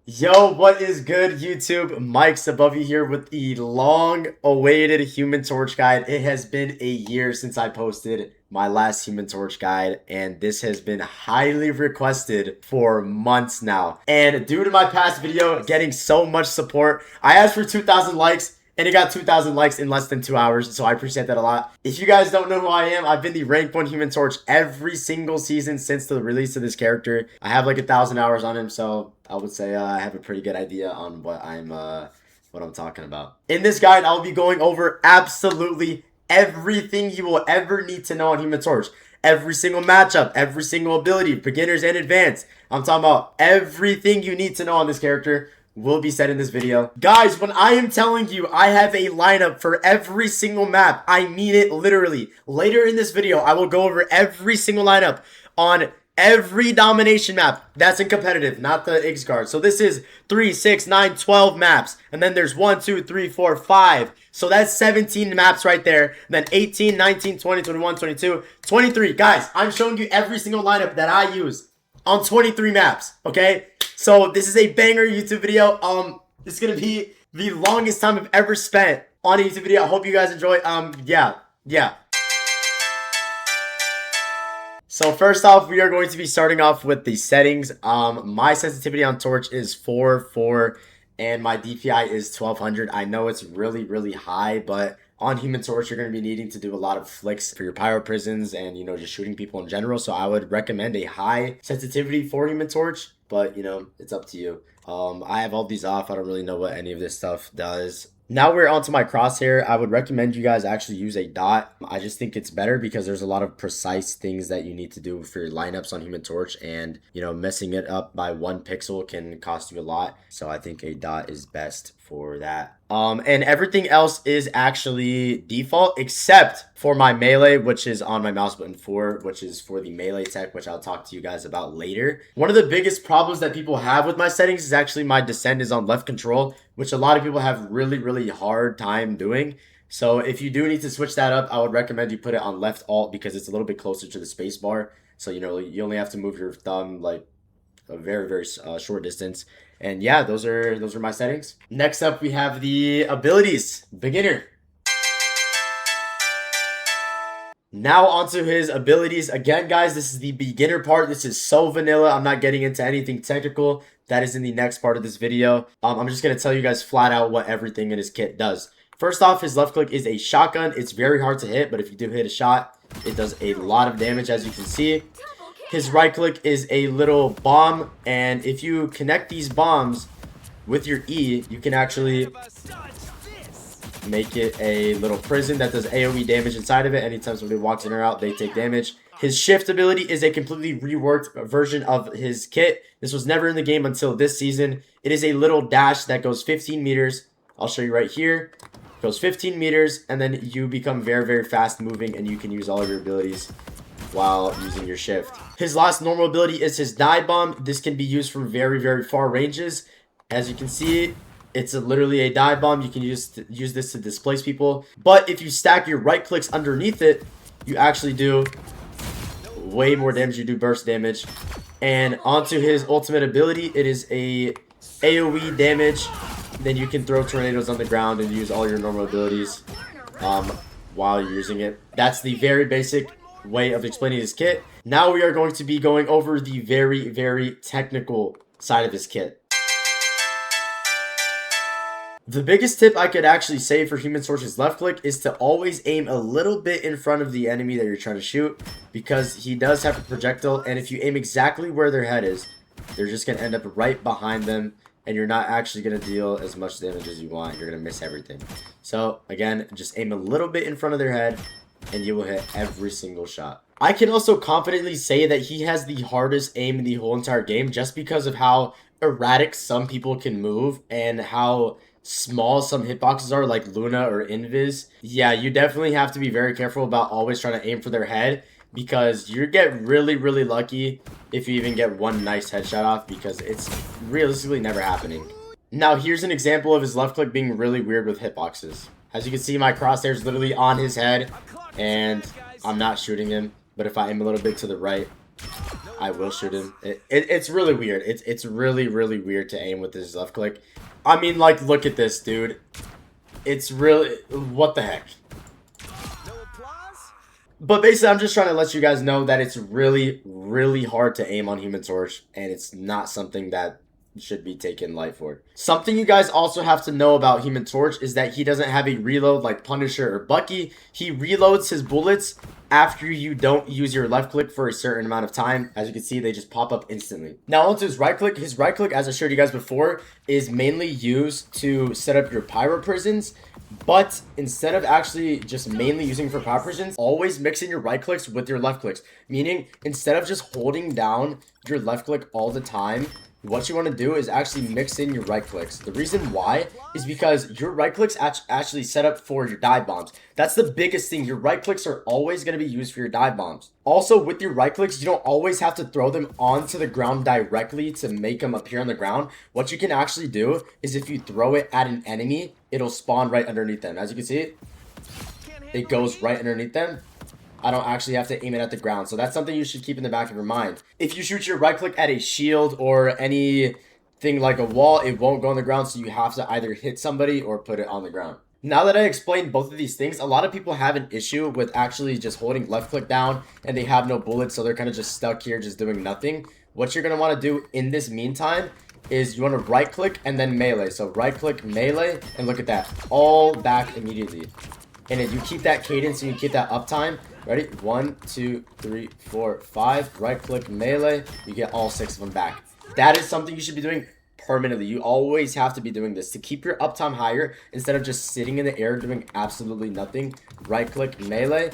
Yo, what is good, YouTube? Mike's above you here with the long-awaited Human Torch guide. It has been a year since I posted my last Human Torch guide, and this has been highly requested for months now. And due to my past video getting so much support, I asked for 2,000 likes, and it got 2,000 likes in less than 2 hours, so I appreciate that a lot. If you guys don't know who I am, I've been the rank 1 Human Torch every single season since the release of this character. I have like 1,000 hours on him, so I would say I have a pretty good idea on what I'm talking about. In this guide, I'll be going over absolutely everything you will ever need to know on Human Torch. Every single matchup, every single ability, beginners and advanced. I'm talking about everything you need to know on this character will be said in this video. Guys, when I am telling you I have a lineup for every single map, I mean it literally. Later in this video, I will go over every single lineup on every domination map. That's in competitive, not the Yggdrasil. So this is 3, 6, 9, 12 maps. And then there's 1, 2, 3, 4, 5. So that's 17 maps right there. And then 18, 19, 20, 21, 22, 23. Guys, I'm showing you every single lineup that I use on 23 maps, okay? So this is a banger YouTube video. This is gonna be the longest time I've ever spent on a YouTube video. I hope you guys enjoy. Yeah. So first off, we are going to be starting off with the settings. My sensitivity on Torch is 4, and my DPI is 1200. I know it's really high, but on Human Torch, you're going to be needing to do a lot of flicks for your pyro prisons and, you know, just shooting people in general. So I would recommend a high sensitivity for Human Torch, but, you know, it's up to you. I have all these off. I don't really know what any of this stuff does. Now we're onto my crosshair. I would recommend you guys actually use a dot. I just think it's better because there's a lot of precise things that you need to do for your lineups on Human Torch, and, you know, messing it up by 1 pixel can cost you a lot. So I think a dot is best for that. And everything else is actually default except for my melee, which is on my mouse button 4, which is for the melee tech, which I'll talk to you guys about later. One of the biggest problems that people have with my settings is actually my descent is on left control, which a lot of people have really hard time doing. So if you do need to switch that up, I would recommend you put it on left alt because it's a little bit closer to the space bar. So, you know, you only have to move your thumb like a very short distance. And yeah, those are my settings. Next up, we have the abilities. Beginner. Now onto his abilities. Again, guys, this is the beginner part. This is so vanilla. I'm not getting into anything technical. That is in the next part of this video. I'm just going to tell you guys flat out what everything in his kit does. First off, his left click is a shotgun. It's very hard to hit, but if you do hit a shot, it does a lot of damage, as you can see. His right click is a little bomb, and if you connect these bombs with your E, you can actually make it a little prison that does AoE damage inside of it. Anytime somebody walks in or out, they take damage. His shift ability is a completely reworked version of his kit. This was never in the game until this season. It is a little dash that goes 15 meters. I'll show you right here. It goes 15 meters, and then you become very fast moving, and you can use all of your abilities while using your shift. His last normal ability is his dive bomb. This can be used from very far ranges. As you can see, it's literally a dive bomb. You can use this to displace people. But if you stack your right clicks underneath it, you actually do way more damage. You do burst damage. And onto his ultimate ability, it is a AoE damage. Then you can throw tornadoes on the ground and use all your normal abilities while you're using it. That's the very basic way of explaining his kit. Now we are going to be going over the very technical side of his kit. The biggest tip I could actually say for Human Torch's left click is to always aim a little bit in front of the enemy that you're trying to shoot, because he does have a projectile, and if you aim exactly where their head is, they're just going to end up right behind them, and you're not actually going to deal as much damage as you want. You're going to miss everything. So again, just aim a little bit in front of their head, and you will hit every single shot. I can also confidently say that he has the hardest aim in the whole entire game, just because of how erratic some people can move and how small some hitboxes are, like Luna or Invis. Yeah, you definitely have to be very careful about always trying to aim for their head, because you get really lucky if you even get one nice headshot off, because it's realistically never happening. Now here's an example of his left click being really weird with hitboxes. As you can see, my crosshair is literally on his head, and I'm not shooting him. But if I aim a little bit to the right, I will shoot him. It's really weird. It's really, really weird to aim with his left click. I mean, like, look at this, dude. It's really... What the heck? But basically, I'm just trying to let you guys know that it's really, really hard to aim on Human Torch. And it's not something that should be taken light for. Something you guys also have to know about Human Torch is that he doesn't have a reload like Punisher or Bucky. He reloads his bullets after you don't use your left click for a certain amount of time. As you can see, they just pop up instantly. Now onto his right click. His right click, as I showed you guys before, is mainly used to set up your pyro prisons. But instead of actually just mainly using for pyro prisons, always mix in your right clicks with your left clicks. Meaning, instead of just holding down your left click all the time, what you want to do is actually mix in your right clicks. The reason why is because your right clicks actually set up for your dive bombs. That's the biggest thing. Your right clicks are always going to be used for your dive bombs. Also, with your right clicks, you don't always have to throw them onto the ground directly to make them appear on the ground. What you can actually do is if you throw it at an enemy, it'll spawn right underneath them. As you can see, it goes right underneath them. I don't actually have to aim it at the ground. So that's something you should keep in the back of your mind. If you shoot your right click at a shield or anything like a wall, it won't go on the ground. So you have to either hit somebody or put it on the ground. Now that I explained both of these things, a lot of people have an issue with actually just holding left click down and they have no bullets. So they're kind of just stuck here just doing nothing. What you're going to want to do in this meantime is you want to right click and then melee. So right click melee and look at that. All back immediately. And if you keep that cadence and you keep that uptime. Ready? 1, 2, 3, 4, 5. Right click melee. You get all 6 of them back. That is something you should be doing permanently. You always have to be doing this to keep your uptime higher instead of just sitting in the air doing absolutely nothing. Right click melee.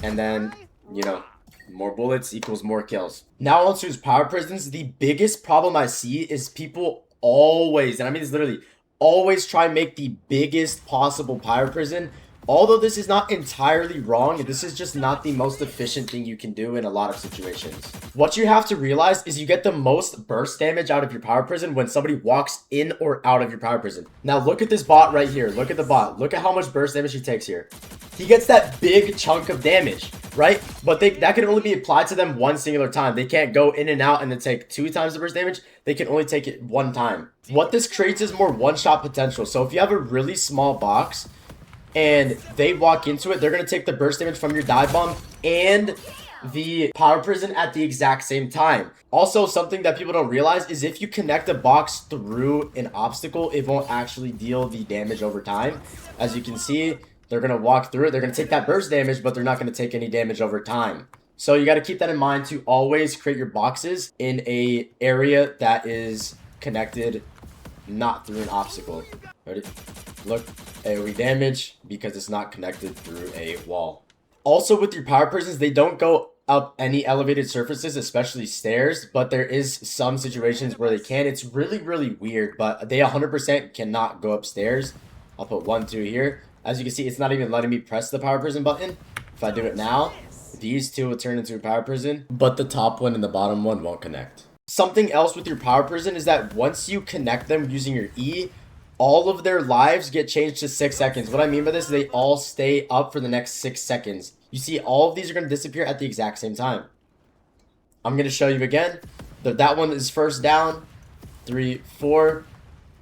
And then, you know, more bullets equals more kills. Now on to his power prisons. The biggest problem I see is people always, and I mean this literally, always try and make the biggest possible power prison. Although this is not entirely wrong, this is just not the most efficient thing you can do in a lot of situations. What you have to realize is you get the most burst damage out of your power prison when somebody walks in or out of your power prison. Now look at this bot right here. Look at the bot. Look at how much burst damage he takes here. He gets that big chunk of damage, right? But that can only be applied to them one singular time. They can't go in and out and then take 2 times the burst damage. They can only take it 1 time. What this creates is more one-shot potential. So if you have a really small box, and they walk into it, they're going to take the burst damage from your dive bomb and the power prison at the exact same time. Also, something that people don't realize is if you connect a box through an obstacle, it won't actually deal the damage over time. As you can see, they're going to walk through it. They're going to take that burst damage, but they're not going to take any damage over time. So you got to keep that in mind to always create your boxes in a area that is connected, not through an obstacle. Ready? Look, AoE damage because it's not connected through a wall. Also with your power prisons, they don't go up any elevated surfaces, especially stairs, but there is some situations where they can. It's really, really weird, but they 100% cannot go upstairs. I'll put 1, 2 here. As you can see, it's not even letting me press the power prison button. If I do it now, these 2 will turn into a power prison, but the top one and the bottom one won't connect. Something else with your power prison is that once you connect them using your E, all of their lives get changed to 6 seconds. What I mean by this is they all stay up for the next 6 seconds. You see, all of these are going to disappear at the exact same time. I'm going to show you again. That one is first down. 3, 4. I'm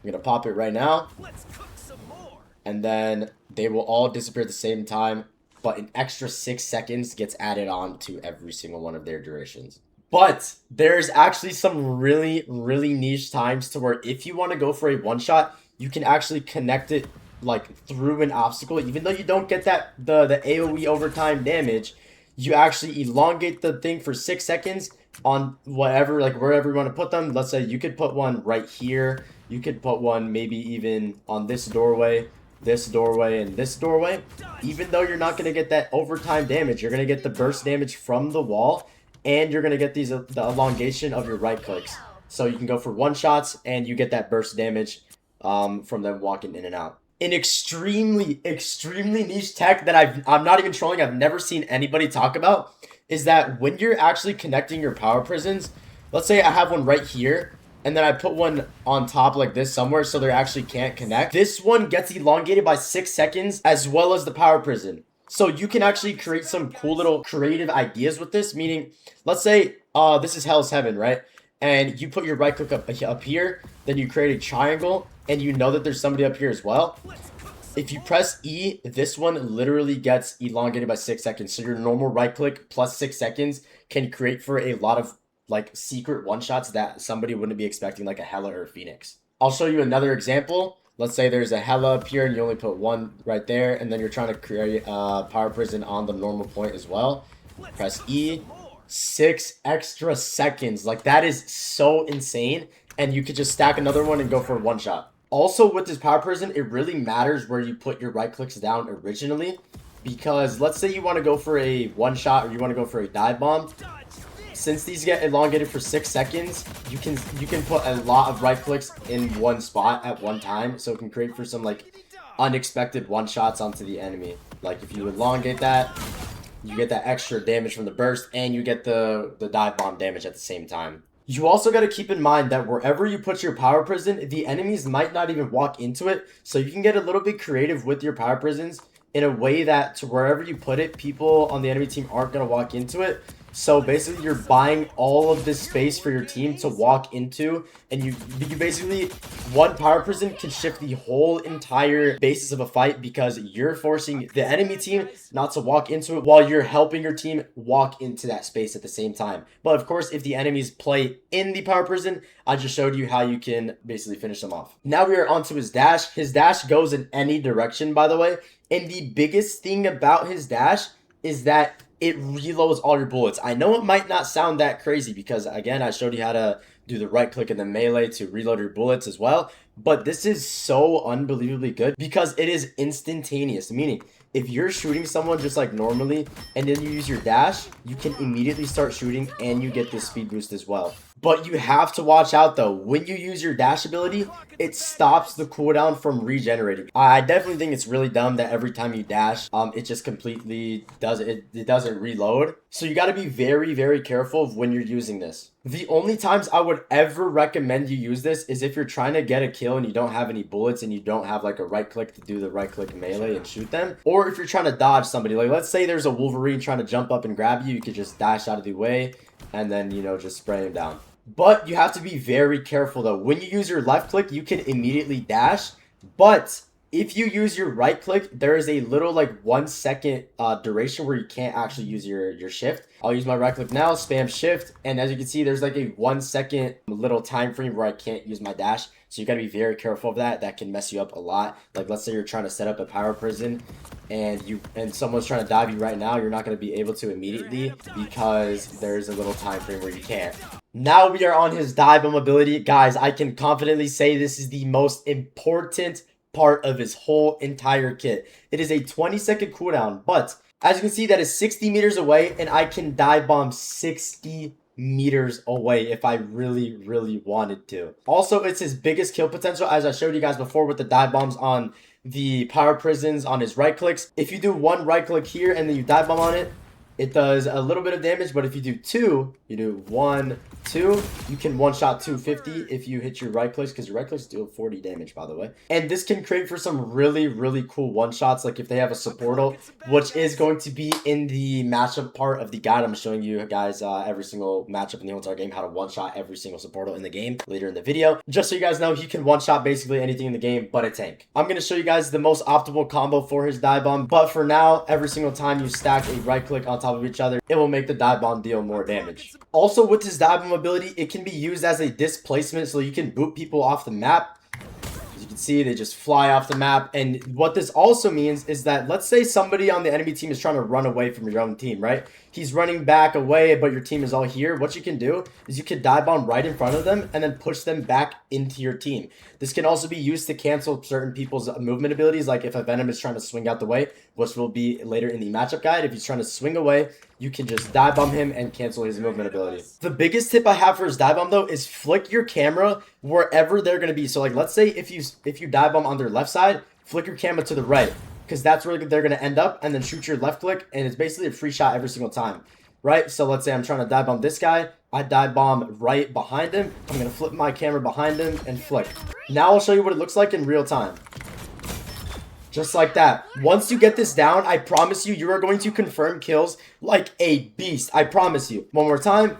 going to pop it right now. Let's cook some more. And then they will all disappear at the same time. But an extra 6 seconds gets added on to every single one of their durations. But there's actually some really, really niche times to where if you want to go for a one-shot, you can actually connect it like through an obstacle. Even though you don't get that the AoE overtime damage, you actually elongate the thing for 6 seconds on whatever, like wherever you want to put them. Let's say you could put one right here. You could put one maybe even on this doorway, and this doorway. Even though you're not going to get that overtime damage, you're going to get the burst damage from the wall, and you're going to get the elongation of your right clicks. So you can go for one shots and you get that burst damage from them walking in and out. An extremely niche tech that I'm not even trolling, I've never seen anybody talk about, is that when you're actually connecting your power prisons, let's say I have one right here, and then I put one on top like this somewhere so they actually can't connect. This one gets elongated by 6 seconds as well as the power prison. So you can actually create some cool little creative ideas with this, meaning, let's say this is Hell's Heaven, right? And you put your right click up here, then you create a triangle, and you know that there's somebody up here as well. If you press E, this one literally gets elongated by 6 seconds. So your normal right click plus 6 seconds can create for a lot of like secret one-shots that somebody wouldn't be expecting, like a Hela or a Phoenix. I'll show you another example. Let's say there's a Hela up here and you only put one right there, and then you're trying to create a power prison on the normal point as well. Press E, 6 extra seconds. Like, that is so insane. And you could just stack another one and go for a one shot. Also, with this power prison, it really matters where you put your right clicks down originally, because let's say you want to go for a one shot or you want to go for a dive bomb. Since these get elongated for 6 seconds, you can put a lot of right clicks in one spot at one time, so it can create for some like unexpected one shots onto the enemy. Like, if you elongate that, you get that extra damage from the burst, and you get the dive bomb damage at the same time. You also got to keep in mind that wherever you put your power prison, the enemies might not even walk into it. So you can get a little bit creative with your power prisons in a way that to wherever you put it, people on the enemy team aren't going to walk into it. So basically, you're buying all of this space for your team to walk into, and you basically, one power prison can shift the whole entire basis of a fight, because you're forcing the enemy team not to walk into it while you're helping your team walk into that space at the same time. But of course, if the enemies play in the power prison, I just showed you how you can basically finish them off. Now we are onto his dash. His dash goes in any direction, by the way. And the biggest thing about his dash is that it reloads all your bullets. I know it might not sound that crazy because, again, I showed you how to do the right click in the melee to reload your bullets as well. But this is so unbelievably good because it is instantaneous. Meaning, if you're shooting someone just like normally and then you use your dash, you can immediately start shooting and you get this speed boost as well. But you have to watch out though. When you use your dash ability, it stops the cooldown from regenerating. I definitely think it's really dumb that every time you dash, it just completely it doesn't reload. So you got to be very, very careful of when you're using this. The only times I would ever recommend you use this is if you're trying to get a kill and you don't have any bullets and you don't have like a right click to do the right click melee and shoot them. Or if you're trying to dodge somebody, like let's say there's a Wolverine trying to jump up and grab you, you could just dash out of the way and then, you know, just spray him down. But you have to be very careful though. When you use your left click, you can immediately dash. But if you use your right click, there is a little like 1 second duration where you can't actually use your shift. I'll use my right click now, spam shift. And as you can see, there's like a 1 second little time frame where I can't use my dash. So you got to be very careful of that. That can mess you up a lot. Like let's say you're trying to set up a power prison and someone's trying to dive you right now. You're not going to be able to immediately because there's a little time frame where you can't. Now we are on his dive bomb ability. Guys, I can confidently say this is the most important part of his whole entire kit. It is a 20-second cooldown, but as you can see, that is 60 meters away, and I can dive bomb 60 meters away if I really, really wanted to. Also, it's his biggest kill potential, as I showed you guys before with the dive bombs on the power prisons on his right clicks. If you do one right click here and then you dive bomb on it, it does a little bit of damage, but if you do two, you do 1, 2, you can one-shot 250 if you hit your right clicks, because your right clicks do 40 damage, by the way. And this can create for some really, really cool one-shots, like if they have a support ult, which is going to be in the matchup part of the guide. I'm showing you guys every single matchup in the entire game, how to one-shot every single support ult in the game later in the video. Just so you guys know, he can one-shot basically anything in the game but a tank. I'm going to show you guys the most optimal combo for his dive bomb, but for now, every single time you stack a right click on top of each other, it will make the dive bomb deal more damage. Also, with his dive bomb ability, it can be used as a displacement, so you can boot people off the map. As you can see, they just fly off the map. And what this also means is that, let's say somebody on the enemy team is trying to run away from your own team, right? He's running back away, but your team is all here. What you can do is you can dive bomb right in front of them and then push them back into your team. This can also be used to cancel certain people's movement abilities, like if a Venom is trying to swing out the way, which will be later in the matchup guide. If he's trying to swing away, you can just dive bomb him and cancel his movement ability. The biggest tip I have for his dive bomb though is flick your camera wherever they're going to be. So like let's say if you dive bomb on their left side, flick your camera to the right, because that's where they're going to end up, and then shoot your left click, and it's basically a free shot every single time, right? So let's say I'm trying to dive bomb this guy. I dive bomb right behind him. I'm going to flip my camera behind him and flick. Now I'll show you what it looks like in real time. Just like that. Once you get this down, I promise you, you are going to confirm kills like a beast. I promise you. One more time.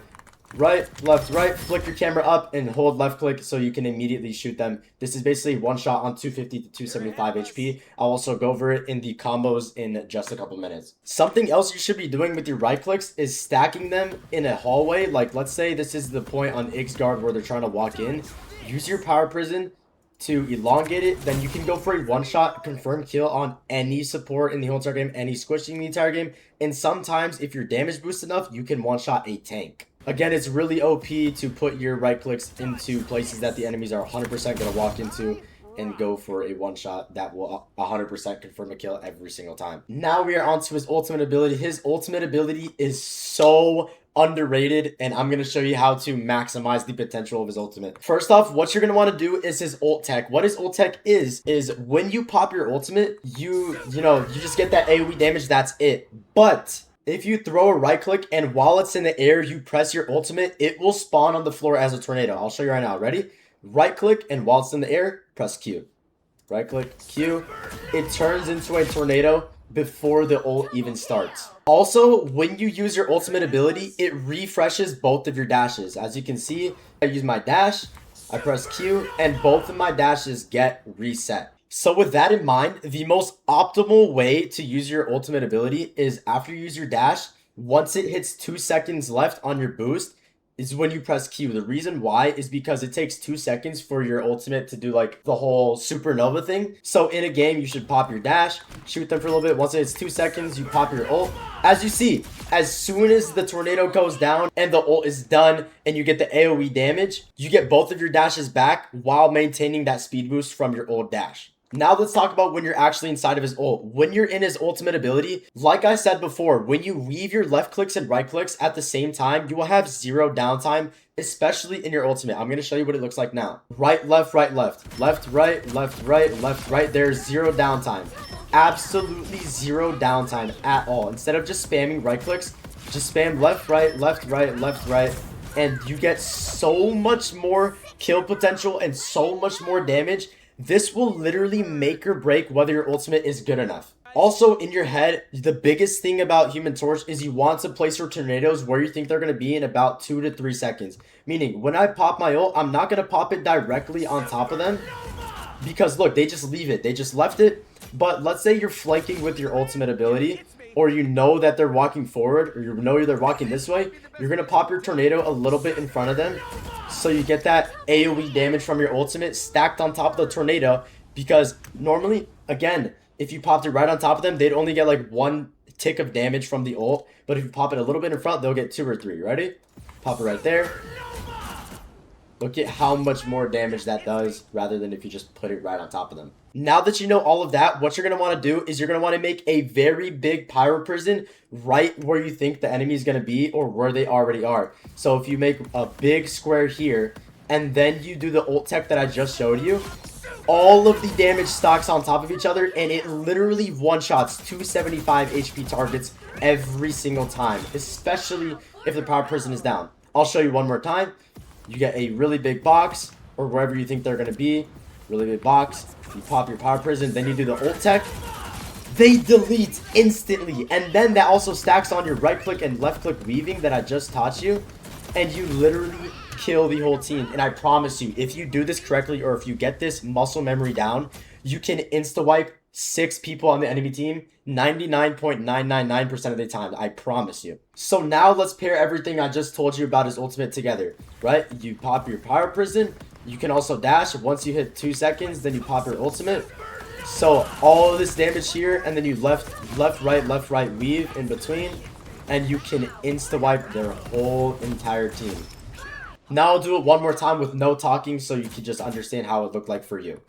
right, left, right. Flick your camera up and hold left click so you can immediately shoot them. This is basically one shot on 250 to 275 HP. I'll also go over it in the combos in just a couple minutes. Something else you should be doing with your right clicks is stacking them in a hallway. Like, let's say this is the point on Yggdrasil where they're trying to walk in. Use your power prison to elongate it, then you can go for a one-shot confirm kill on any support in the whole entire game, any squishing the entire game, and sometimes if you're damage boosted enough, you can one-shot a tank. Again, it's really OP to put your right clicks into places that the enemies are 100% going to walk into and go for a one-shot that will 100% confirm a kill every single time. Now we are on to his ultimate ability. His ultimate ability is so underrated, and I'm going to show you how to maximize the potential of his ultimate. First off, what you're going to want to do is his ult tech. What his ult tech is when you pop your ultimate, you just get that AoE damage, that's it. But if you throw a right click and while it's in the air, you press your ultimate, it will spawn on the floor as a tornado. I'll show you right now. Ready? Right click, and while it's in the air, press Q. Right click, Q. It turns into a tornado before the ult even starts. Also, when you use your ultimate ability, it refreshes both of your dashes. As you can see, I use my dash, I press Q, and both of my dashes get reset. So with that in mind, the most optimal way to use your ultimate ability is after you use your dash, once it hits 2 seconds left on your boost, is when you press Q. The reason why is because it takes 2 seconds for your ultimate to do like the whole supernova thing. So in a game, you should pop your dash, shoot them for a little bit. Once it's 2 seconds, you pop your ult. As you see, as soon as the tornado goes down and the ult is done and you get the AoE damage, you get both of your dashes back while maintaining that speed boost from your ult dash. Now let's talk about when you're actually inside of his ult. When you're in his ultimate ability, like I said before, when you weave your left clicks and right clicks at the same time, you will have 0 downtime, especially in your ultimate. I'm going to show you what it looks like now. Right, left, right, left. Left, right, left, right, left, right. There's 0 downtime. Absolutely 0 downtime at all. Instead of just spamming right clicks, just spam left, right, left, right, left, right. And you get so much more kill potential and so much more damage. This will literally make or break whether your ultimate is good enough. Also, in your head, the biggest thing about Human Torch is you want to place your tornadoes where you think they're going to be in about 2 to 3 seconds. Meaning, when I pop my ult, I'm not going to pop it directly on top of them. Because look, they just leave it. They just left it. But let's say you're flanking with your ultimate ability, or you know that they're walking forward, or you know they're walking this way, you're going to pop your tornado a little bit in front of them. So you get that AoE damage from your ultimate stacked on top of the tornado. Because normally, again, if you popped it right on top of them, they'd only get like 1 tick of damage from the ult. But if you pop it a little bit in front, they'll get 2 or 3. Ready? Pop it right there. Look at how much more damage that does rather than if you just put it right on top of them. Now that you know all of that, what you're going to want to do is you're going to want to make a very big pyro prison right where you think the enemy is going to be or where they already are. So if you make a big square here and then you do the ult tech that I just showed you, all of the damage stacks on top of each other and it literally one-shots 275 HP targets every single time, especially if the power prison is down. I'll show you one more time. You get a really big box, or wherever you think they're going to be. Really big box. You pop your power prison, then you do the ult tech. They delete instantly. And then that also stacks on your right click and left click weaving that I just taught you. And you literally kill the whole team. And I promise you, if you do this correctly, or if you get this muscle memory down, you can insta-wipe 6 people on the enemy team 99.999% of the time. I promise you. So now let's pair everything I just told you about his ultimate together, right? You pop your power prison. You can also dash. Once you hit 2 seconds, then you pop your ultimate. So all of this damage here, and then you left, right, weave in between, and you can insta-wipe their whole entire team. Now I'll do it one more time with no talking so you can just understand how it looked like for you.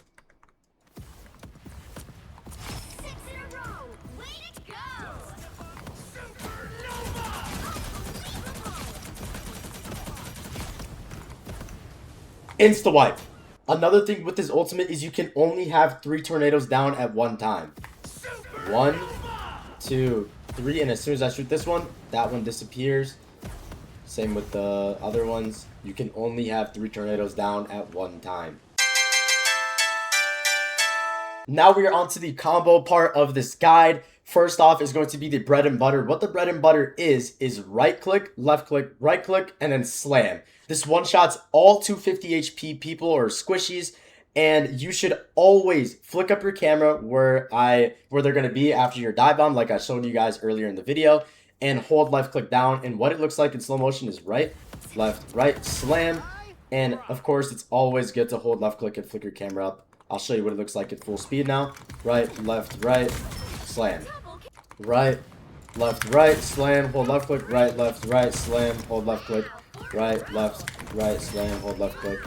Insta-wipe. Another thing with his ultimate is you can only have 3 tornadoes down at one time. 1, 2, 3, and as soon as I shoot this one, that one disappears. Same with the other ones. You can only have 3 tornadoes down at one time. Now we are on to the combo part of this guide. First off is going to be the bread and butter. What the bread and butter is right click, right click, and then slam. This one shots all 250 HP people or squishies, and you should always flick up your camera where they're gonna be after your dive bomb, like I showed you guys earlier in the video, and hold left click down. And what it looks like in slow motion is right, left, right, slam. And of course, it's always good to hold left click and flick your camera up. I'll show you what it looks like at full speed now. Right, right, slam. Right, right, slam, hold left click, right, slam, hold left click, right, slam, hold left click.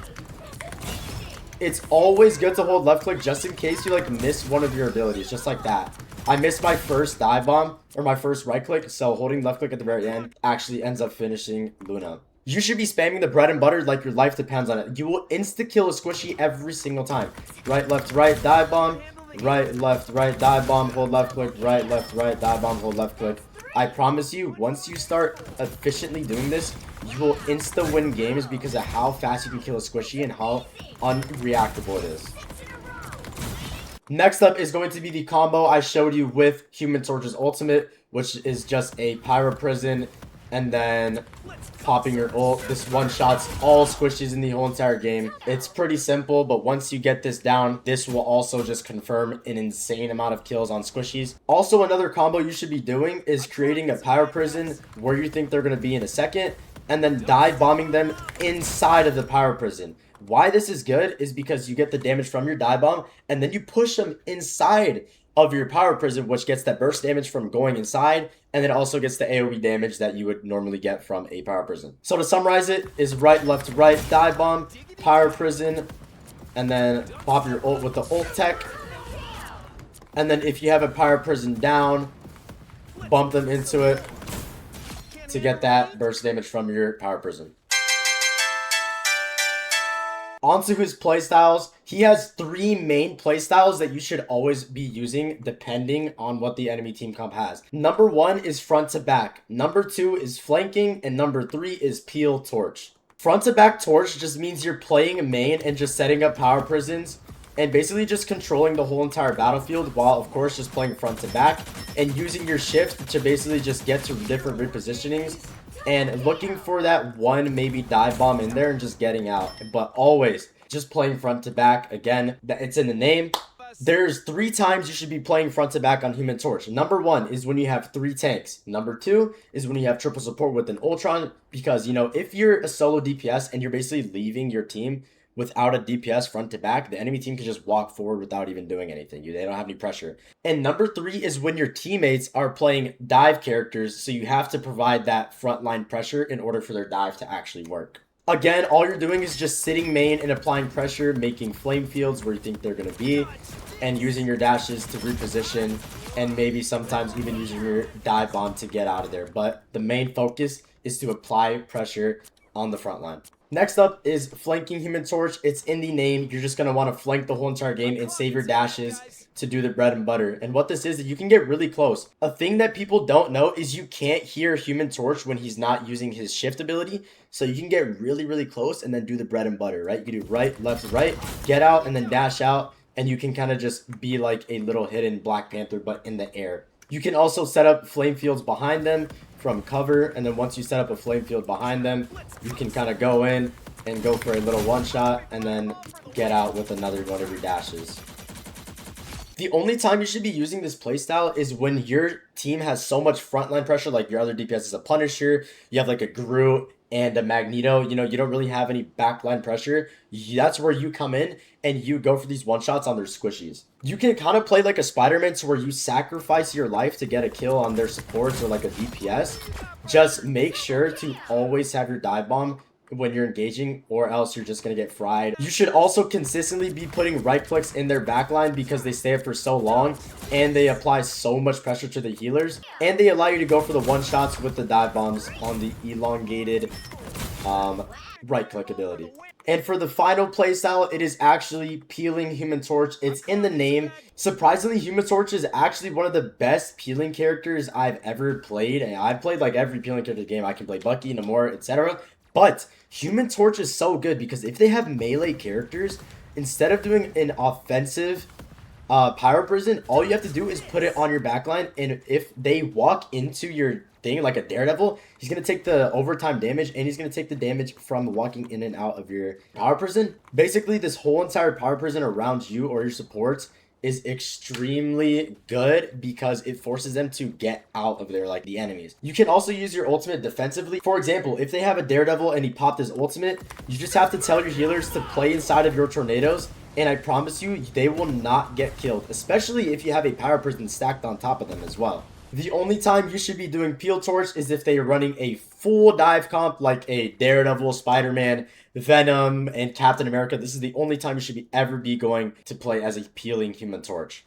It's always good to hold left click just in case you like miss one of your abilities, just like that. I missed my first dive bomb, or my first right click, so holding left click at the very end actually ends up finishing Luna. You should be spamming the bread and butter like your life depends on it. You will insta-kill a squishy every single time. Right, dive bomb. Right, dive bomb, hold left click. Right, dive bomb, hold left click. I promise you, once you start efficiently doing this, you will insta-win games because of how fast you can kill a squishy and how unreactable it is. Next up is going to be the combo I showed you with Human Torch's ultimate, which is just a pyro prison and then popping your ult. This one shots all squishies in the whole entire game. It's pretty simple, but once you get this down, this will also just confirm an insane amount of kills on squishies. Also, another combo you should be doing is creating a pyro prison where you think they're going to be in a second, and then dive bombing them inside of the pyro prison. Why this is good is because you get the damage from your dive bomb, and then you push them inside of your pyro prison, which gets that burst damage from going inside, and then also gets the AoE damage that you would normally get from a pyro prison. So to summarize it, is right, dive bomb, pyro prison, and then pop your ult with the ult tech. And then if you have a pyro prison down, bump them into it to get that burst damage from your pyro prison. Onto his playstyles. He has 3 main playstyles that you should always be using depending on what the enemy team comp has. Number 1 is front to back. Number 2 is flanking. And number 3 is peel torch. Front to back torch just means you're playing main and just setting up power prisons and basically just controlling the whole entire battlefield while of course just playing front to back and using your shift to basically just get to different repositionings and looking for that one maybe dive bomb in there and just getting out, but always just playing front to back. Again, it's in the name. There's 3 times you should be playing front to back on Human Torch. Number 1 is when you have 3 tanks. Number 2 is when you have triple support with an Ultron, because you know, if you're a solo DPS and you're basically leaving your team without a DPS front to back, the enemy team can just walk forward without even doing anything. They don't have any pressure. And number 3 is when your teammates are playing dive characters, so you have to provide that frontline pressure in order for their dive to actually work. Again, all you're doing is just sitting main and applying pressure, making flame fields where you think they're going to be, and using your dashes to reposition, and maybe sometimes even using your dive bomb to get out of there. But the main focus is to apply pressure on the front line. Next up is flanking Human Torch. It's in the name. You're just going to want to flank the whole entire game and save your dashes to do the bread and butter. And what this is, you can get really close. A thing that people don't know is you can't hear Human Torch when he's not using his shift ability. So you can get really, really close and then do the bread and butter, right? You can do right, left, right, get out, and then dash out. And you can kind of just be like a little hidden Black Panther, but in the air. You can also set up flame fields behind them from cover, and then once you set up a flame field behind them, you can kind of go in and go for a little one shot and then get out with another one of your dashes. The only time you should be using this playstyle is when your team has so much frontline pressure, like your other DPS is a Punisher, you have like a Groot and a Magneto, you know, you don't really have any backline pressure. That's where you come in and you go for these one shots on their squishies. You can kind of play like a Spider-Man to where you sacrifice your life to get a kill on their supports or like a DPS. Just make sure to always have your dive bomb when you're engaging, or else you're just gonna get fried. You should also consistently be putting right clicks in their backline because they stay up for so long and they apply so much pressure to the healers, and they allow you to go for the one shots with the dive bombs on the elongated right click ability. And for the final playstyle, it is actually peeling Human Torch. It's in the name. Surprisingly, Human Torch is actually one of the best peeling characters I've ever played, and I've played like every peeling character game. I can play Bucky, Namor, etc. But Human Torch is so good because if they have melee characters, instead of doing an offensive Pyro Prison, all you have to do is put it on your backline, and if they walk into your thing like a Daredevil, he's going to take the overtime damage, and he's going to take the damage from walking in and out of your Power Prison. Basically, this whole entire Power Prison around you or your supports is extremely good because it forces them to get out of there like the enemies. You can also use your ultimate defensively. For example, if they have a Daredevil and he popped his ultimate, you just have to tell your healers to play inside of your tornadoes, and I promise you, they will not get killed, especially if you have a Power Prison stacked on top of them as well. The only time you should be doing Peel Torch is if they are running a full dive comp like a Daredevil, Spider-Man, Venom, and Captain America. This is the only time you should ever be going to play as a peeling Human Torch.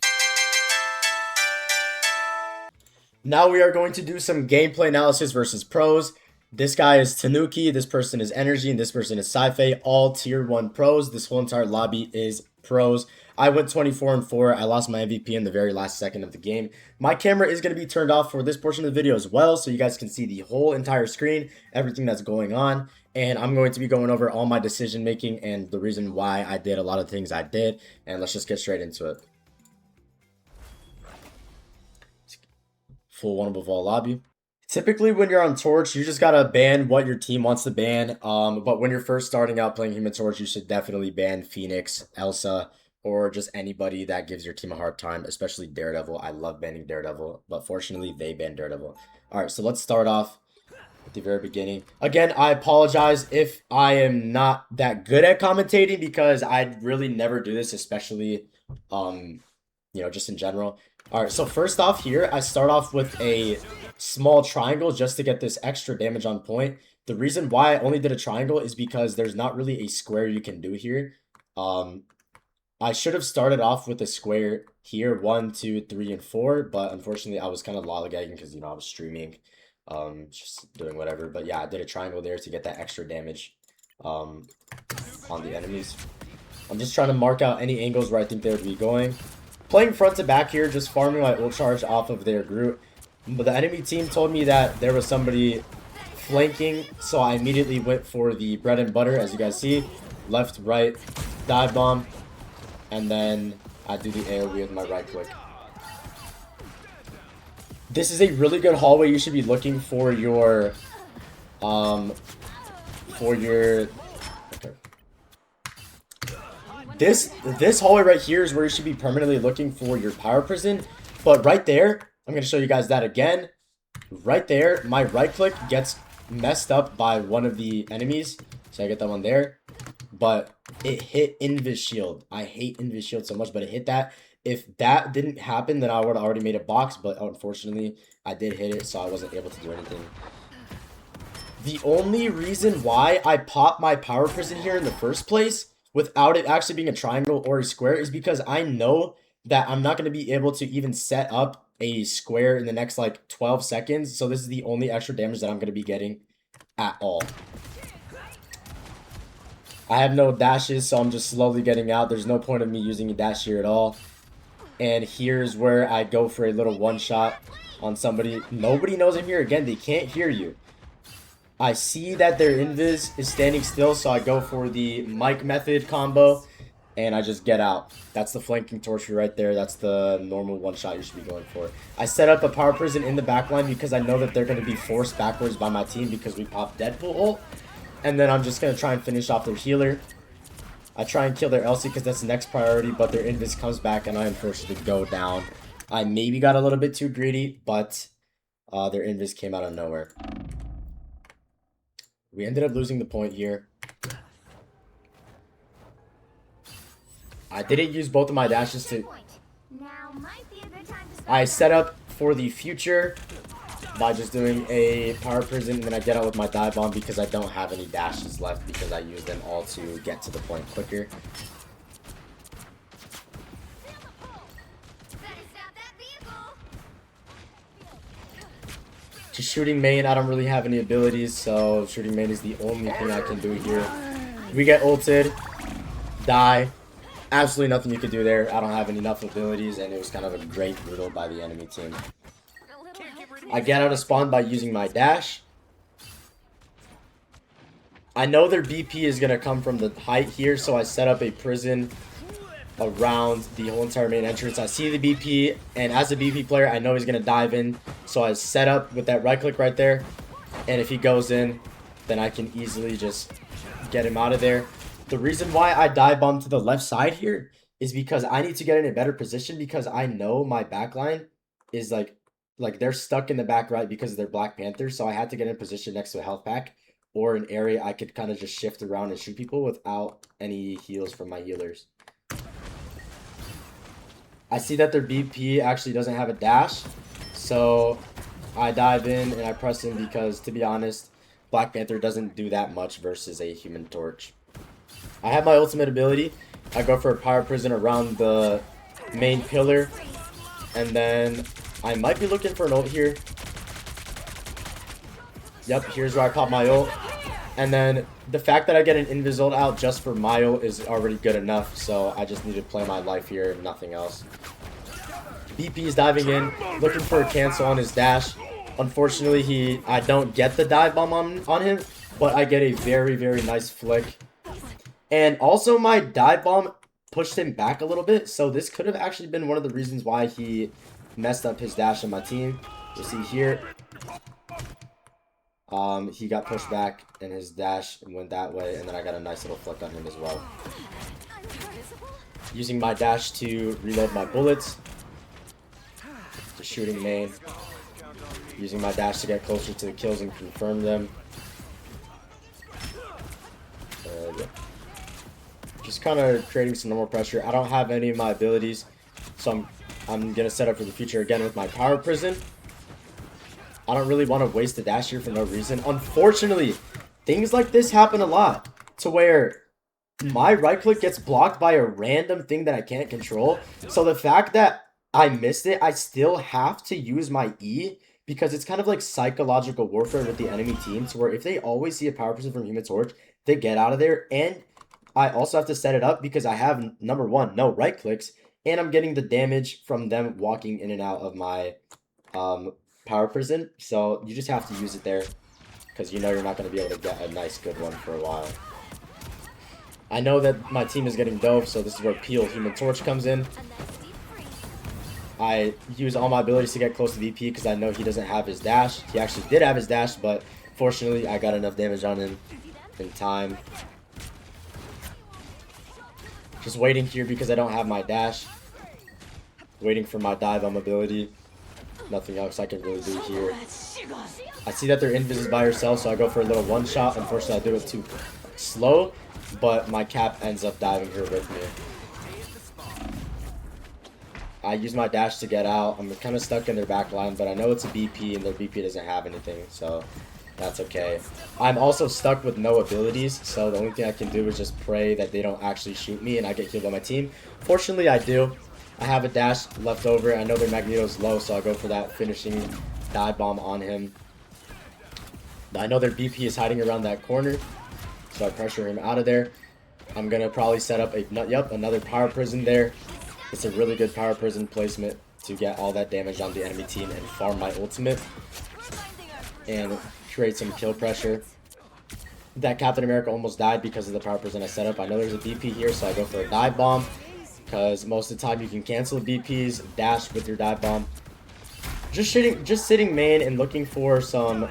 Now we are going to do some gameplay analysis versus pros. This guy is Tanuki, this person is Energy, and this person is sypeh. All tier 1 pros. This whole entire lobby is pros. I went 24-4. I lost my MVP in the very last second of the game. My camera is going to be turned off for this portion of the video as well, so you guys can see the whole entire screen, everything that's going on. And I'm going to be going over all my decision making and the reason why I did a lot of things I did. And let's just get straight into it. Full one above all lobby. Typically, when you're on Torch, you just gotta ban what your team wants to ban. But when you're first starting out playing Human Torch, you should definitely ban Phoenix, Elsa, or just anybody that gives your team a hard time, especially Daredevil. I love banning Daredevil, but fortunately, they ban Daredevil. Alright, so let's start off at the very beginning. Again, I apologize if I am not that good at commentating because I really never do this, especially, just in general. Alright, so first off here, I start off with a small triangle just to get this extra damage on point. The reason why I only did a triangle is because there's not really a square you can do here. I should have started off with a square here, 1, 2, 3, and 4, but unfortunately I was kind of lollygagging because, I was streaming, just doing whatever. But yeah, I did a triangle there to get that extra damage on the enemies. I'm just trying to mark out any angles where I think they would be going. Playing front to back here, just farming my ult charge off of their Groot. But the enemy team told me that there was somebody flanking, so I immediately went for the bread and butter, as you guys see. Left, right, dive bomb, and then I do the AoE with my right click. This is a really good hallway. You should be looking for your, This hallway right here is where you should be permanently looking for your Power Prison. But right there, I'm going to show you guys that again. Right there, my right click gets messed up by one of the enemies. So I get that one there. But it hit Invis Shield. I hate Invis Shield so much, but it hit that. If that didn't happen, then I would have already made a box. But unfortunately, I did hit it, so I wasn't able to do anything. The only reason why I popped my Power Prison here in the first place, without it actually being a triangle or a square, is because I know that I'm not going to be able to even set up a square in the next like 12 seconds. So this is the only extra damage that I'm going to be getting at all. I have no dashes, so I'm just slowly getting out. There's no point of me using a dash here at all. And here's where I go for a little one shot on somebody. Nobody knows I'm here. Again, they can't hear you. I see that their invis is standing still, so I go for the mic method combo, and I just get out. That's the flanking torch right there. That's the normal one shot you should be going for. I set up a Power Prison in the backline because I know that they're going to be forced backwards by my team because we popped Deadpool ult. And then I'm just going to try and finish off their healer. I try and kill their Elsie because that's the next priority, but their invis comes back and I unfortunately go down. I maybe got a little bit too greedy, but their invis came out of nowhere. We ended up losing the point here. I didn't use both of my dashes to... I set up for the future by just doing a Power Prison, and then I get out with my dive bomb because I don't have any dashes left because I used them all to get to the point quicker. Just shooting main, I don't really have any abilities, so shooting main is the only thing I can do here. We get ulted, die. Absolutely nothing you could do there. I don't have enough abilities, and it was kind of a great brutal by the enemy team. I get out of spawn by using my dash. I know their BP is going to come from the height here, so I set up a prison around the whole entire main entrance. I see the BP, and as a BP player, I know he's going to dive in. So I set up with that right click right there. And if he goes in, then I can easily just get him out of there. The reason why I dive bomb to the left side here is because I need to get in a better position, because I know my backline is like they're stuck in the back right because of their Black Panther. So I had to get in position next to a health pack or an area I could kind of just shift around and shoot people without any heals from my healers. I see that their BP actually doesn't have a dash, so I dive in and I press him because, to be honest, Black Panther doesn't do that much versus a Human Torch. I have my ultimate ability. I go for a Pyro Prison around the main pillar, and then I might be looking for an ult here. Yep, here's where I pop my ult. And then the fact that I get an invis ult out just for my ult is already good enough, so I just need to play my life here, nothing else. BP is diving in, looking for a cancel on his dash. Unfortunately, I don't get the dive bomb on him, but I get a very, very nice flick. And also my dive bomb pushed him back a little bit, so this could have actually been one of the reasons why he messed up his dash on my team. You see here, he got pushed back and his dash went that way, and then I got a nice little flick on him as well. Using my dash to reload my bullets. Just shooting main. Using my dash to get closer to the kills and confirm them. Yeah. Just kind of creating some normal pressure. I don't have any of my abilities, so I'm gonna set up for the future again with my Power Prison. I don't really want to waste the dash here for no reason. Unfortunately, things like this happen a lot, to where my right click gets blocked by a random thing that I can't control. So the fact that I missed it, I still have to use my E, because it's kind of like psychological warfare with the enemy team, to where if they always see a Power Prison from Human Torch, they get out of there. And I also have to set it up because I have, number one, no right clicks, and I'm getting the damage from them walking in and out of my Power Prison. So you just have to use it there, because you know you're not going to be able to get a nice good one for a while. I know that my team is getting dope, so this is where Peel Human Torch comes in. I use all my abilities to get close to VP because I know he doesn't have his dash. He actually did have his dash, but fortunately I got enough damage on him in time. Just waiting here because I don't have my dash. Waiting for my dive bomb ability. Nothing else I can really do here. I see that their invis is by herself, so I go for a little one shot. Unfortunately, I do it too slow, but my cap ends up diving her with me. I use my dash to get out. I'm kind of stuck in their back line, but I know it's a BP and their BP doesn't have anything, so that's okay. I'm also stuck with no abilities, so the only thing I can do is just pray that they don't actually shoot me and I get killed by my team. Fortunately, I do. I have a dash left over. I know their Magneto's low, so I'll go for that finishing dive bomb on him. I know their BP is hiding around that corner, so I pressure him out of there. I'm going to probably set up another Power Prison there. It's a really good Power Prison placement to get all that damage on the enemy team and farm my ultimate and create some kill pressure. That Captain America almost died because of the Power Prison I set up. I know there's a BP here, so I go for a dive bomb, because most of the time you can cancel BPs, dash with your dive bomb. Just sitting main and looking for some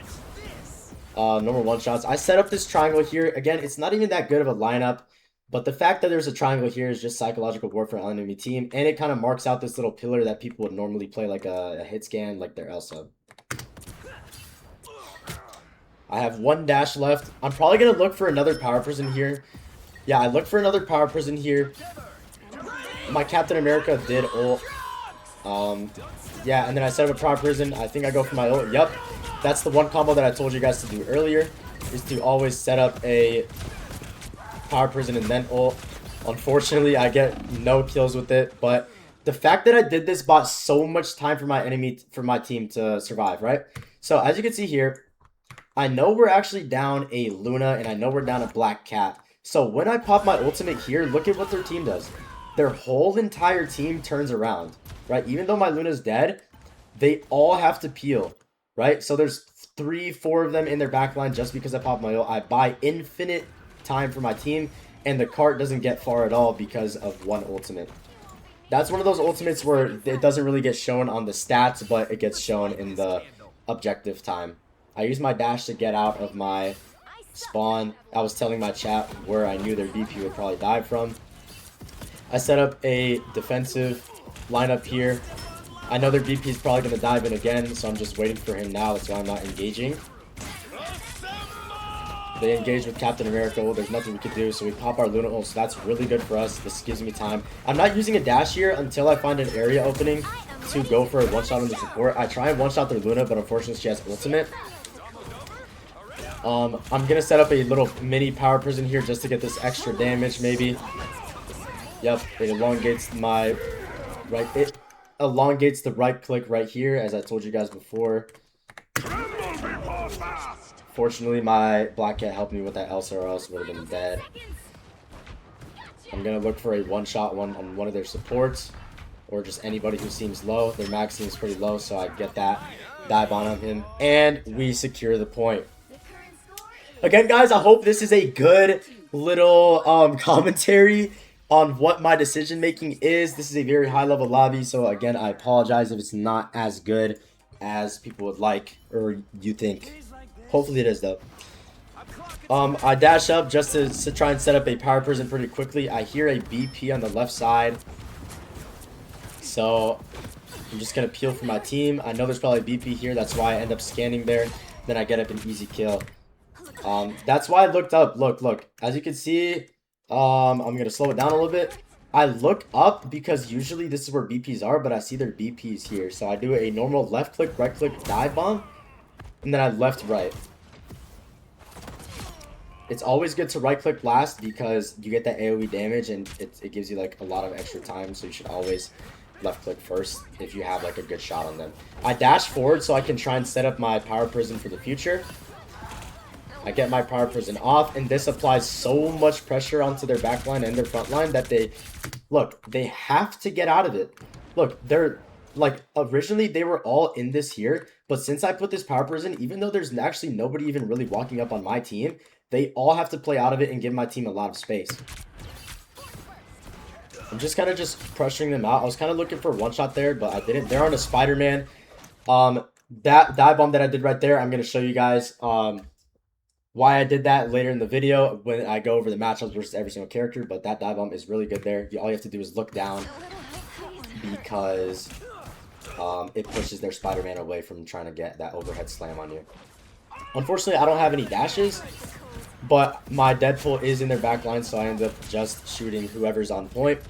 normal one shots. I set up this triangle here. Again, it's not even that good of a lineup, but the fact that there's a triangle here is just psychological warfare on the enemy team, and it kind of marks out this little pillar that people would normally play like a hit scan, like their Elsa. I have one dash left. I'm probably going to look for another Power Prison here. Yeah, I looked for another Power Prison here. My Captain America did ult. Yeah, and then I set up a Power Prison. I think I go for my ult. Yep. That's the one combo that I told you guys to do earlier, is to always set up a Power Prison and then ult. Unfortunately, I get no kills with it, but the fact that I did this bought so much time for my team to survive, right? So as you can see here, I know we're actually down a Luna, and I know we're down a Black Cat. So when I pop my ultimate here, look at what their team does. Their whole entire team turns around, right? Even though my Luna's dead, they all have to peel, right? So there's 3-4 of them in their backline just because I popped my ult. I buy infinite time for my team, and the cart doesn't get far at all because of one ultimate. That's one of those ultimates where it doesn't really get shown on the stats, but it gets shown in the objective time. I use my dash to get out of my spawn. I was telling my chat where I knew their BP would probably die from. I set up a defensive lineup here. I know their BP is probably going to dive in again, so I'm just waiting for him now. That's why I'm not engaging. They engage with Captain America. Well, there's nothing we can do, so we pop our Luna ult, so that's really good for us. This gives me time. I'm not using a dash here until I find an area opening to go for a one-shot on the support. I try and one-shot their Luna, but unfortunately she has ultimate. I'm going to set up a little mini power prison here just to get this extra damage, maybe. Yep, it elongates my right... It elongates the right click right here, as I told you guys before. Fortunately, my Black Cat helped me with that Elsa, or else would have been dead. I'm going to look for a one-shot on one of their supports, or just anybody who seems low. Their mag seems pretty low, so I get that dive on him, and we secure the point. Again, guys, I hope this is a good little commentary on what my decision-making is. This is a very high-level lobby, so again, I apologize if it's not as good as people would like, or you think. Hopefully it is, though. I dash up just to try and set up a power prison pretty quickly. I hear a BP on the left side, so I'm just going to peel for my team. I know there's probably a BP here. That's why I end up scanning there. Then I get up an easy kill. That's why I looked up. Look. As you can see, I'm going to slow it down a little bit. I look up because usually this is where BPs are, but I see their BPs here. So I do a normal left click, right click, dive bomb. And then I left right. It's always good to right click last because you get that AoE damage and it gives you like a lot of extra time. So you should always left click first if you have like a good shot on them. I dash forward so I can try and set up my power prison for the future. I get my power prison off, and this applies so much pressure onto their backline and their front line that they have to get out of it. Look, they're like, originally they were all in this here, but since I put this power prison, even though there's actually nobody even really walking up on my team, they all have to play out of it and give my team a lot of space. I'm just kind of pressuring them out. I was kind of looking for one shot there, but I didn't. They're on a Spider-Man. That dive bomb that I did right there, I'm going to show you guys why I did that later in the video when I go over the matchups versus every single character, but that dive bomb is really good there. All you have to do is look down because it pushes their Spider-Man away from trying to get that overhead slam on you. Unfortunately, I don't have any dashes, but my Deadpool is in their back line, so I end up just shooting whoever's on point.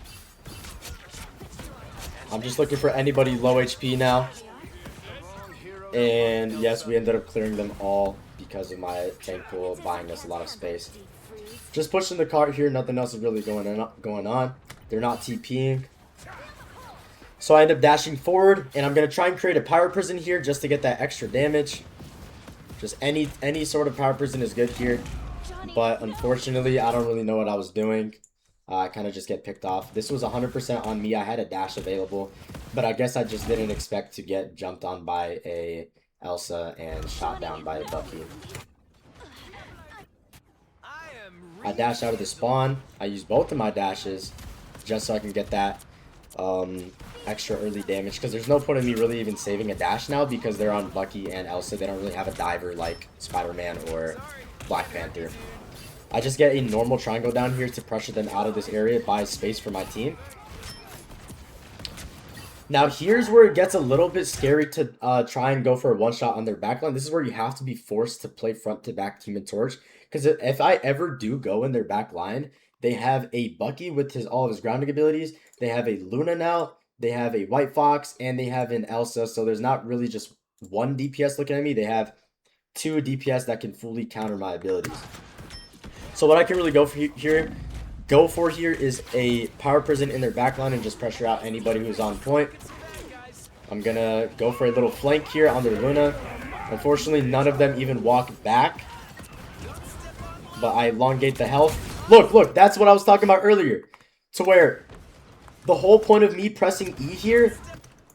I'm just looking for anybody low HP now. And yes, we ended up clearing them all because of my tank pool buying us a lot of space. Just pushing the cart here, nothing else is really going on. They're not TPing. So I end up dashing forward, and I'm going to try and create a power prison here just to get that extra damage. Just any sort of power prison is good here. But unfortunately, I don't really know what I was doing. I kind of just get picked off. This was 100% on me. I had a dash available, but I guess I just didn't expect to get jumped on by a Elsa and shot down by a Bucky. I dash out of the spawn. I use both of my dashes just so I can get that extra early damage, because there's no point in me really even saving a dash now because they're on Bucky and Elsa. They don't really have a diver like Spider-Man or Black Panther. I just get a normal triangle down here to pressure them out of this area, buy space for my team. Now here's where it gets a little bit scary to try and go for a one-shot on their backline. This is where you have to be forced to play front to back Human Torch, because if I ever do go in their back line, they have a Bucky with all of his grounding abilities. They have a Luna now. They have a White Fox, and they have an Elsa. So there's not really just one DPS looking at me. They have two DPS that can fully counter my abilities. So what I can really go for here is a power prison in their backline and just pressure out anybody who's on point. I'm gonna go for a little flank here on their Luna. Unfortunately, none of them even walk back, but I elongate the health. Look, that's what I was talking about earlier, to where the whole point of me pressing E here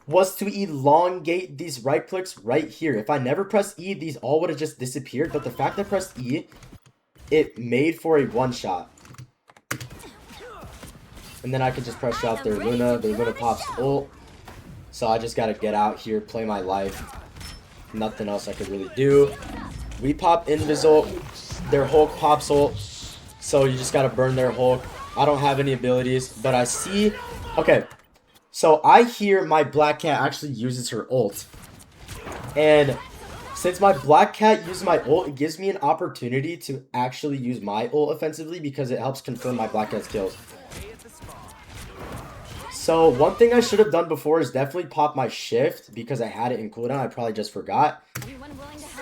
was to elongate these right clicks right here. If I never pressed E, these all would have just disappeared, but the fact that I pressed E, it made for a one-shot. And then I can just pressure out their Luna. Their Luna pops ult. So I just gotta get out here, play my life. Nothing else I could really do. We pop Invis ult. Their Hulk pops ult. So you just gotta burn their Hulk. I don't have any abilities, but I see... Okay, so I hear my Black Cat actually uses her ult. And since my Black Cat uses my ult, it gives me an opportunity to actually use my ult offensively because it helps confirm my Black Cat's kills. So one thing I should have done before is definitely pop my shift because I had it in cooldown. I probably just forgot.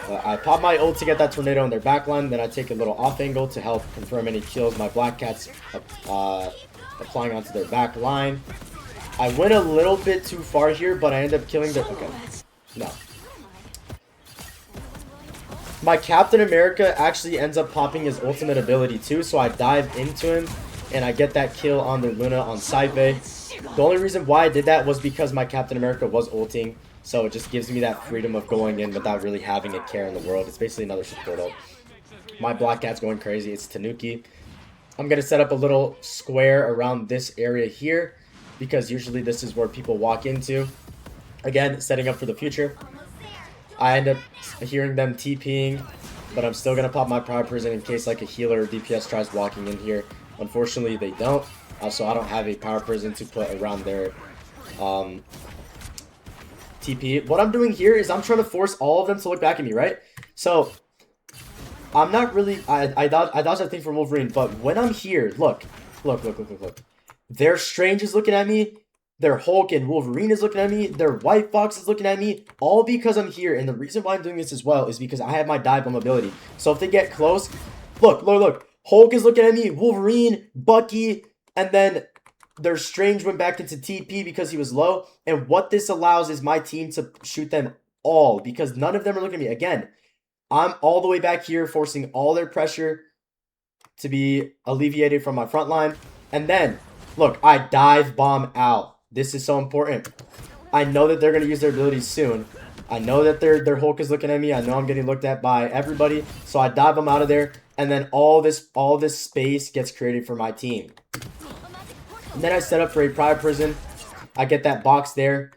I pop my ult to get that tornado in their backline. Then I take a little off angle to help confirm any kills my Black Cat's applying onto their back line. I went a little bit too far here, but I end up killing their... Okay. No. My Captain America actually ends up popping his ultimate ability too, so I dive into him and I get that kill on their Luna on sypeh. The only reason why I did that was because my Captain America was ulting, so it just gives me that freedom of going in without really having a care in the world. It's basically another support ult. My Black Cat's going crazy. It's Tanuki. I'm going to set up a little square around this area here because usually this is where people walk into. Again, setting up for the future. I end up hearing them TPing, but I'm still going to pop my Power Prison in case like a healer or DPS tries walking in here. Unfortunately, they don't. So I don't have a Power Prison to put around their TP. What I'm doing here is I'm trying to force all of them to look back at me, right? So I'm not really... I dodged that thing from Wolverine, but when I'm here, look. Their Strange is looking at me. Their Hulk and Wolverine is looking at me. Their White Fox is looking at me. All because I'm here. And the reason why I'm doing this as well is because I have my dive bomb ability. So if they get close... Look. Hulk is looking at me. Wolverine, Bucky... And then their Strange went back into TP because he was low. And what this allows is my team to shoot them all because none of them are looking at me. Again, I'm all the way back here forcing all their pressure to be alleviated from my front line. And then, look, I dive bomb out. This is so important. I know that they're going to use their abilities soon. I know that their Hulk is looking at me. I know I'm getting looked at by everybody. So I dive them out of there. And then all this space gets created for my team. And then I set up for a Power Prison. I get that box there.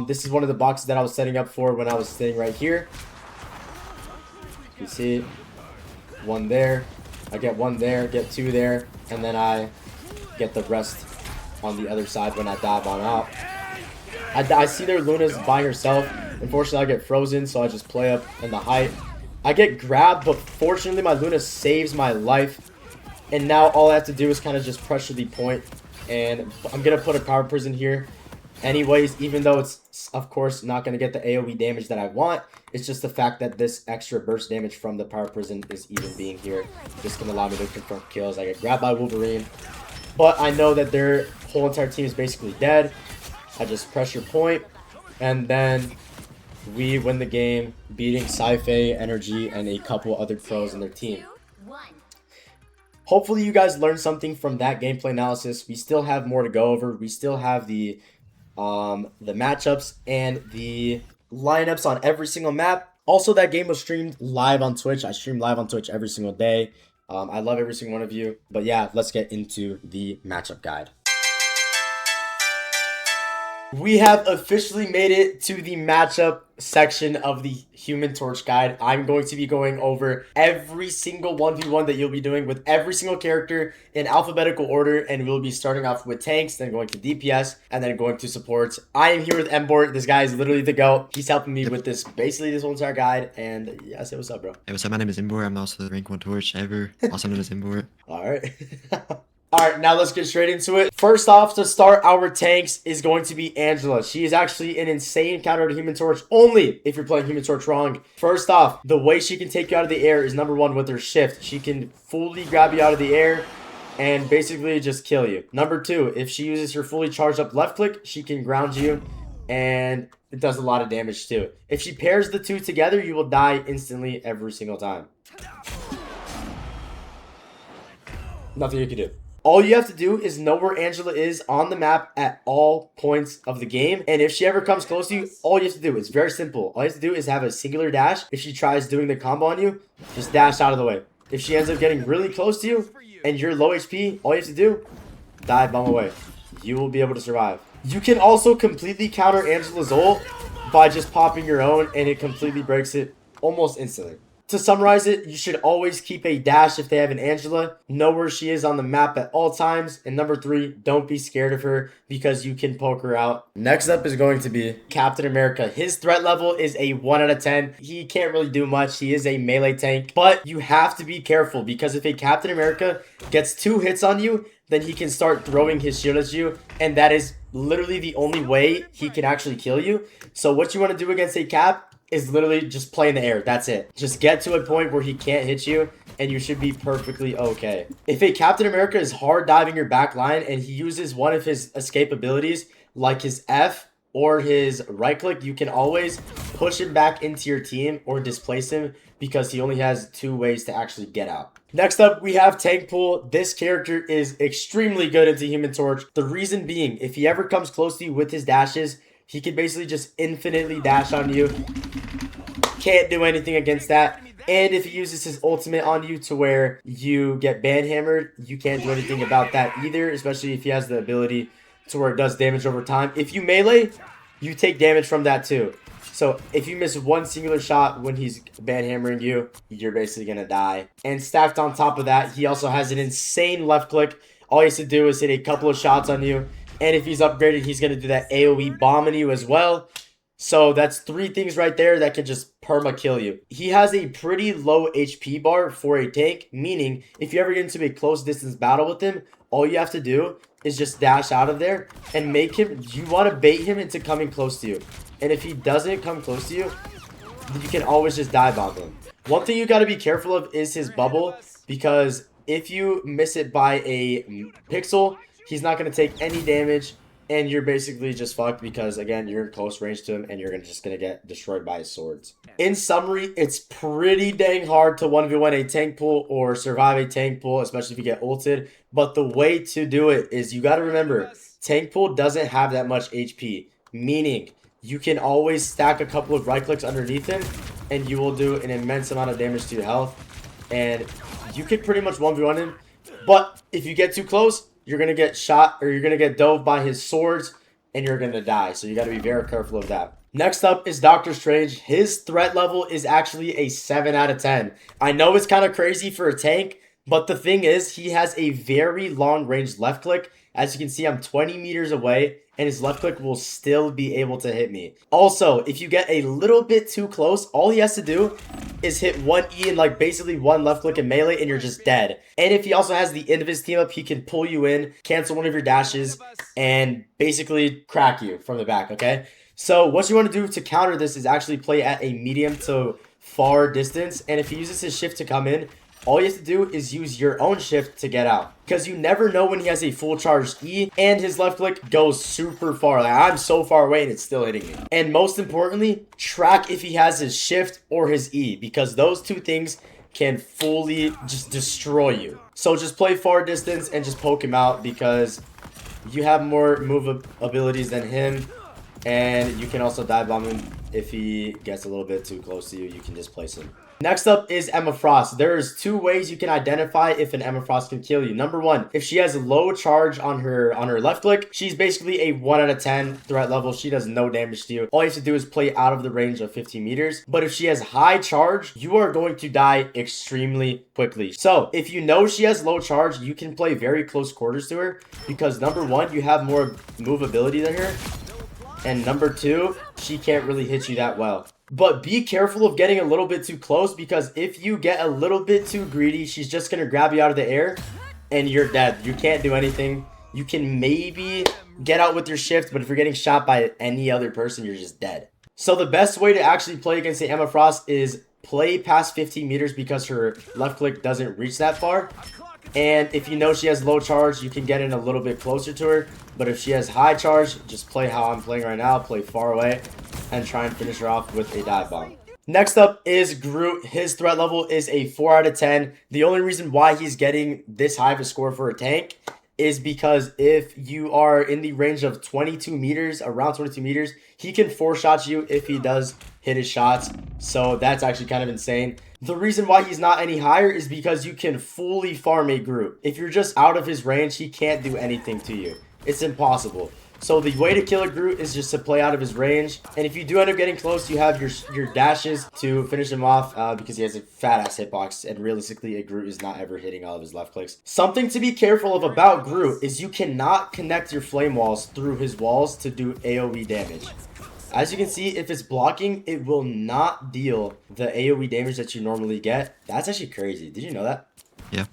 This is one of the boxes that I was setting up for when I was sitting right here. You see, one there. I get one there, get two there, and then I get the rest on the other side when I dive on out. I see their Luna's by herself. Unfortunately, I get frozen, so I just play up in the height. I get grabbed, but fortunately, my Luna saves my life. And now all I have to do is kind of just pressure the point. And I'm going to put a Power Prison here. Anyways, even though it's, of course, not going to get the AoE damage that I want, it's just the fact that this extra burst damage from the Power Prison is even being here. This can allow me to confirm kills. I get grabbed by Wolverine. But I know that their whole entire team is basically dead. I just pressure point. And then we win the game, beating sypeh, Energy, and a couple other pros in their team. Hopefully you guys learned something from that gameplay analysis. We still have more to go over. We still have the matchups and the lineups on every single map. Also, that game was streamed live on Twitch. I stream live on Twitch every single day. I love every single one of you. But yeah, let's get into the matchup guide. We have officially made it to the matchup section of the Human Torch guide. I'm going to be going over every single 1v1 that you'll be doing with every single character in alphabetical order, and we'll be starting off with tanks, then going to DPS, and then going to supports. I am here with Mbort. This guy is literally the GOAT. He's helping me with this, basically this whole entire guide, and yeah, say what's up, bro. Hey, what's up? My name is Mbort. I'm also the rank 1 torch ever, also known as Mbort. All right. Alright, now let's get straight into it. First off, to start our tanks is going to be Angela. She is actually an insane counter to Human Torch, only if you're playing Human Torch wrong. First off, the way she can take you out of the air is number one with her shift. She can fully grab you out of the air and basically just kill you. Number two, if she uses her fully charged up left click, she can ground you and it does a lot of damage too. If she pairs the two together, you will die instantly every single time. Nothing you can do. All you have to do is know where Angela is on the map at all points of the game. And if she ever comes close to you, all you have to do is very simple. All you have to do is have a singular dash. If she tries doing the combo on you, just dash out of the way. If she ends up getting really close to you and you're low HP, all you have to do Dive bomb away. You will be able to survive. You can also completely counter Angela's ult by just popping your own, and it completely breaks it almost instantly. To summarize it, you should always keep a dash if they have an Angela. Know where she is on the map at all times. And number 3, don't be scared of her because you can poke her out. Next up is going to be Captain America. His threat level is a 1 out of 10. He can't really do much. He is a melee tank. But you have to be careful because if a Captain America gets 2 hits on you, then he can start throwing his shield at you. And that is literally the only way he can actually kill you. So what you want to do against a Cap is literally just play in the air. That's it. Just get to a point where he can't hit you and you should be perfectly okay. If a Captain America is hard diving your back line and he uses one of his escape abilities like his F or his right click, you can always push him back into your team or displace him because he only has 2 ways to actually get out. Next up, we have Tank Pool. This character is extremely good into Human Torch. The reason being, if he ever comes close to you with his dashes, he can basically just infinitely dash on you. Can't do anything against that. And if he uses his ultimate on you to where you get banhammered, you can't do anything about that either, especially if he has the ability to where it does damage over time. If you melee, you take damage from that too. So if you miss one singular shot when he's banhammering you, you're basically going to die. And stacked on top of that, he also has an insane left click. All he has to do is hit a couple of shots on you. And if he's upgraded, he's going to do that AoE bomb on you as well. So that's 3 things right there that can just perma kill you. He has a pretty low HP bar for a tank, meaning if you ever get into a close distance battle with him, all you have to do is just dash out of there and make him, you want to bait him into coming close to you. And if he doesn't come close to you, then you can always just dive bomb him. One thing you got to be careful of is his bubble, because if you miss it by a pixel, he's not going to take any damage, and you're basically just fucked because, again, you're in close range to him, and you're just going to get destroyed by his swords. In summary, it's pretty dang hard to 1v1 a tank pool or survive a tank pool, especially if you get ulted. But the way to do it is you got to remember, tank pool doesn't have that much HP, meaning you can always stack a couple of right clicks underneath him, and you will do an immense amount of damage to your health. And you could pretty much 1v1 him. But if you get too close, you're going to get shot, or you're going to get dove by his swords, and you're going to die. So you got to be very careful of that. Next up is Doctor Strange. His threat level is actually a 7 out of 10. I know it's kind of crazy for a tank, but the thing is, he has a very long range left click. As you can see, I'm 20 meters away, and his left click will still be able to hit me. Also, if you get a little bit too close, all he has to do is hit 1E and like basically 1 left click in melee, and you're just dead. And if he also has the end of his team up, he can pull you in, cancel one of your dashes, and basically crack you from the back, okay? So what you want to do to counter this is actually play at a medium to far distance, and if he uses his shift to come in, all you have to do is use your own shift to get out. Because you never know when he has a full charged E and his left click goes super far. Like, I'm so far away and it's still hitting me. And most importantly, track if he has his shift or his E. Because those 2 things can fully just destroy you. So just play far distance and just poke him out because you have more move abilities than him. And you can also dive bomb him if he gets a little bit too close to you. You can just place him. Next up is Emma Frost. There's 2 ways you can identify if an Emma Frost can kill you. Number 1, if she has low charge on her left click, she's basically a 1 out of 10 threat level. She does no damage to you. All you have to do is play out of the range of 15 meters. But if she has high charge, you are going to die extremely quickly. So if you know she has low charge, you can play very close quarters to her because number 1, you have more move ability than her. And number 2, she can't really hit you that well. But be careful of getting a little bit too close because if you get a little bit too greedy, she's just going to grab you out of the air and you're dead. You can't do anything. You can maybe get out with your shift, but if you're getting shot by any other person, you're just dead. So the best way to actually play against the Emma Frost is play past 15 meters because her left click doesn't reach that far. And if you know she has low charge, you can get in a little bit closer to her. But if she has high charge, just play how I'm playing right now. Play far away and try and finish her off with a dive bomb. Next up is Groot. His threat level is a 4 out of 10. The only reason why he's getting this high of a score for a tank is because if you are in the range of 22 meters, around 22 meters, he can 4-shot you if he does hit his shots. So that's actually kind of insane. The reason why he's not any higher is because you can fully farm a Groot. If you're just out of his range, he can't do anything to you. It's impossible. So the way to kill a Groot is just to play out of his range. And if you do end up getting close, you have your dashes to finish him off because he has a fat ass hitbox. And realistically, a Groot is not ever hitting all of his left clicks. Something to be careful of about Groot is you cannot connect your flame walls through his walls to do AoE damage. As you can see, if it's blocking, it will not deal the AoE damage that you normally get. That's actually crazy. Did you know that? Yeah.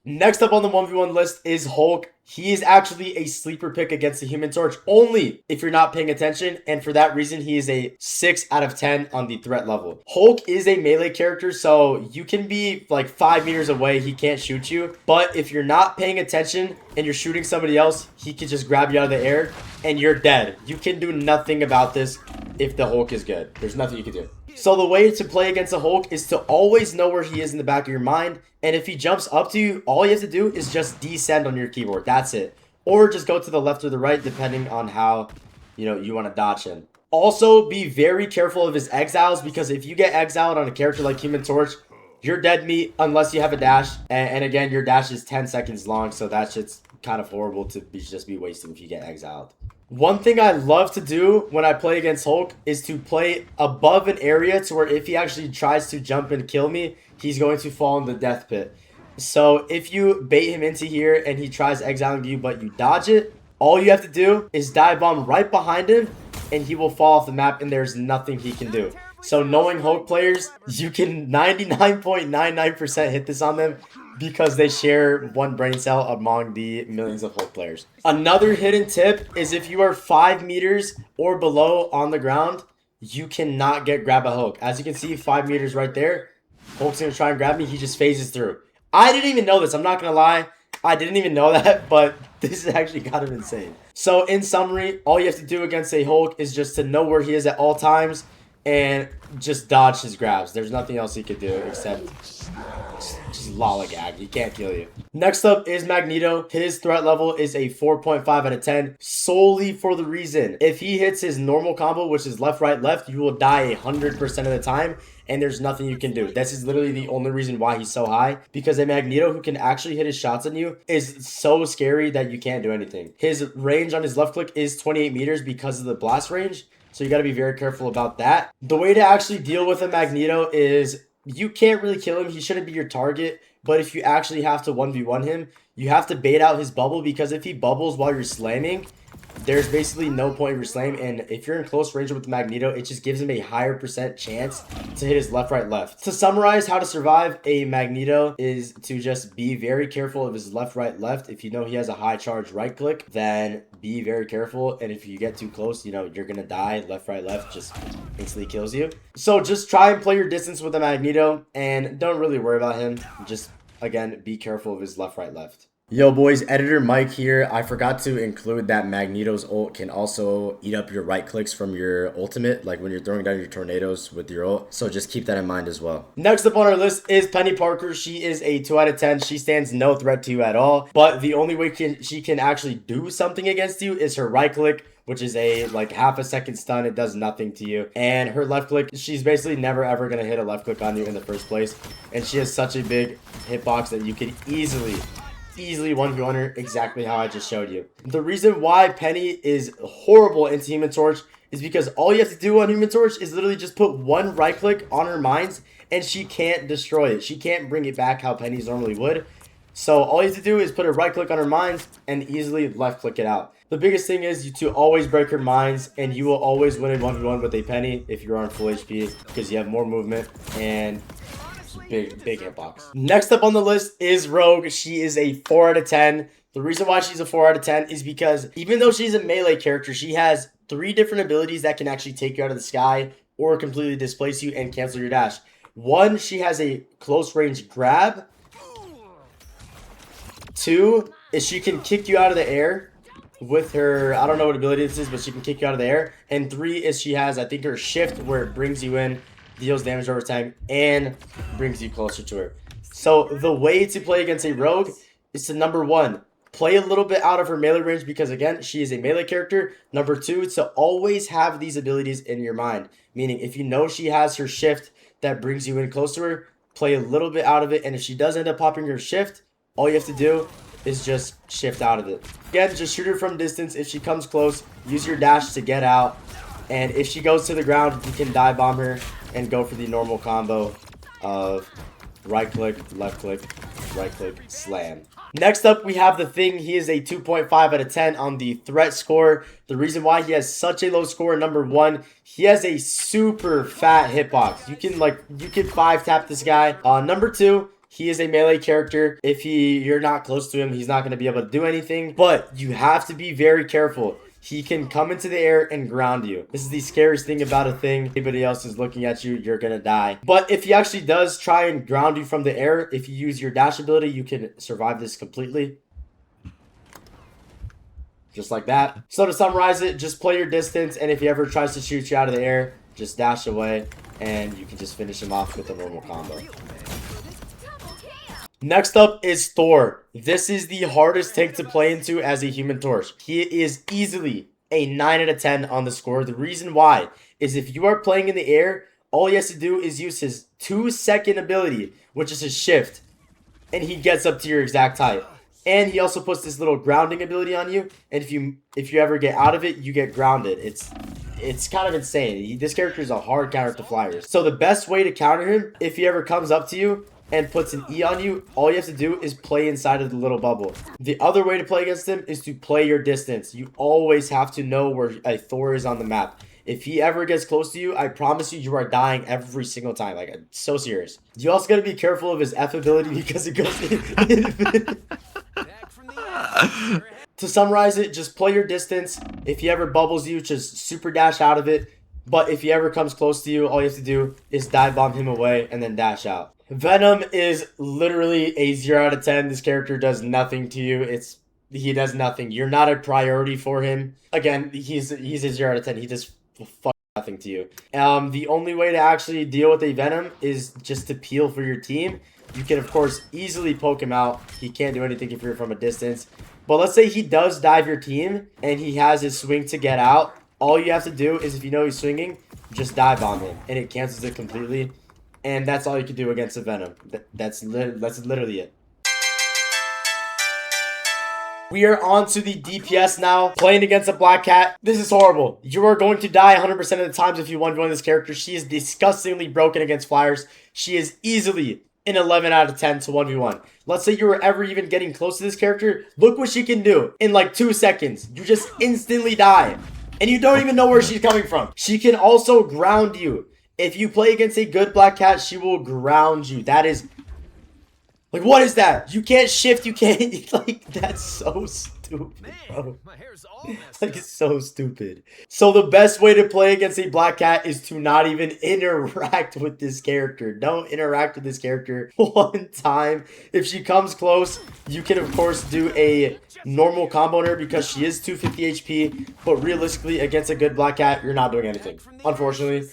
Next up on the 1v1 list is Hulk. He is actually a sleeper pick against the Human Torch only if you're not paying attention, and for that reason he is a 6 out of 10 on the threat level. Hulk is a melee character, so you can be like 5 meters away, he can't shoot you, but if you're not paying attention and you're shooting somebody else, he can just grab you out of the air and you're dead. You can do nothing about this if the Hulk is good. There's nothing you can do. So the way to play against a Hulk is to always know where he is in the back of your mind. And if he jumps up to you, all you have to do is just descend on your keyboard. That's it. Or just go to the left or the right, depending on how, you want to dodge him. Also, be very careful of his exiles, because if you get exiled on a character like Human Torch, you're dead meat unless you have a dash. And again, your dash is 10 seconds long, so that shit's kind of horrible to just be wasted if you get exiled. One thing I love to do when I play against Hulk is to play above an area to where if he actually tries to jump and kill me, he's going to fall in the death pit. So if you bait him into here and he tries exiling you but you dodge it, all you have to do is dive bomb right behind him and he will fall off the map and there's nothing he can do. So knowing Hulk players, you can 99.99% hit this on them because they share one brain cell among the millions of Hulk players. Another hidden tip is if you are 5 meters or below on the ground, you cannot grab a Hulk. As you can see, 5 meters right there. Hulk's gonna try and grab me. He just phases through. I didn't even know this. I'm not gonna lie. I didn't even know that, but this is actually kind of insane. So in summary, all you have to do against a Hulk is just to know where he is at all times and just dodge his grabs. There's nothing else he could do except just lollygag. He can't kill you. Next up is Magneto. His threat level is a 4.5 out of 10 solely for the reason if he hits his normal combo, which is left, right, left, you will die 100% of the time. And there's nothing you can do. This is literally the only reason why he's so high. Because a Magneto who can actually hit his shots on you is so scary that you can't do anything. His range on his left click is 28 meters because of the blast range. So you got to be very careful about that. The way to actually deal with a Magneto is you can't really kill him. He shouldn't be your target. But if you actually have to 1v1 him, you have to bait out his bubble. Because if he bubbles while you're slamming, there's basically no point in your slam, and if you're in close range with Magneto, it just gives him a higher % chance to hit his left, right, left. To summarize how to survive a Magneto is to just be very careful of his left, right, left. If you know he has a high charge right click, then be very careful, and if you get too close, you're gonna die. Left, right, left just instantly kills you. So just try and play your distance with a Magneto, and don't really worry about him. Just, again, be careful of his left, right, left. Yo boys, Editor Mike here. I forgot to include that Magneto's ult can also eat up your right clicks from your ultimate, like when you're throwing down your tornadoes with your ult. So just keep that in mind as well. Next up on our list is Penny Parker. She is a 2 out of 10. She stands no threat to you at all. But the only way she can actually do something against you is her right click, which is a like half a second stun. It does nothing to you. And her left click, she's basically never ever gonna hit a left click on you in the first place. And she has such a big hitbox that you could easily 1v1 her exactly how I just showed you. The reason why Penny is horrible into Human Torch is because all you have to do on Human Torch is literally just put one right click on her mines and she can't destroy it. She can't bring it back how Penny's normally would. So all you have to do is put a right click on her mines and easily left click it out. The biggest thing is to always break her mines, and you will always win in 1v1 with a Penny if you're on full HP because you have more movement and big hitbox. Next up on the list is Rogue. She is a 4 out of 10. The reason why she's a 4 out of 10 is because even though she's a melee character, she has 3 different abilities that can actually take you out of the sky or completely displace you and cancel your dash. 1, she has a close range grab. 2 is she can kick you out of the air with her, I don't know what ability this is, but she can kick you out of the air. And 3 is she has, I think, her shift where it brings you in, deals damage over time, and brings you closer to her. So the way to play against a Rogue is to, number 1, play a little bit out of her melee range because, again, she is a melee character. Number 2, to always have these abilities in your mind. Meaning, if you know she has her shift that brings you in close to her, play a little bit out of it. And if she does end up popping her shift, all you have to do is just shift out of it. Again, just shoot her from distance. If she comes close, use your dash to get out. And if she goes to the ground, you can dive bomb her and go for the normal combo of right click, left click, right click, slam. Next up, we have the Thing. He is a 2.5 out of 10 on the threat score. The reason why he has such a low score, number 1, he has a super fat hitbox. You can 5 tap this guy. Number 2, he is a melee character. If you're not close to him, he's not going to be able to do anything. But you have to be very careful. He can come into the air and ground you. This is the scariest thing about a Thing. Anybody else is looking at you, you're gonna die. But if he actually does try and ground you from the air, if you use your dash ability, you can survive this completely. Just like that. So to summarize it, just play your distance, and if he ever tries to shoot you out of the air, just dash away, and you can just finish him off with a normal combo. Next up is Thor. This is the hardest tank to play into as a Human Torch. He is easily a 9 out of 10 on the score. The reason why is if you are playing in the air, all he has to do is use his 2-second ability, which is his shift, and he gets up to your exact height. And he also puts this little grounding ability on you, and if you ever get out of it, you get grounded. It's kind of insane. This character is a hard counter to flyers. So the best way to counter him, if he ever comes up to you and puts an E on you, all you have to do is play inside of the little bubble. The other way to play against him is to play your distance. You always have to know where a Thor is on the map. If he ever gets close to you, I promise you, you are dying every single time. Like, it's so serious. You also got to be careful of his F ability because it goes infinite. To summarize it, just play your distance. If he ever bubbles you, just super dash out of it. But if he ever comes close to you, all you have to do is dive bomb him away and then dash out. Venom is literally a 0 out of 10. This character does nothing to you. He does nothing. You're not a priority for him. Again, he's a 0 out of 10. He does nothing to you. The only way to actually deal with a Venom is just to peel for your team. You can, of course, easily poke him out. He can't do anything if you're from a distance. But let's say he does dive your team and he has his swing to get out. All you have to do is, if you know he's swinging, just dive bomb him, and it cancels it completely. And that's all you can do against a Venom. That's literally it. We are on to the DPS now. Playing against a Black Cat. This is horrible. You are going to die 100% of the times if you 1v1 this character. She is disgustingly broken against flyers. She is easily an 11 out of 10 to 1v1. Let's say you were ever even getting close to this character. Look what she can do in like 2 seconds. You just instantly die. And you don't even know where she's coming from. She can also ground you. If you play against a good Black Cat, she will ground you. That is... Like, what is that? You can't shift, you can't... Like, that's so stupid, bro. My hair's all messed Like, it's so stupid. So the best way to play against a Black Cat is to not even interact with this character. Don't interact with this character one time. If she comes close, you can, of course, do a normal combo on her because she is 250 HP. But realistically, against a good Black Cat, you're not doing anything. Unfortunately,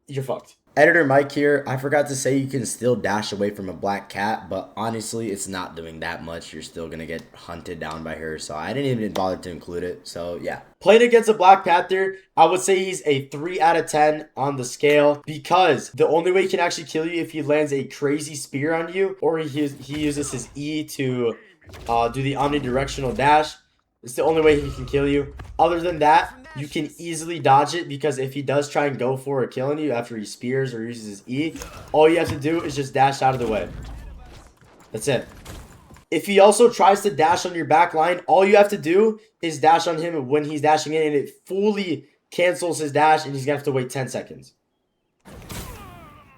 you're fucked. Editor Mike here. I forgot to say you can still dash away from a Black Cat, but honestly, it's not doing that much. You're still going to get hunted down by her, so I didn't even bother to include it. So, yeah. Playing against a Black Panther, I would say he's a 3 out of 10 on the scale because the only way he can actually kill you if he lands a crazy spear on you or he uses his E to do the omnidirectional dash. It's the only way he can kill you. Other than that, you can easily dodge it because if he does try and go for a killing you after he spears or uses his E, all you have to do is just dash out of the way. That's it. If he also tries to dash on your back line, all you have to do is dash on him when he's dashing in and it fully cancels his dash and he's going to have to wait 10 seconds.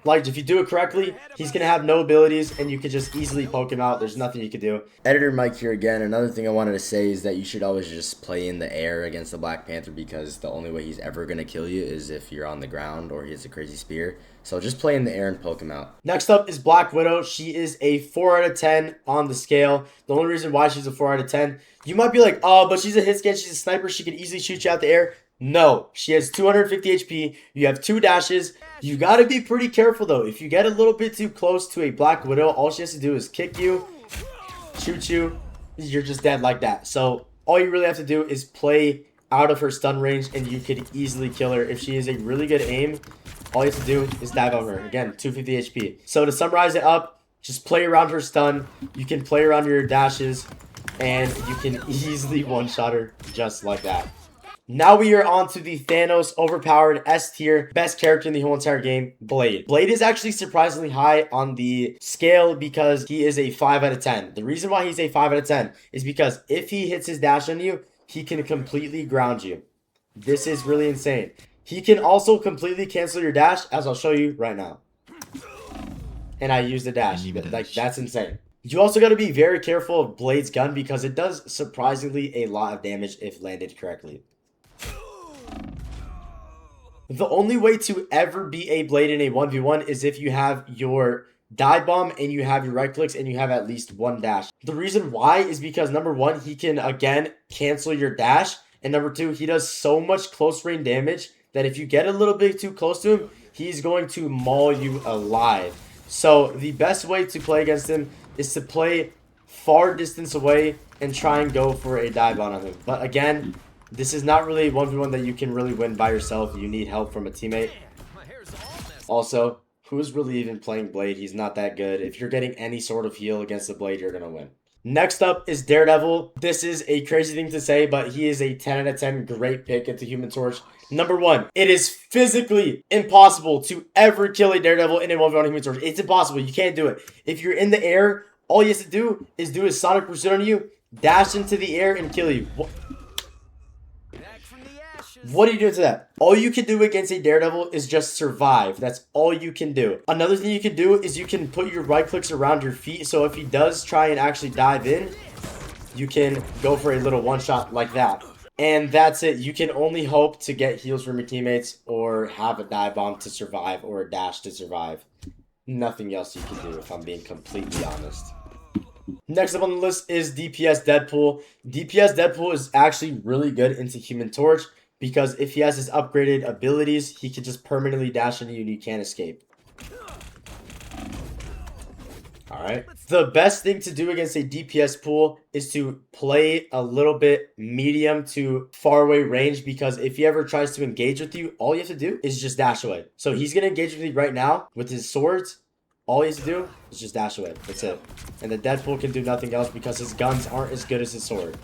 Like, if you do it correctly, he's going to have no abilities, and you can just easily poke him out. There's nothing you can do. Editor Mike here again. Another thing I wanted to say is that you should always just play in the air against the Black Panther because the only way he's ever going to kill you is if you're on the ground or he has a crazy spear. So just play in the air and poke him out. Next up is Black Widow. She is a 4 out of 10 on the scale. The only reason why she's a 4 out of 10, you might be like, oh, but she's a hit scan. She's a sniper. She can easily shoot you out the air. No, she has 250 HP. You have 2 dashes. You got to be pretty careful, though. If you get a little bit too close to a Black Widow, all she has to do is kick you. shoot you, you're just dead like that. So all you really have to do is play out of her stun range, and you could easily kill her. If she is a really good aim, all you have to do is dive on her. Again, 250 HP. So to summarize it up, just play around her stun. You can play around your dashes, and you can easily one-shot her just like that. Now we are on to the Thanos overpowered S tier best character in the whole entire game, Blade. Blade is actually surprisingly high on the scale because he is a 5 out of 10. The reason why he's a 5 out of 10 is because if he hits his dash on you, he can completely ground you. This is really insane. He can also completely cancel your dash, as I'll show you right now. And I use the dash. Like, that's insane. You also got to be very careful of Blade's gun because it does surprisingly a lot of damage if landed correctly. The only way to ever beat a Blade in a 1v1 is if you have your dive bomb and you have your right clicks and you have at least one dash. The reason why is because number one, he can again cancel your dash, and number two, he does so much close range damage that if you get a little bit too close to him, he's going to maul you alive. So the best way to play against him is to play far distance away and try and go for a dive bomb on him. But again, this is not really a 1v1 that you can really win by yourself. You need help from a teammate. Also, who's really even playing Blade? He's not that good. If you're getting any sort of heal against the Blade, you're going to win. Next up is Daredevil. This is a crazy thing to say, but he is a 10 out of 10 great pick into Human Torch. Number one, it is physically impossible to ever kill a Daredevil in a 1v1 Human Torch. It's impossible. You can't do it. If you're in the air, all you have to do is do his Sonic Pursuit on you, dash into the air, and kill you. What are you doing to that? All you can do against a Daredevil is just survive. That's all you can do. Another thing you can do is you can put your right clicks around your feet. So if he does try and actually dive in, you can go for a little one shot like that. And that's it. You can only hope to get heals from your teammates or have a dive bomb to survive or a dash to survive. Nothing else you can do if I'm being completely honest. Next up on the list is DPS Deadpool. DPS Deadpool is actually really good into Human Torch, because if he has his upgraded abilities, he can just permanently dash into you and you can't escape. Alright. The best thing to do against a DPS pool is to play a little bit medium to far away range, because if he ever tries to engage with you, all you have to do is just dash away. So he's going to engage with you right now with his swords. All he has to do is just dash away. That's it. And the Deadpool can do nothing else because his guns aren't as good as his sword.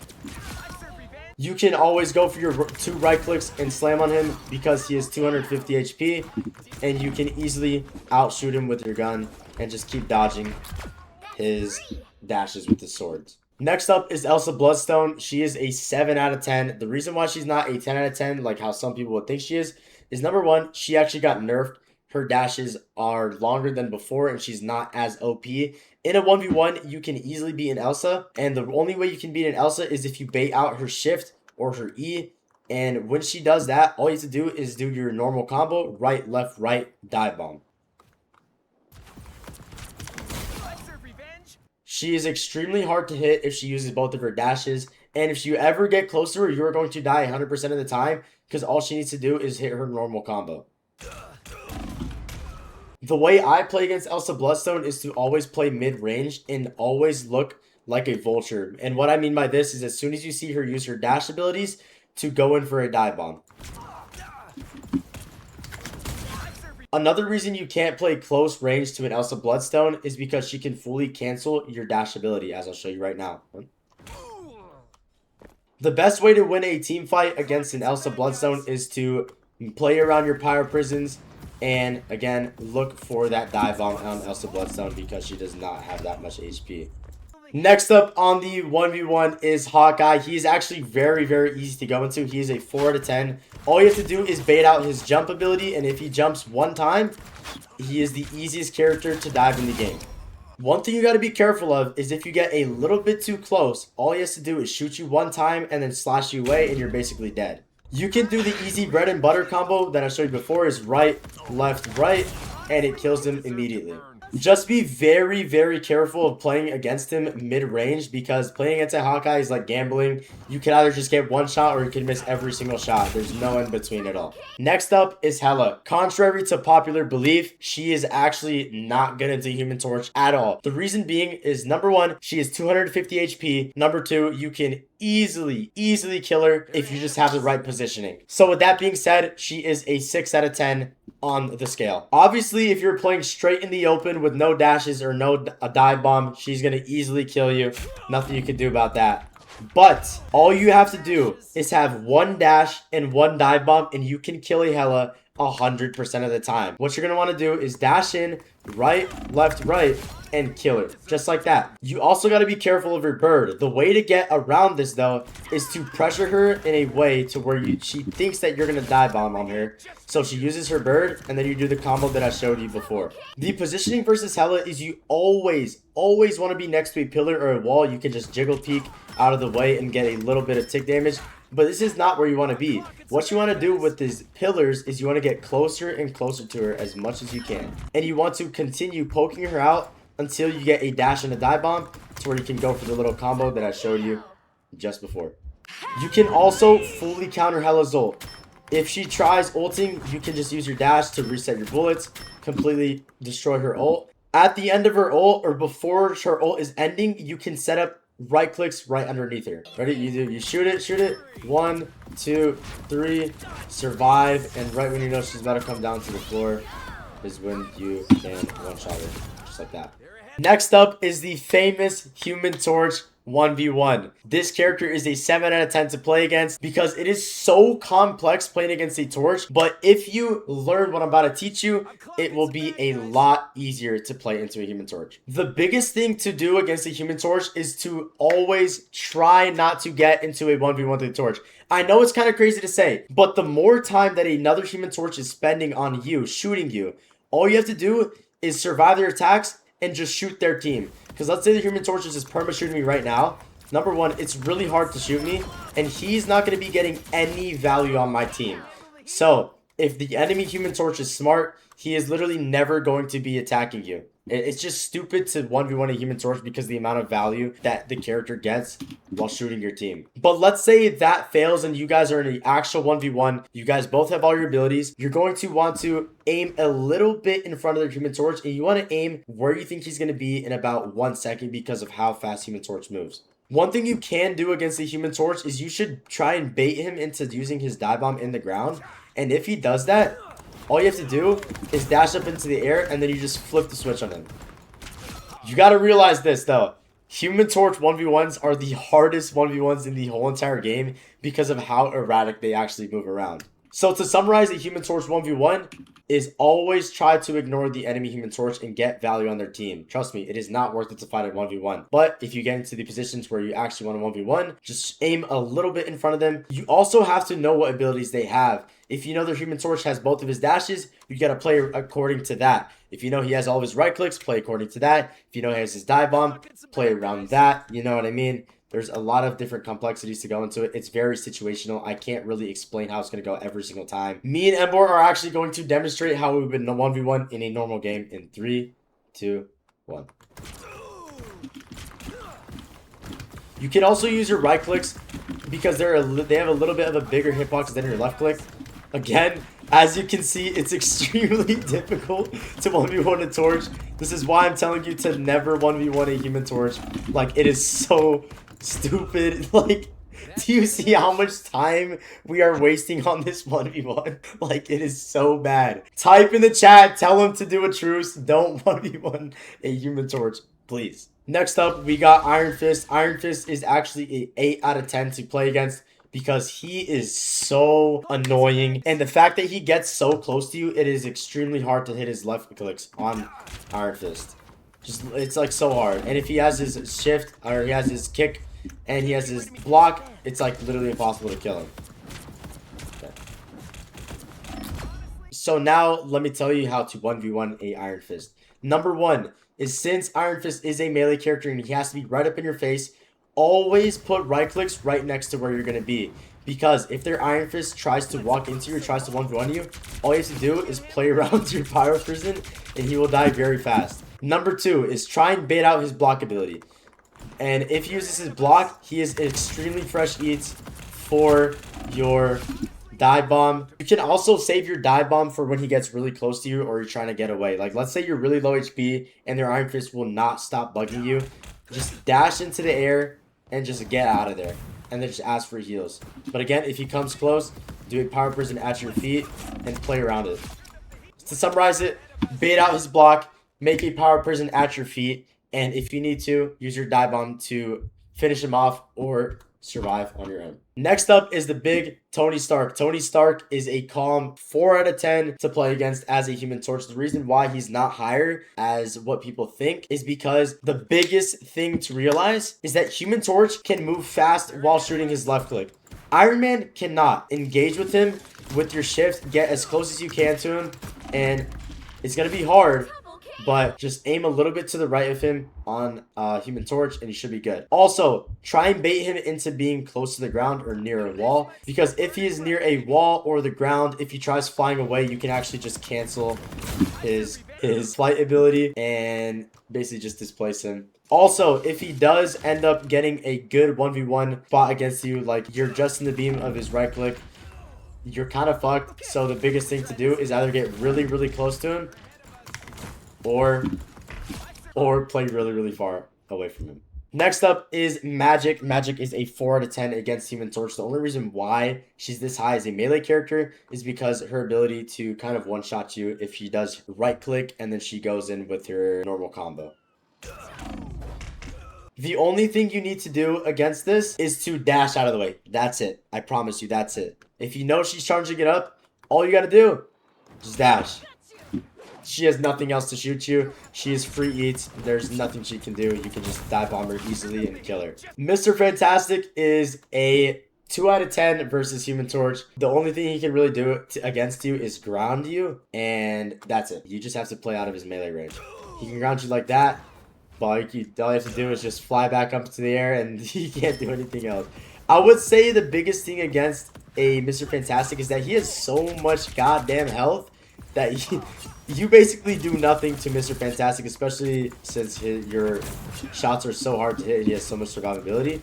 You can always go for your two right clicks and slam on him because he has 250 HP. And you can easily outshoot him with your gun and just keep dodging his dashes with his swords. Next up is Elsa Bloodstone. She is a 7 out of 10. The reason why she's not a 10 out of 10, like how some people would think she is number one, she actually got nerfed. Her dashes are longer than before and she's not as OP. In a 1v1, you can easily beat an Elsa, and the only way you can beat an Elsa is if you bait out her shift or her E. And when she does that, all you have to do is do your normal combo, right, left, right, dive bomb. She is extremely hard to hit if she uses both of her dashes, and if you ever get close to her, you're going to die 100% of the time because all she needs to do is hit her normal combo. The way I play against Elsa Bloodstone is to always play mid-range and always look like a vulture. And what I mean by this is as soon as you see her use her dash abilities, to go in for a dive bomb. Another reason you can't play close range to an Elsa Bloodstone is because she can fully cancel your dash ability, as I'll show you right now. The best way to win a team fight against an Elsa Bloodstone is to play around your pyro prisons. And again, look for that dive bomb on Elsa Bloodstone because she does not have that much HP. Next up on the 1v1 is Hawkeye. He's actually very, very easy to go into. He is a 4 out of 10. All you have to do is bait out his jump ability, and if he jumps one time, he is the easiest character to dive in the game. One thing you got to be careful of is if you get a little bit too close, all he has to do is shoot you one time and then slash you away, and you're basically dead. You can do the easy bread and butter combo that I showed you before, is right, left, right, and it kills them immediately. Just be very, very careful of playing against him mid-range, because playing against a Hawkeye is like gambling. You can either just get one shot or you can miss every single shot. There's no in between at all. Next up is Hela. Contrary to popular belief, she is actually not good into Human Torch at all. The reason being is, number one, she is 250 HP. Number two, you can easily kill her if you just have the right positioning. So with that being said, she is a 6 out of 10 on the scale. Obviously, if you're playing straight in the open with no dashes or no dive bomb, she's gonna easily kill you. Nothing you can do about that. But all you have to do is have one dash and one dive bomb, and you can kill a Hela 100% of the time. What you're gonna want to do is dash in, right, left, right, and kill her, just like that. You also got to be careful of her bird. The way to get around this, though, is to pressure her in a way to where she thinks that you're gonna dive bomb on her, so she uses her bird, and then you do the combo that I showed you before. The positioning versus Hela is you always want to be next to a pillar or a wall. You can just jiggle peek out of the way and get a little bit of tick damage, but this is not where you want to be. What you want to do with these pillars is you want to get closer and closer to her as much as you can, and you want to continue poking her out until you get a dash and a dive bomb to where you can go for the little combo that I showed you just before. You can also fully counter Hela's ult. If she tries ulting, you can just use your dash to reset your bullets, completely destroy her ult. At the end of her ult, or before her ult is ending, you can set up right clicks right underneath her. Ready? You shoot it. 1, 2, 3, survive, and right when you know she's about to come down to the floor is when you can one-shot her, just like that. Next up is the famous Human Torch 1v1. This character is a 7 out of 10 to play against because it is so complex playing against a torch, but if you learn what I'm about to teach you, it will be a lot easier to play into a Human Torch. The biggest thing to do against a Human Torch is to always try not to get into a 1v1 with a torch. I know it's kind of crazy to say, but the more time that another Human Torch is spending on you, shooting you, all you have to do is survive their attacks and just shoot their team. Because let's say the Human Torch is just perma-shooting me right now. Number one, it's really hard to shoot me, and he's not going to be getting any value on my team. So, if the enemy Human Torch is smart, he is literally never going to be attacking you. It's just stupid to 1v1 a Human Torch because of the amount of value that the character gets while shooting your team. But let's say that fails and you guys are in an actual 1v1. You guys both have all your abilities. You're going to want to aim a little bit in front of the Human Torch, and you want to aim where you think he's going to be in about 1 second because of how fast Human Torch moves. One thing you can do against the Human Torch is you should try and bait him into using his dive bomb in the ground. And if he does that, all you have to do is dash up into the air, and then you just flip the switch on him. You got to realize this, though. Human Torch 1v1s are the hardest 1v1s in the whole entire game because of how erratic they actually move around. So to summarize, a Human Torch 1v1 is always try to ignore the enemy Human Torch and get value on their team. Trust me, it is not worth it to fight a 1v1. But if you get into the positions where you actually want a 1v1, just aim a little bit in front of them. You also have to know what abilities they have. If you know their Human Torch has both of his dashes, you got to play according to that. If you know he has all of his right clicks, play according to that. If you know he has his dive bomb, play around that. You know what I mean? There's a lot of different complexities to go into it. It's very situational. I can't really explain how it's going to go every single time. Me and Embor are actually going to demonstrate how we would 1v1 in a normal game in 3, 2, 1. You can also use your right clicks because they have a little bit of a bigger hitbox than your left click. Again, as you can see, it's extremely difficult to 1v1 a torch. This is why I'm telling you to never 1v1 a Human Torch. Like, it is so stupid. Like, do you see how much time we are wasting on this 1v1? Like, it is so bad. Type in the chat, tell him to do a truce. Don't 1v1 a Human Torch, please. Next up, we got Iron Fist. Iron Fist is actually an 8 out of 10 to play against because he is so annoying. And the fact that he gets so close to you, it is extremely hard to hit his left clicks on Iron Fist. It's like so hard. And if he has his shift, or he has his kick, and he has his block, it's like literally impossible to kill him. Okay. So now, let me tell you how to 1v1 a Iron Fist. Number one is, since Iron Fist is a melee character and he has to be right up in your face, always put right clicks right next to where you're going to be. Because if their Iron Fist tries to walk into you or tries to 1v1 you, all you have to do is play around your Pyro Prison and he will die very fast. Number 2 is try and bait out his block ability. And if he uses his block, he is extremely fresh eats for your dive bomb. You can also save your dive bomb for when he gets really close to you or you're trying to get away. Like, let's say you're really low HP and their Iron Fist will not stop bugging you. Just dash into the air and just get out of there. And then just ask for heals. But again, if he comes close, do a Power Prison at your feet and play around it. To summarize it, bait out his block, make a Power Prison at your feet, and if you need to, use your dive bomb to finish him off or survive on your own. Next up is the big Tony Stark. Tony Stark is a calm 4 out of 10 to play against as a Human Torch. The reason why he's not higher as what people think is because the biggest thing to realize is that Human Torch can move fast while shooting his left click. Iron Man cannot. Engage with him with your shift, get as close as you can to him, and it's going to be hard. But just aim a little bit to the right of him on Human Torch and he should be good. Also, try and bait him into being close to the ground or near a wall. Because if he is near a wall or the ground, if he tries flying away, you can actually just cancel his flight ability and basically just displace him. Also, if he does end up getting a good 1v1 spot against you, like you're just in the beam of his right click, you're kind of fucked. So the biggest thing to do is either get really, really close to him or play really, really far away from him. Next up is Magic. Magic is a 4 out of 10 against Human Torch. The only reason why she's this high as a melee character is because her ability to kind of one-shot you if she does right-click and then she goes in with her normal combo. The only thing you need to do against this is to dash out of the way. That's it. I promise you, that's it. If you know she's charging it up, all you gotta do, just dash. She has nothing else to shoot you. She is free eats. There's nothing she can do. You can just dive bomb her easily and kill her. Mr. Fantastic is a 2 out of 10 versus Human Torch. The only thing he can really do against you is ground you, and that's it. You just have to play out of his melee range. He can ground you like that, but all you have to do is just fly back up to the air, and he can't do anything else. I would say the biggest thing against a Mr. Fantastic is that he has so much goddamn health that you basically do nothing to Mr. Fantastic, especially since your shots are so hard to hit and he has so much survivability.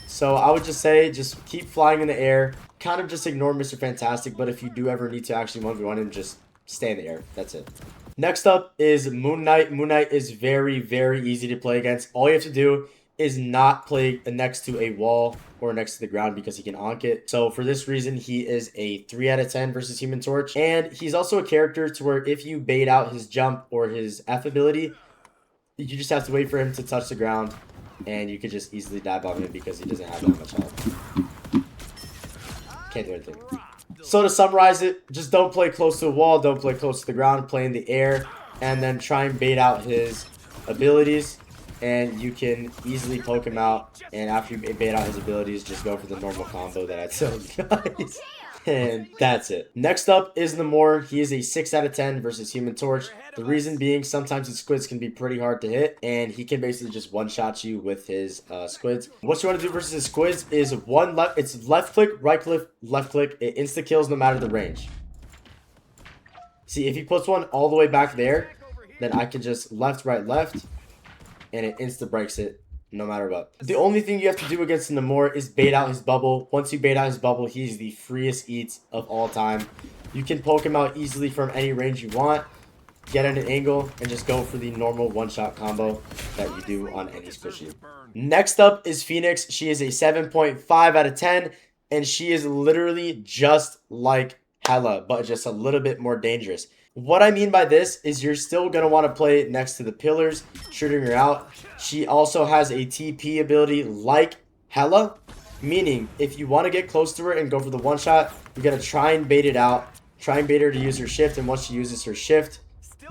So I would just say, just keep flying in the air. Kind of just ignore Mr. Fantastic, but if you do ever need to actually 1v1 him, just stay in the air. That's it. Next up is Moon Knight. Moon Knight is very, very easy to play against. All you have to do is not play next to a wall or next to the ground because he can onk it. So for this reason, he is a 3 out of 10 versus Human Torch. And he's also a character to where if you bait out his jump or his F ability, you just have to wait for him to touch the ground and you could just easily dive bomb him because he doesn't have that much health. Can't do anything. So to summarize it, just don't play close to a wall, don't play close to the ground, play in the air, and then try and bait out his abilities. And you can easily poke him out. And after you bait out his abilities, just go for the normal combo that I told you guys. And that's it. Next up is Namor. He is a 6 out of 10 versus Human Torch. The reason being, sometimes his squids can be pretty hard to hit. And he can basically just one-shot you with his squids. What you want to do versus his squids is it's left click, right click, left click. It insta-kills no matter the range. See, if he puts one all the way back there, then I can just left, right, left. And it insta-breaks it no matter what. The only thing you have to do against Namor is bait out his bubble. Once you bait out his bubble, he's the freest eats of all time. You can poke him out easily from any range you want, get at an angle, and just go for the normal one-shot combo that you do on any squishy. Next up is Phoenix. She is a 7.5 out of 10, and she is literally just like Hela, but just a little bit more dangerous. What I mean by this is you're still going to want to play next to the pillars, shooting her out. She also has a TP ability like Hela, meaning if you want to get close to her and go for the one shot, you're going to try and bait it out. Try and bait her to use her shift, and once she uses her shift,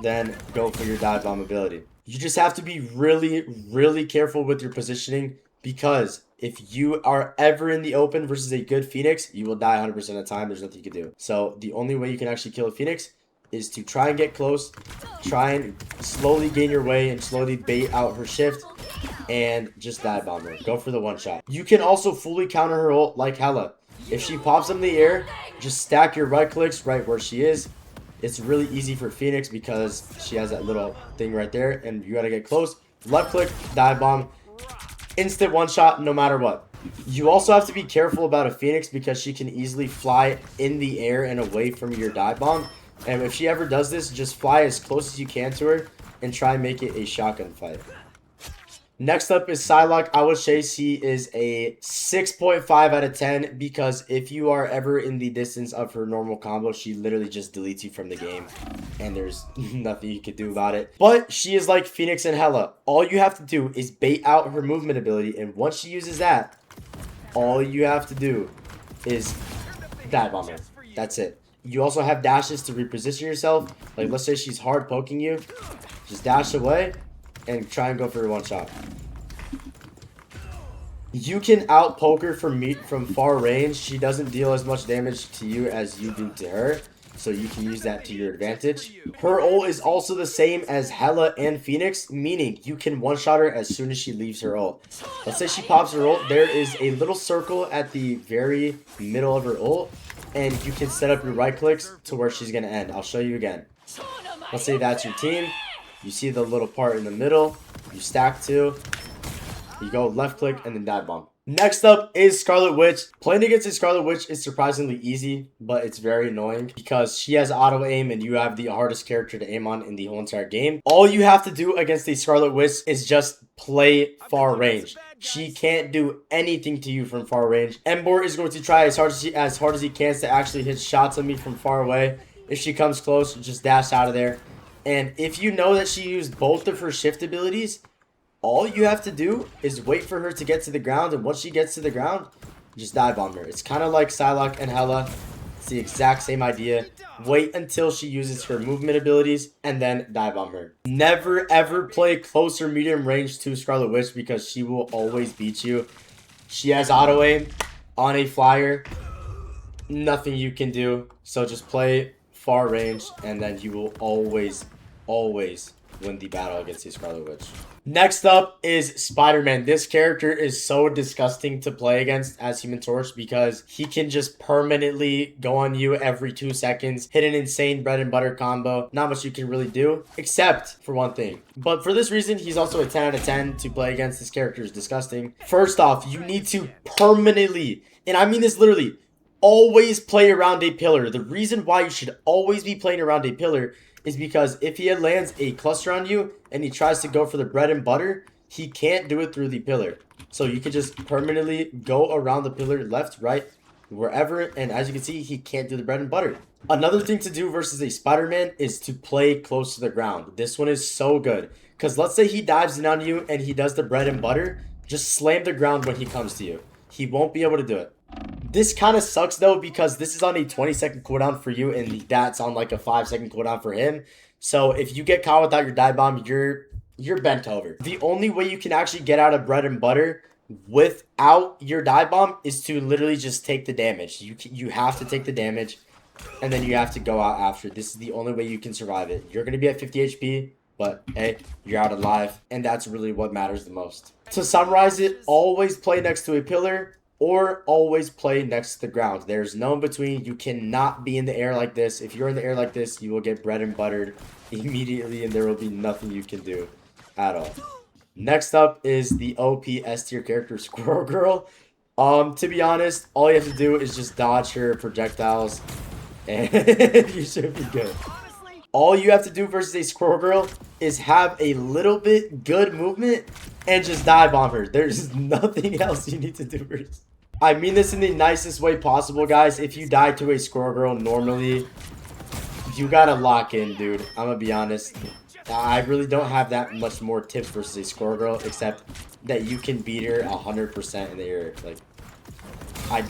then go for your dive bomb ability. You just have to be really, really careful with your positioning, because if you are ever in the open versus a good Phoenix, you will die 100% of the time. There's nothing you can do. So the only way you can actually kill a Phoenix is to try and get close, try and slowly gain your way and slowly bait out her shift, and just dive bomb her. Go for the one shot. You can also fully counter her ult like Hela. If she pops up in the air, just stack your right clicks right where she is. It's really easy for Phoenix because she has that little thing right there, and you gotta get close. Left click, dive bomb, instant one shot no matter what. You also have to be careful about a Phoenix because she can easily fly in the air and away from your dive bomb. And if she ever does this, just fly as close as you can to her and try and make it a shotgun fight. Next up is Psylocke. I would say she is a 6.5 out of 10 because if you are ever in the distance of her normal combo, she literally just deletes you from the game and there's nothing you can do about it. But she is like Phoenix and Hela. All you have to do is bait out her movement ability, and once she uses that, all you have to do is dive bomb her. That's it. You also have dashes to reposition yourself. Like, let's say she's hard poking you. Just dash away and try and go for a one shot. You can out poke her from far range. She doesn't deal as much damage to you as you do to her, so you can use that to your advantage. Her ult is also the same as Hela and Phoenix, meaning you can one-shot her as soon as she leaves her ult. Let's say she pops her ult. There is a little circle at the very middle of her ult, and you can set up your right clicks to where she's going to end. I'll show you again. Let's say that's your team. You see the little part in the middle. You stack two. You go left click and then dive bomb. Next up is Scarlet Witch. Playing against a Scarlet Witch is surprisingly easy, but it's very annoying because she has auto aim and you have the hardest character to aim on in the whole entire game. All you have to do against a Scarlet Witch is just play far range. She can't do anything to you from far range. Ember is going to try as hard as he can to actually hit shots at me from far away. If she comes close, just dash out of there. And if you know that she used both of her shift abilities, all you have to do is wait for her to get to the ground, and once she gets to the ground, just dive bomb her. It's kind of like Psylocke and Hela. It's the exact same idea. Wait until she uses her movement abilities, and then dive bomb her. Never ever play close or medium range to Scarlet Witch because she will always beat you. She has auto aim on a flyer. Nothing you can do. So just play far range, and then you will always win the battle against the Scarlet Witch. Next up is Spider-Man. This character is so disgusting to play against as Human Torch because he can just permanently go on you every 2 seconds, hit an insane bread and butter combo. Not much you can really do, except for one thing. But for this reason, he's also a 10 out of 10 to play against. This character is disgusting. First off, you need to permanently, and I mean this literally, always play around a pillar. The reason why you should always be playing around a pillar is because if he lands a cluster on you and he tries to go for the bread and butter, he can't do it through the pillar. So you can just permanently go around the pillar, left, right, wherever, and as you can see, he can't do the bread and butter. Another thing to do versus a Spider-Man is to play close to the ground. This one is so good because let's say he dives in on you and he does the bread and butter, just slam the ground when he comes to you. He won't be able to do it. This kind of sucks though because this is on a 20-second cooldown for you and that's on like a 5-second cooldown for him. So if you get caught without your dive bomb, you're bent over. The only way you can actually get out of bread and butter without your dive bomb is to literally just take the damage. You have to take the damage and then you have to go out after. This is the only way you can survive it. You're going to be at 50 HP, but hey, you're out alive, and that's really what matters the most. To summarize it, always play next to a pillar or always play next to the ground. There's no in between. You cannot be in the air like this. If you're in the air like this, you will get bread and buttered immediately, and there will be nothing you can do at all. Next up is the OP S tier character, Squirrel Girl. To be honest, all you have to do is just dodge her projectiles, and you should be good. All you have to do versus a Squirrel Girl is have a little bit good movement and just dive bomb her. There's nothing else you need to do versus. I mean this in the nicest way possible, guys. If you die to a Squirrel Girl normally, you gotta lock in, dude. I'm gonna be honest. I really don't have that much more tips versus a Squirrel Girl, except that you can beat her 100% in the air. Like,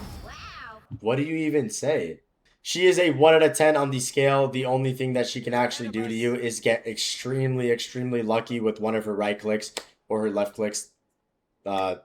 what do you even say? She is a 1 out of 10 on the scale. The only thing that she can actually do to you is get extremely lucky with one of her right clicks or her left clicks.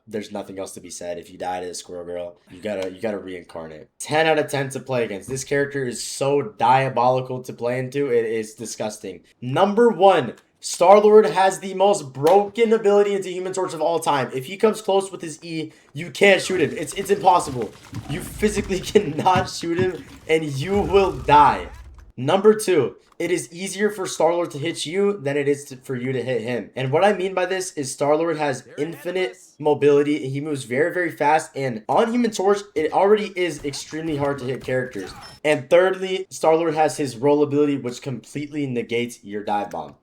There's nothing else to be said. If you die to the Squirrel Girl, you gotta reincarnate. 10 out of 10 to play against. This character is so diabolical to play into. It is disgusting. Number 1 Starlord has the most broken ability into Human Torch of all time. If he comes close with his E, you can't shoot him. It's impossible. You physically cannot shoot him, and you will die. Number 2, it is easier for Starlord to hit you than it is for you to hit him. And what I mean by this is Starlord has infinite mobility. He moves very, very fast. And on Human Torch, it already is extremely hard to hit characters. And thirdly, Starlord has his roll ability, which completely negates your dive bomb.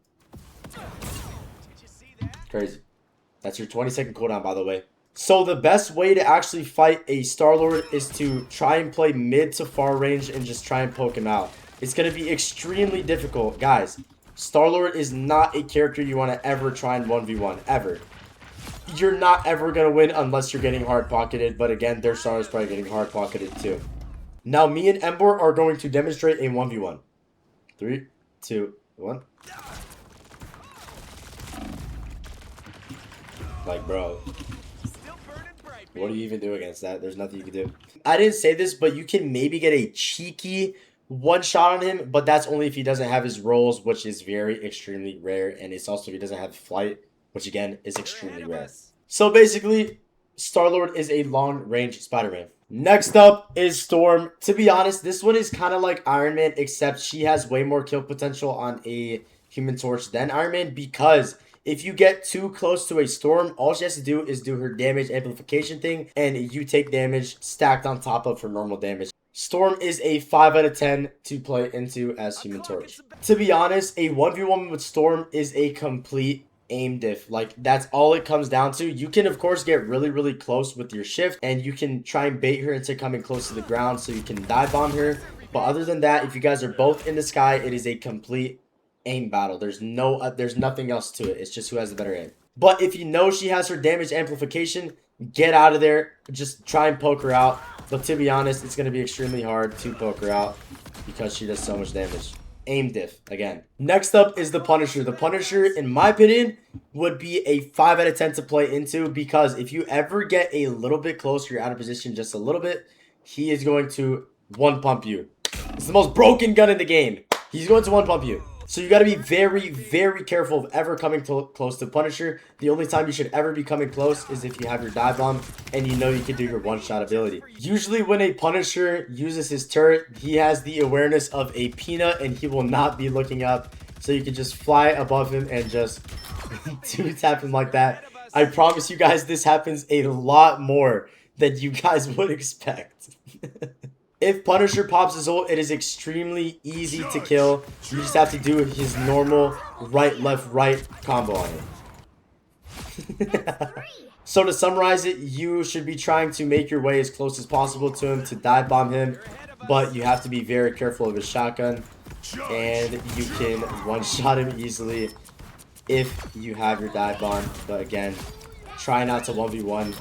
Crazy. That's your 20-second cooldown, by the way. So the best way to actually fight a Starlord is to try and play mid to far range and just try and poke him out. It's going to be extremely difficult. Guys, Starlord is not a character you want to ever try and 1v1, ever. You're not ever going to win unless you're getting hard-pocketed, but again, their star is probably getting hard-pocketed too. Now, me and Embor are going to demonstrate a 1v1. 3, 2, 1. Like, bro, what do you even do against that? There's nothing you can do. I didn't say this, but you can maybe get a cheeky one shot on him, but that's only if he doesn't have his rolls, which is very extremely rare, and it's also if he doesn't have flight, which again is extremely rare. So basically, Starlord is a long-range Spider-Man. Next up is Storm. To be honest, this one is kind of like Iron Man, except she has way more kill potential on a Human Torch than Iron Man, because if you get too close to a Storm, all she has to do is do her damage amplification thing, and you take damage stacked on top of her normal damage. Storm is a 5 out of 10 to play into as Human Torch. To be honest, a 1v1 with Storm is a complete aim diff. Like, that's all it comes down to. You can, of course, get really, really close with your shift, and you can try and bait her into coming close to the ground so you can dive bomb her. But other than that, if you guys are both in the sky, it is a complete aim battle. There's nothing else to it. It's just who has the better aim. But if you know she has her damage amplification, get out of there. Just try and poke her out. But to be honest, it's going to be extremely hard to poke her out because she does so much damage. Aim diff, again. Next up is the Punisher. The Punisher, in my opinion, would be a 5 out of 10 to play into, because if you ever get a little bit closer, you're out of position just a little bit, he is going to one-pump you. It's the most broken gun in the game. He's going to one-pump you. So you got to be very, very careful of ever coming close to Punisher. The only time you should ever be coming close is if you have your dive bomb and you know you can do your one-shot ability. Usually when a Punisher uses his turret, he has the awareness of a peanut and he will not be looking up. So you can just fly above him and just two-tap him like that. I promise you guys this happens a lot more than you guys would expect. If Punisher pops his ult, it is extremely easy to kill. You just have to do his normal right, left, right combo on it. So to summarize it, you should be trying to make your way as close as possible to him to dive bomb him. But you have to be very careful of his shotgun. And you can one-shot him easily if you have your dive bomb. But again, try not to 1v1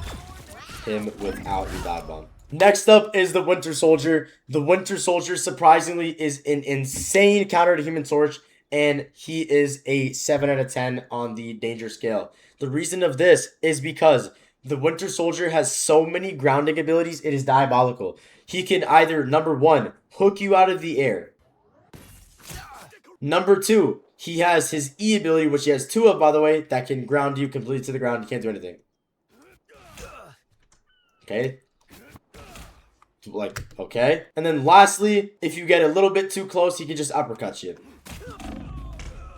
him without your dive bomb. Next up is the Winter Soldier. The Winter Soldier, surprisingly, is an insane counter to Human Torch, and he is a 7 out of 10 on the danger scale. The reason of this is because the Winter Soldier has so many grounding abilities, it is diabolical. He can either, number 1, hook you out of the air. Number 2, he has his E ability, which he has 2 of, by the way, that can ground you completely to the ground. You can't do anything. Okay. Like, okay. And then lastly, if you get a little bit too close, he can just uppercut you.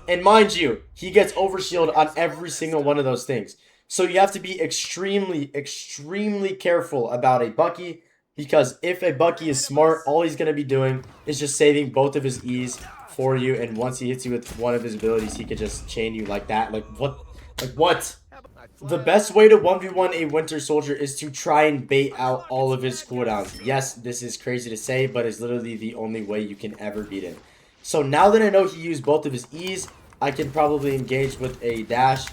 And mind you, he gets overshield on every single one of those things. So you have to be extremely, extremely careful about a Bucky, because if a Bucky is smart, all he's going to be doing is just saving both of his E's for you. And once he hits you with one of his abilities, he could just chain you like that. Like, what? Like, what? The best way to 1v1 a Winter Soldier is to try and bait out all of his cooldowns. Yes, this is crazy to say, but it's literally the only way you can ever beat him. So now that I know he used both of his E's, I can probably engage with a dash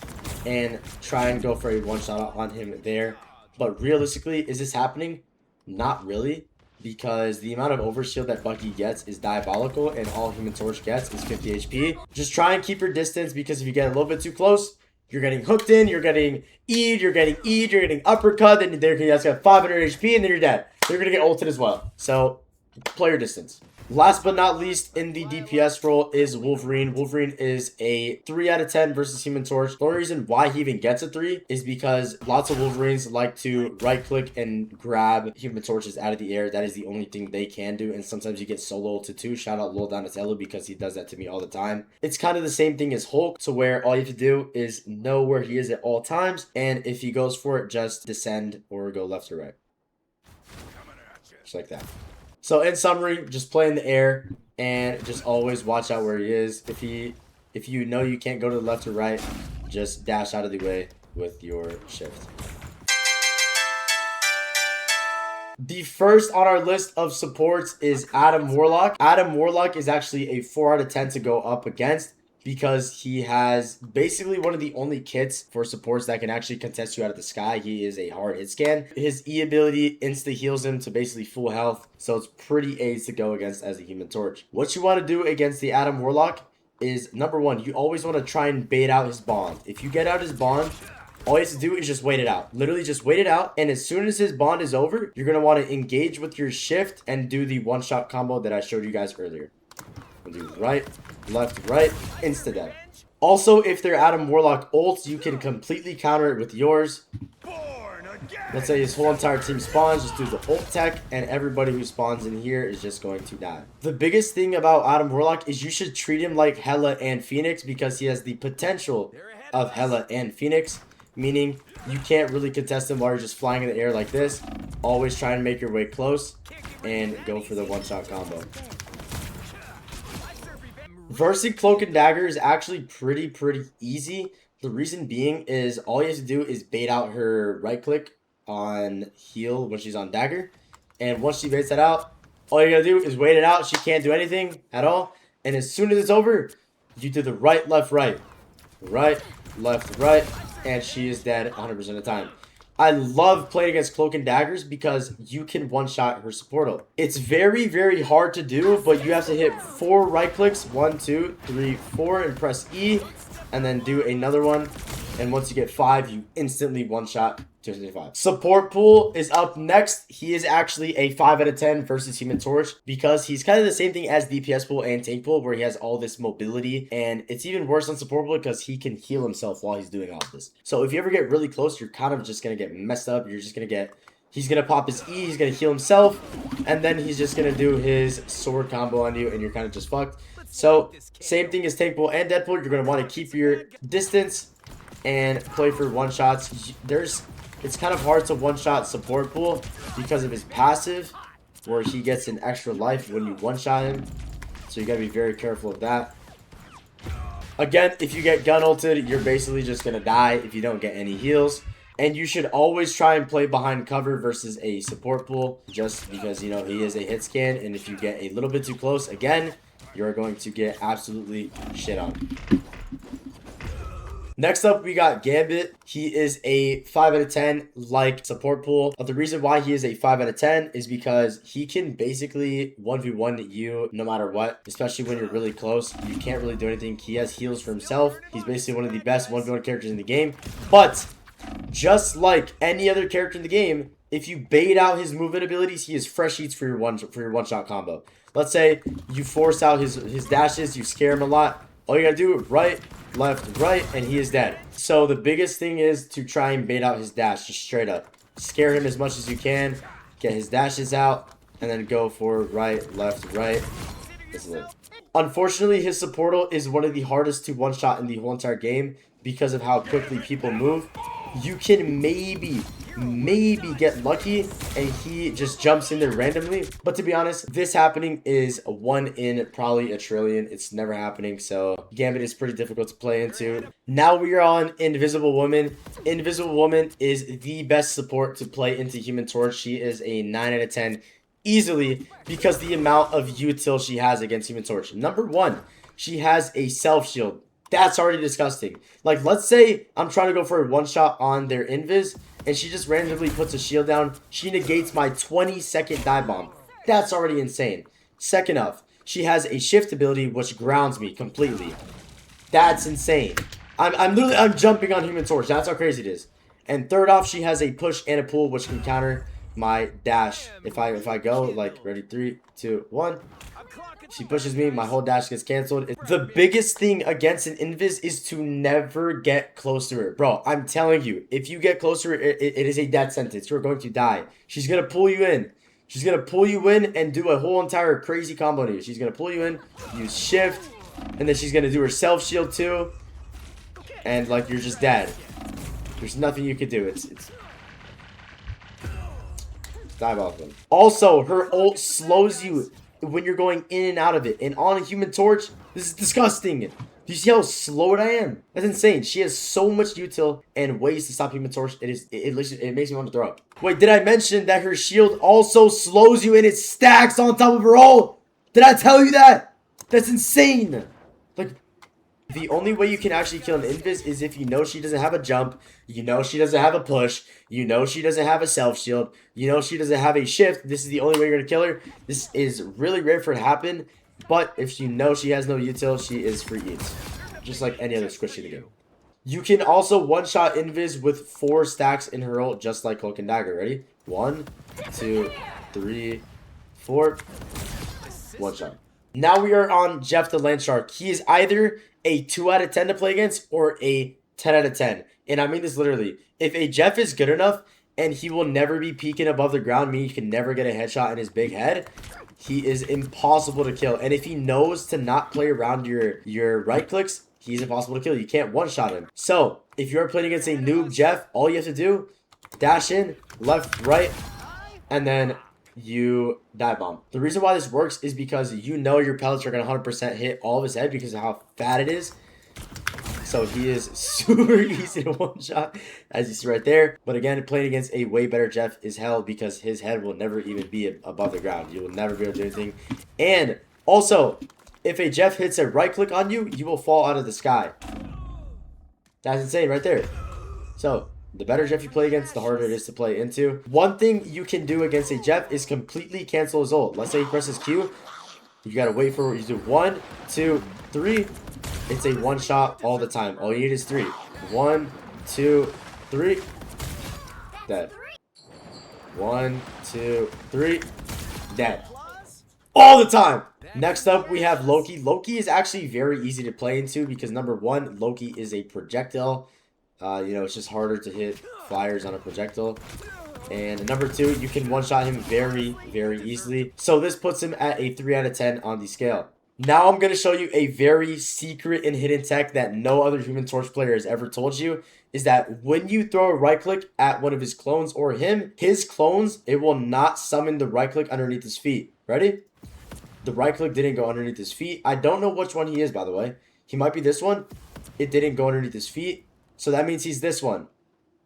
and try and go for a one-shot on him there. But realistically, is this happening? Not really, because the amount of overshield that Bucky gets is diabolical, and all Human Torch gets is 50 HP. Just try and keep your distance, because if you get a little bit too close, you're getting hooked in, you're getting E'd, you're getting uppercut, then there you guys got 500 HP, and then you're dead. You're going to get ulted as well. So, player distance. Last but not least in the DPS role is Wolverine. Wolverine is a 3 out of 10 versus Human Torch. The only reason why he even gets a 3 is because lots of Wolverines like to right click and grab Human Torches out of the air. That is the only thing they can do, and sometimes you get solo to 2. Shout out Lil Donatello because he does that to me all the time. It's kind of the same thing as Hulk, to where all you have to do is know where he is at all times, and if he goes for it, just descend or go left or right. Just like that. So in summary, just play in the air and just always watch out where he is. If you know you can't go to the left or right, just dash out of the way with your shift. The first on our list of supports is Adam Warlock. Adam Warlock is actually a 4 out of 10 to go up against, because he has basically one of the only kits for supports that can actually contest you out of the sky. He is a hard hit scan. His E ability insta heals him to basically full health, so it's pretty AIDS to go against as a Human Torch. What you want to do against the Adam Warlock is, number one, you always want to try and bait out his bond. If you get out his bond, all you have to do is just wait it out. Literally just wait it out, and as soon as his bond is over, you're going to want to engage with your shift and do the one-shot combo that I showed you guys earlier. We'll do right, left, right, insta-death. Also, if they're Adam Warlock ults, you can completely counter it with yours. Let's say his whole entire team spawns, just do the ult tech, and everybody who spawns in here is just going to die. The biggest thing about Adam Warlock is you should treat him like Hela and Phoenix, because he has the potential of Hela and Phoenix, meaning you can't really contest him while you're just flying in the air like this. Always try and make your way close and go for the one-shot combo. Versing Cloak and Dagger is actually pretty easy. The reason being is all you have to do is bait out her right click on heal when she's on dagger, and once she baits that out, all you gotta do is wait it out. She can't do anything at all, and as soon as it's over, you do the right, left, right, right, left, right, and she is dead 100% of the time. I love playing against Cloak and Daggers because you can one-shot her support ult. It's very hard to do, but you have to hit 4 right clicks, 1, 2, 3, 4, and press E, and then do another one. And once you get 5, you instantly one-shot 255. Support pool is up next. He is actually a 5 out of 10 versus Human Torch, because he's kind of the same thing as DPS pool and tank pool, where he has all this mobility, and it's even worse on support pool because he can heal himself while he's doing all of this. So if you ever get really close, you're kind of just going to get messed up. You're just going to get... He's going to pop his E, he's going to heal himself, and then he's just going to do his sword combo on you, and you're kind of just fucked. So, same thing as tank pool and Deadpool. You're going to want to keep your distance and play for one-shots. It's kind of hard to one-shot support pool because of his passive, where he gets an extra life when you one-shot him. So you got to be very careful of that. Again, if you get gun ulted, you're basically just going to die if you don't get any heals. And you should always try and play behind cover versus a support pool, just because, you know, he is a hit scan, and if you get a little bit too close, again, you're going to get absolutely shit on. Next up, we got Gambit. He is a 5 out of 10 like support pool. But the reason why he is a 5 out of 10 is because he can basically 1v1 you no matter what, especially when you're really close. You can't really do anything. He has heals for himself. He's basically one of the best 1v1 characters in the game. But just like any other character in the game, if you bait out his movement abilities, he has fresh eats for your one-shot combo. Let's say you force out his dashes, you scare him a lot. All you gotta do is right, left, right, and he is dead. So the biggest thing is to try and bait out his dash, just straight up. Scare him as much as you can, get his dashes out, and then go for right, left, right. This is it. Unfortunately, his support ult is one of the hardest to one-shot in the whole entire game because of how quickly people move. You can maybe get lucky and he just jumps in there randomly, but to be honest, this happening is 1 in probably a trillion. It's never happening, so Gambit is pretty difficult to play into. Now we are on Invisible Woman. Invisible Woman is the best support to play into Human Torch. She is a 9 out of 10 easily because the amount of util she has against Human Torch. Number 1, she has a self shield. That's already disgusting. Like, let's say I'm trying to go for a one-shot on their invis, and she just randomly puts a shield down. She negates my 20-second dive bomb. That's already insane. Second off, she has a shift ability which grounds me completely. That's insane. I'm jumping on Human Torch. That's how crazy it is. And third off, she has a push and a pull which can counter my dash. If I go like ready, 3, 2, 1. She pushes me, my whole dash gets canceled. The biggest thing against an invis is to never get close to her. Bro, I'm telling you, if you get close to her, it is a death sentence. You're going to die. She's going to pull you in. She's going to pull you in and do a whole entire crazy combo to you. She's going to pull you in, use shift, and then she's going to do her self shield too. And like, you're just dead. There's nothing you can do. It's diabolical. Also, her ult slows you when you're going in and out of it. And on a Human Torch, this is disgusting. Do you see how slow I am? That's insane. She has so much util and ways to stop Human Torch. It makes me want to throw up. Wait, did I mention that her shield also slows you and it stacks on top of her ult? Did I tell you that? That's insane. Like, the only way you can actually kill an invis is if you know she doesn't have a jump, you know she doesn't have a push, you know she doesn't have a self shield, you know she doesn't have a shift. This is the only way you're gonna kill her. This is really rare for it to happen, but if you know she has no util, she is free eats, just like any other squishy in the game. You can also one-shot invis with 4 stacks in her ult, just like Cloak and Dagger. Ready? 1, 2, 3, 4. One shot. Now we are on Jeff the Land Shark. He is either a 2 out of 10 to play against or a 10 out of 10. And I mean this literally. If a Jeff is good enough and he will never be peeking above the ground, meaning you can never get a headshot in his big head, he is impossible to kill. And if he knows to not play around your right clicks, he's impossible to kill. You can't one-shot him. So if you're playing against a noob Jeff, all you have to do, dash in, left, right, and then you dive bomb. The reason why this works is because you know your pellets are going to 100% hit all of his head because of how fat it is. So he is super easy to one shot, as you see right there. But again, playing against a way better Jeff is hell because his head will never even be above the ground. You will never be able to do anything. And also, if a Jeff hits a right click on you, you will fall out of the sky. That's insane right there. So the better Jeff you play against, the harder it is to play into. One thing you can do against a Jeff is completely cancel his ult. Let's say he presses Q. You gotta wait for it. You do 1, 2, 3. It's a one shot all the time. All you need is 3. 1, 2, 3. Dead. 1, 2, 3. Dead. All the time. Next up, we have Loki. Loki is actually very easy to play into because number 1, Loki is a projectile. You know, it's just harder to hit flyers on a projectile. And number 2, you can one-shot him very, very easily. So this puts him at a 3 out of 10 on the scale. Now I'm going to show you a very secret and hidden tech that no other Human Torch player has ever told you. Is that when you throw a right click at one of his clones or him, his clones, it will not summon the right click underneath his feet. Ready? The right click didn't go underneath his feet. I don't know which one he is, by the way. He might be this one. It didn't go underneath his feet. So that means he's this one.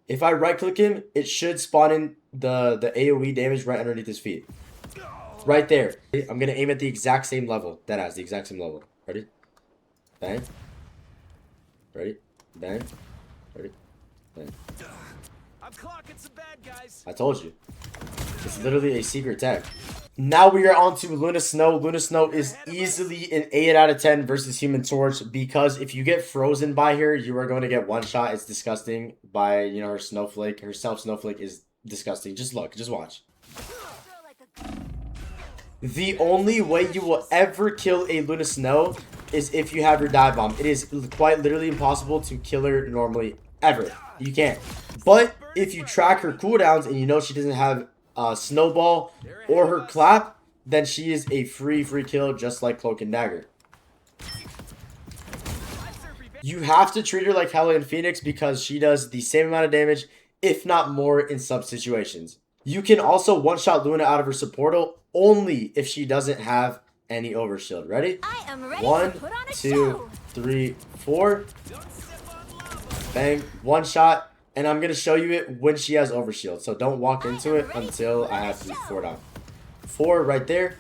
If I right click him, it should spawn in the AoE damage right underneath his feet. Right there. I'm going to aim at the exact same level. That has the exact same level. Ready? Bang. Ready? Bang. Ready? Bang. I'm clocking some bad guys. I told you. It's literally a secret tech. Now we are on to Luna Snow. Luna Snow is easily an 8 out of 10 versus Human Torch because if you get frozen by her, you are going to get one shot. It's disgusting by, you know, her snowflake. Her self snowflake is disgusting. Just look. Just watch. The only way you will ever kill a Luna Snow is if you have your dive bomb. It is quite literally impossible to kill her normally ever. You can't. But if you track her cooldowns and you know she doesn't have snowball or her clap, then she is a free kill just like Cloak and Dagger. You have to treat her like Hela and Phoenix because she does the same amount of damage, if not more, in some situations. You can also one-shot Luna out of her support ult only if she doesn't have any overshield. Ready? 1, 2, 3, 4. Bang. One shot. And I'm going to show you it when she has overshield. So don't walk into it until I have to 4 down. 4 right there.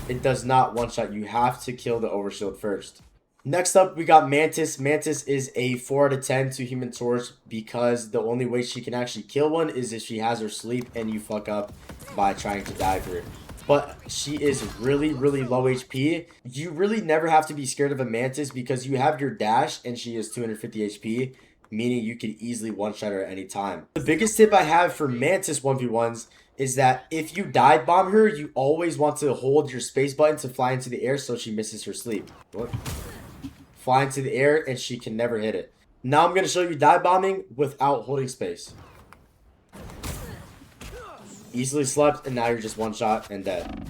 It does not one-shot. You have to kill the overshield first. Next up, we got Mantis. Mantis is a 4 out of 10 to Human Torch because the only way she can actually kill one is if she has her sleep and you fuck up by trying to dive her. But she is really low HP. You really never have to be scared of a Mantis because you have your dash and she is 250 HP. meaning you can easily one-shot her at any time. The biggest tip I have for Mantis 1v1s is that if you dive bomb her, you always want to hold your space button to fly into the air so she misses her sleep. What? Fly into the air and she can never hit it. Now I'm going to show you dive bombing without holding space. Easily slept, and now you're just one shot and dead.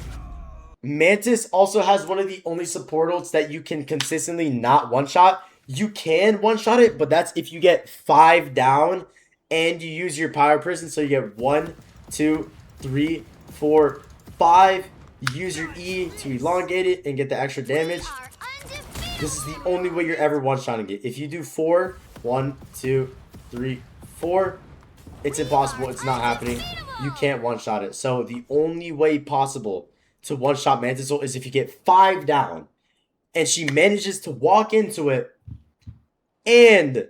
Mantis also has one of the only support ults that you can consistently not one shot. You can one shot it, but that's if you get 5 down and you use your power prison. So you get 1, 2, 3, 4, 5. Use your E to elongate it and get the extra damage. This is the only way you're ever one-shotting it. If you do 4, 1, 2, 3, 4, it's impossible. It's not happening. You can't one-shot it. So the only way possible to one-shot Mantis ult is if you get 5 down and she manages to walk into it and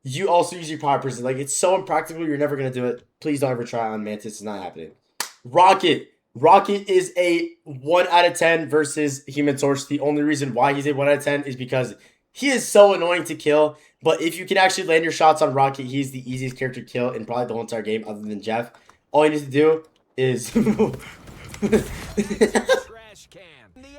you also use your power prison. Like, it's so impractical, you're never going to do it. Please don't ever try on Mantis. It's not happening. Rocket. Rocket is a 1 out of 10 versus Human Torch. The only reason why he's a 1 out of 10 is because he is so annoying to kill. But if you can actually land your shots on Rocket, he's the easiest character to kill in probably the whole entire game other than Jeff. All you need to do is...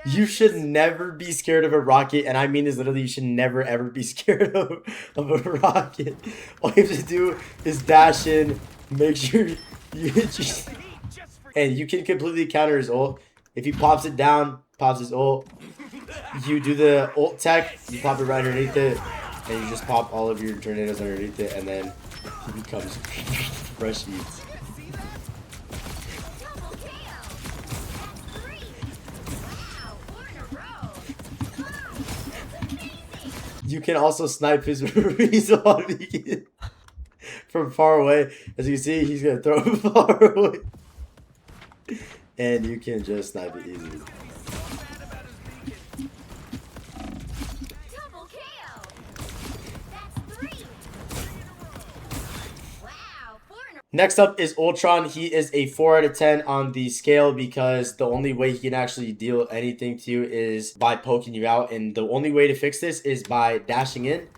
You should never be scared of a rocket, and I mean this literally. You should never ever be scared of a rocket. All you have to do is dash in, make sure you just, and you can completely counter his ult. If he pops it down, pops his ult, you do the ult tech, you pop it right underneath it, and you just pop all of your tornadoes underneath it, and then he becomes fresh eats. You can also snipe his respawn beacon from far away. As you can see, he's going to throw it far away. And you can just snipe it easily. Next up is Ultron. He is a 4 out of 10 on the scale because the only way he can actually deal anything to you is by poking you out. And the only way to fix this is by dashing in.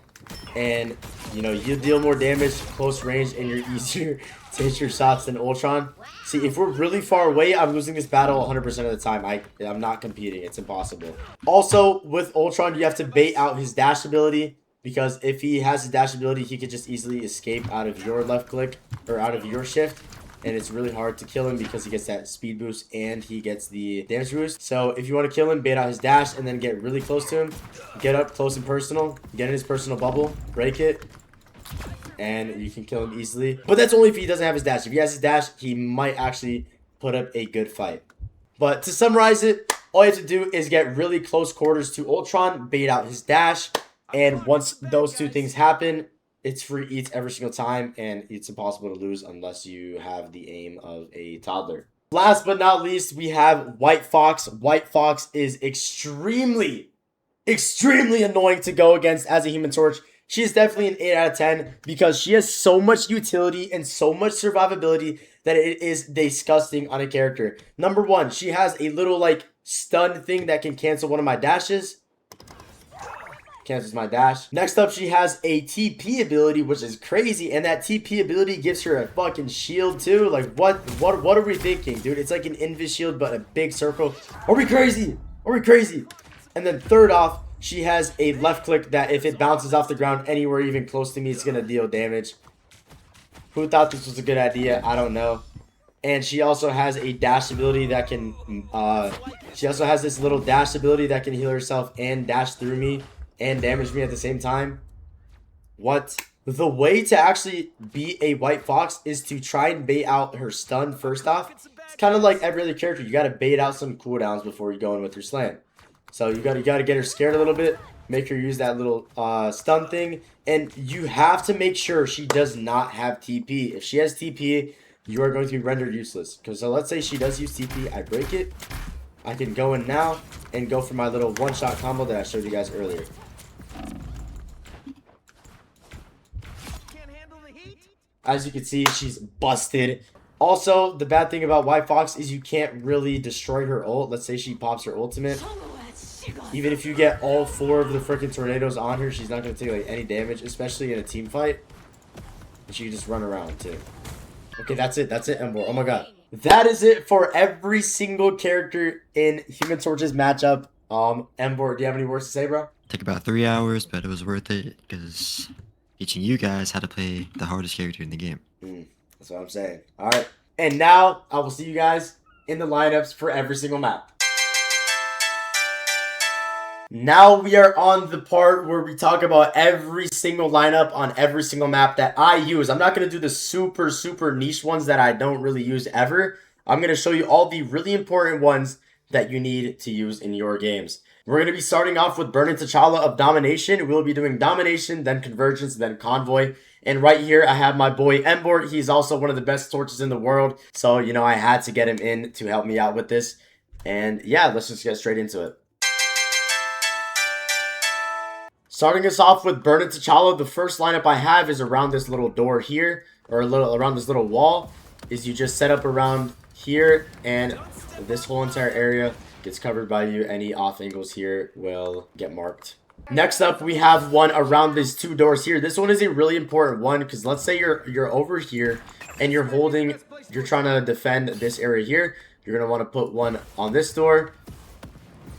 And, you know, you deal more damage close range and you're easier to hit your shots than Ultron. See, if we're really far away, I'm losing this battle 100% of the time. I'm not competing. It's impossible. Also, with Ultron, you have to bait out his dash ability. Because if he has his dash ability, he could just easily escape out of your left click or out of your shift. And it's really hard to kill him because he gets that speed boost and he gets the damage boost. So if you want to kill him, bait out his dash and then get really close to him. Get up close and personal. Get in his personal bubble. Break it. And you can kill him easily. But that's only if he doesn't have his dash. If he has his dash, he might actually put up a good fight. But to summarize it, all you have to do is get really close quarters to Ultron. Bait out his dash. And once those two things happen, it's free eats every single time, and it's impossible to lose unless you have the aim of a toddler. Last but not least, we have White Fox. White Fox is extremely annoying to go against as a Human Torch. She is definitely an 8 out of 10 because she has so much utility and so much survivability that it is disgusting on a character. Number one, she has a little like stun thing that can cancel one of my dashes. Cancels my dash. Next up, she has a TP ability, which is crazy, and that TP ability gives her a fucking shield too. Like, what are we thinking, dude? It's like an invis shield, but a big circle. Are we crazy? Are we crazy? And then third off, she has a left click that if it bounces off the ground anywhere even close to me, it's gonna deal damage. Who thought this was a good idea? I don't know. And she also has a dash ability that can, she also has this little dash ability that can heal herself and dash through me and damage me at the same time. What? The way to actually beat a White Fox is to try and bait out her stun first off. It's kind of like every other character. You got to bait out some cooldowns before you go in with your slam. So you got to get her scared a little bit. Make her use that little stun thing. And you have to make sure she does not have TP. If she has TP, you are going to be rendered useless. Because so let's say she does use TP. I break it. I can go in now and go for my little one-shot combo that I showed you guys earlier. As you can see, she's busted. Also, the bad thing about White Fox is you can't really destroy her ult. Let's say she pops her ultimate. Even if you get all 4 of the freaking tornadoes on her, she's not going to take like any damage, especially in a team fight. And she can just run around too. Okay, that's it. That's it, Ember. Oh my god. That is it for every single character in Human Torch's matchup. Ember, do you have any words to say, bro? Took about 3 hours, but it was worth it because teaching you guys how to play the hardest character in the game. That's what I'm saying. All right. And now I will see you guys in the lineups for every single map. Now we are on the part where we talk about every single lineup on every single map that I use. I'm not going to do the super niche ones that I don't really use ever. I'm going to show you all the really important ones that you need to use in your games. We're going to be starting off with Birnin Tchalla of Domination. We'll be doing Domination, then Convergence, then Convoy. And right here, I have my boy Ember. He's also one of the best torches in the world. So, you know, I had to get him in to help me out with this. And yeah, let's just get straight into it. Starting us off with Birnin Tchalla, the first lineup I have is around this little door here, or around this little wall. Is you just set up around here, and this whole entire area gets covered by you. Any off angles here will get marked. Next up, we have one around these 2 doors here. This one is a really important one because let's say you're over here and you're trying to defend this area here. You're gonna want to put one on this door,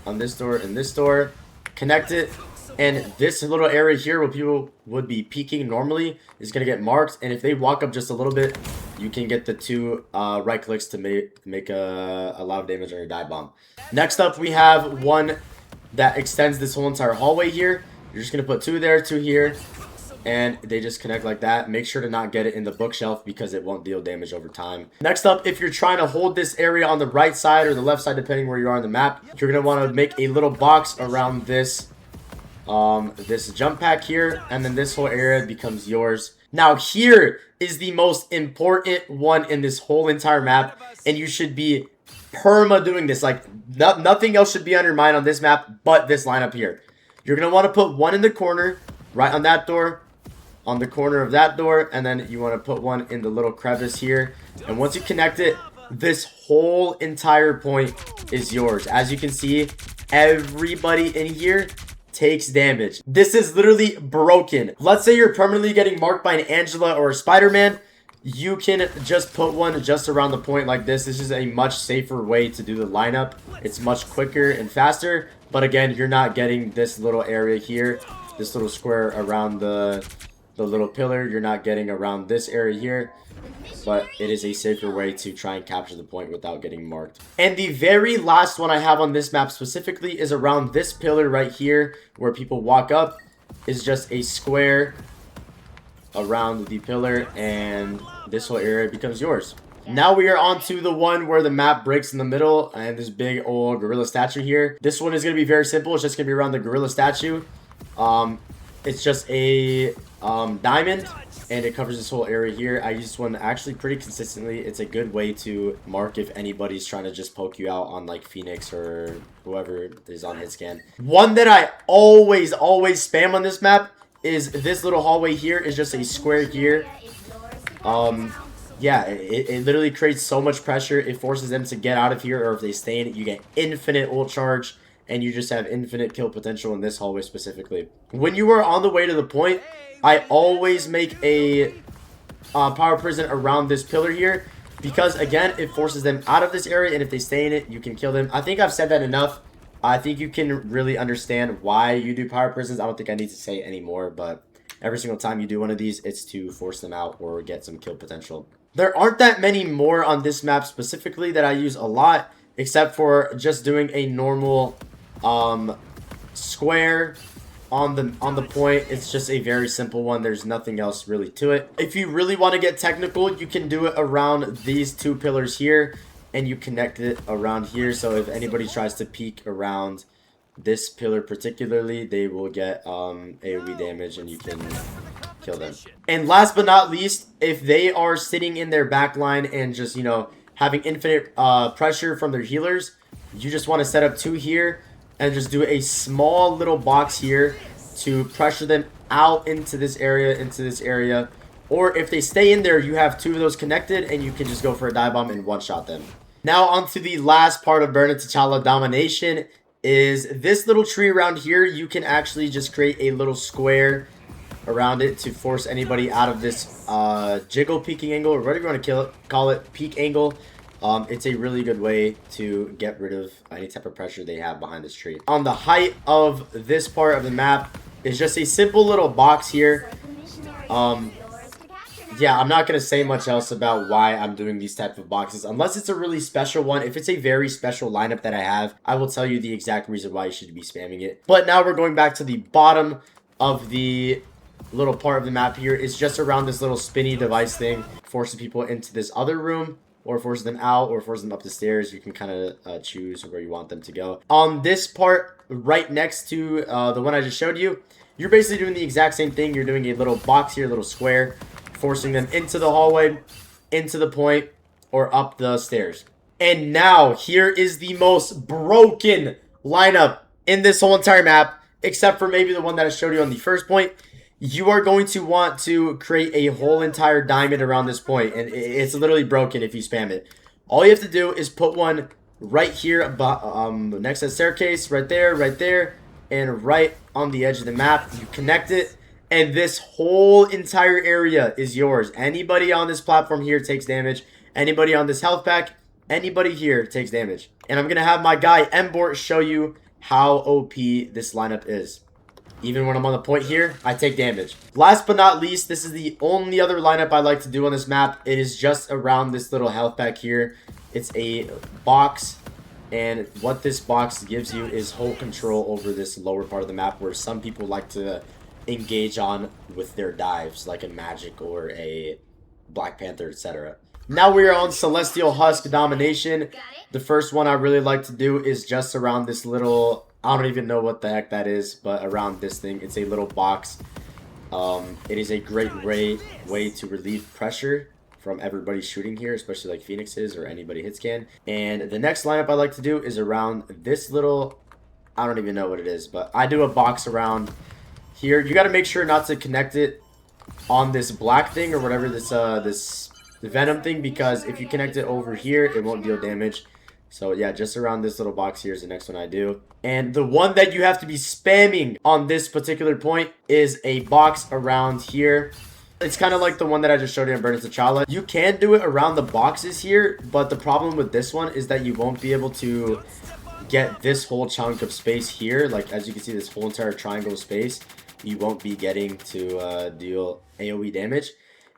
and this door, connect it. And this little area here where people would be peeking normally is going to get marked. And if they walk up just a little bit, you can get the 2 right clicks to make a lot of damage on your dive bomb. Next up, we have one that extends this whole entire hallway here. You're just going to put 2 there, 2 here. And they just connect like that. Make sure to not get it in the bookshelf because it won't deal damage over time. Next up, if you're trying to hold this area on the right side or the left side, depending where you are on the map, you're going to want to make a little box around this jump pack here, and then this whole area becomes yours. Now here is the most important one in this whole entire map, and you should be perma doing this. Like nothing else should be on your mind on this map but this lineup here. You're gonna want to put one in the corner right on that door, on the corner of that door, and then you want to put one in the little crevice here. And once you connect it, this whole entire point is yours. As you can see, everybody in here takes damage. This is literally broken. Let's say you're permanently getting marked by an Angela or a Spider-Man. You can just put one just around the point like this. This is a much safer way to do the lineup. It's much quicker and faster. But again, you're not getting this little area here, this little square around the little pillar. You're not getting around this area here. But it is a safer way to try and capture the point without getting marked. And the very last one I have on this map specifically is around this pillar right here where people walk up. Is just a square around the pillar, and this whole area becomes yours. Now we are on to the one where the map breaks in the middle and this big old gorilla statue here. This one is going to be very simple. It's just going to be around the gorilla statue. It's just a diamond, and it covers this whole area here. I use this one actually pretty consistently. It's a good way to mark if anybody's trying to just poke you out on like Phoenix or whoever is on hit scan. One that I always spam on this map is this little hallway here. Is just a square here. Yeah, it literally creates so much pressure. It forces them to get out of here, or if they stay in it, you get infinite ult charge. And you just have infinite kill potential in this hallway specifically. When you are on the way to the point, I always make a power prison around this pillar here. Because, again, it forces them out of this area. And if they stay in it, you can kill them. I think I've said that enough. I think you can really understand why you do power prisons. I don't think I need to say it anymore. But every single time you do one of these, it's to force them out or get some kill potential. There aren't that many more on this map specifically that I use a lot. Except for just doing a normal square on the point. It's just a very simple one. There's nothing else really to it. If you really want to get technical, you can do it around these 2 pillars here, and you connect it around here. So if anybody tries to peek around this pillar particularly, they will get AoE damage and you can kill them. And last but not least, if they are sitting in their back line and just, you know, having infinite pressure from their healers, you just want to set up 2 here and just do a small little box here to pressure them out into this area. Or if they stay in there, you have 2 of those connected and you can just go for a dive bomb and one-shot them. Now onto the last part of Birnin Tchalla Domination. is this little tree around here. You can actually just create a little square around it to force anybody out of this jiggle peeking angle, or whatever you want to call it, peak angle. It's a really good way to get rid of any type of pressure they have behind this tree. On the height of this part of the map is just a simple little box here. Yeah, I'm not going to say much else about why I'm doing these type of boxes, unless it's a really special one. If it's a very special lineup that I have, I will tell you the exact reason why you should be spamming it. But now we're going back to the bottom of the little part of the map here. It's just around this little spinny device thing, forcing people into this other room, or force them out, or force them up the stairs. You can kind of choose where you want them to go. On this part, right next to the one I just showed you, you're basically doing the exact same thing. You're doing a little box here, a little square, forcing them into the hallway, into the point, or up the stairs. And now, here is the most broken lineup in this whole entire map, except for maybe the one that I showed you on the first point. You are going to want to create a whole entire diamond around this point, and it's literally broken if you spam it. All you have to do is put one right here, next to the staircase, right there, and right on the edge of the map. You connect it, and this whole entire area is yours. Anybody on this platform here takes damage. Anybody on this health pack, anybody here takes damage. And I'm going to have my guy Mbort show you how OP this lineup is. Even when I'm on the point here, I take damage. Last but not least, this is the only other lineup I like to do on this map. It is just around this little health pack here. It's a box, and what this box gives you is whole control over this lower part of the map, where some people like to engage on with their dives, like a Magic or a Black Panther, etc. Now we are on Celestial Husk Domination. The first one I really like to do is just around this little, I don't even know what the heck that is, but around this thing. It's a little box. It is a great way to relieve pressure from everybody shooting here, especially like Phoenixes or anybody hit scan. And the next lineup I like to do is around this little, I don't even know what it is, but I do a box around here. You got to make sure not to connect it on this black thing or whatever, this Venom thing, because if you connect it over here, it won't deal damage. So yeah, just around this little box here is the next one I do. And the one that you have to be spamming on this particular point is a box around here. It's kind of like the one that I just showed you in Birnin Tchalla. You can do it around the boxes here, but the problem with this one is that you won't be able to get this whole chunk of space here. Like, as you can see, this whole entire triangle of space, you won't be getting to deal AoE damage.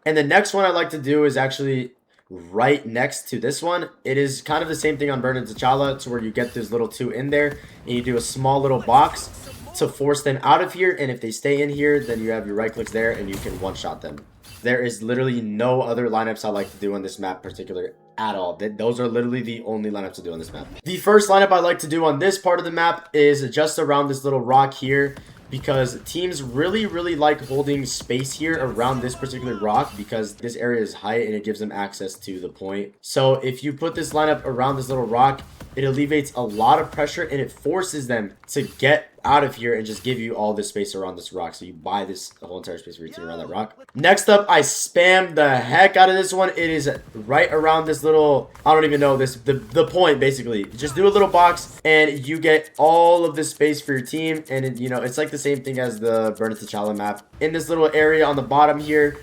And the next one I like to do is actually right next to this one. It is kind of the same thing on Birnin Tchalla, to where you get this little two in there, and you do a small little box to force them out of here. And if they stay in here, then you have your right clicks there, and you can one-shot them. There is literally no other lineups I like to do on this map particular at all. Those are literally the only lineups to do on this map. The first lineup I like to do on this part of the map is just around this little rock here, because teams really like holding space here around this particular rock, because this area is high and it gives them access to the point. So if you put this lineup around this little rock, it alleviates a lot of pressure, and it forces them to get out of here and just give you all this space around this rock. So you buy this whole entire space for your team around that rock. Next up, I spam the heck out of this one. It is right around this little, I don't even know, the point, basically. Just do a little box and you get all of this space for your team. And it, you know, it's like the same thing as the Birnin Tchalla map. In this little area on the bottom here,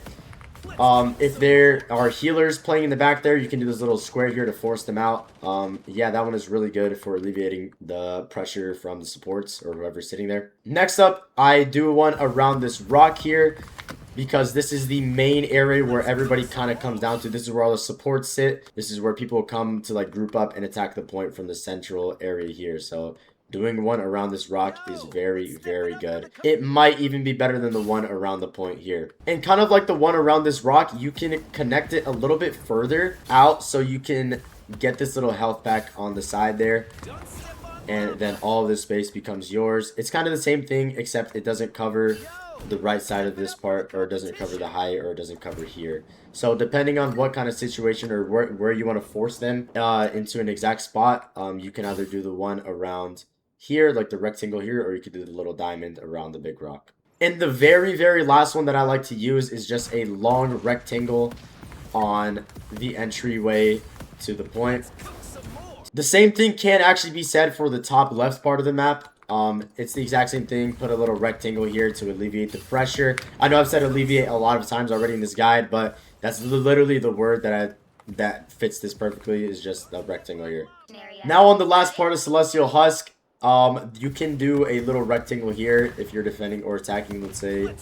if there are healers playing in the back there, you can do this little square here to force them out. Yeah, that one is really good for alleviating the pressure from the supports or whoever's sitting there. Next up, I do one around this rock here, because this is the main area where everybody kind of comes down to. This is where all the supports sit. This is where people come to like group up and attack the point from the central area here. So doing one around this rock is very good. It might even be better than the one around the point here. And kind of like the one around this rock, you can connect it a little bit further out, so you can get this little health pack on the side there. And then all of this space becomes yours. It's kind of the same thing, except it doesn't cover the right side of this part, or it doesn't cover the height, or it doesn't cover here. So depending on what kind of situation or where you want to force them into an exact spot, you can either do the one around here, like the rectangle here, or you could do the little diamond around the big rock. And the very last one that I like to use is just a long rectangle on the entryway to the point. The same thing can actually be said for the top left part of the map. It's the exact same thing. Put a little rectangle here to alleviate the pressure. I know I've said alleviate a lot of times already in this guide, but that's literally the word that fits this perfectly, is just a rectangle here. Now on the last part of Celestial Husk, you can do a little rectangle here if you're defending or attacking. Let's say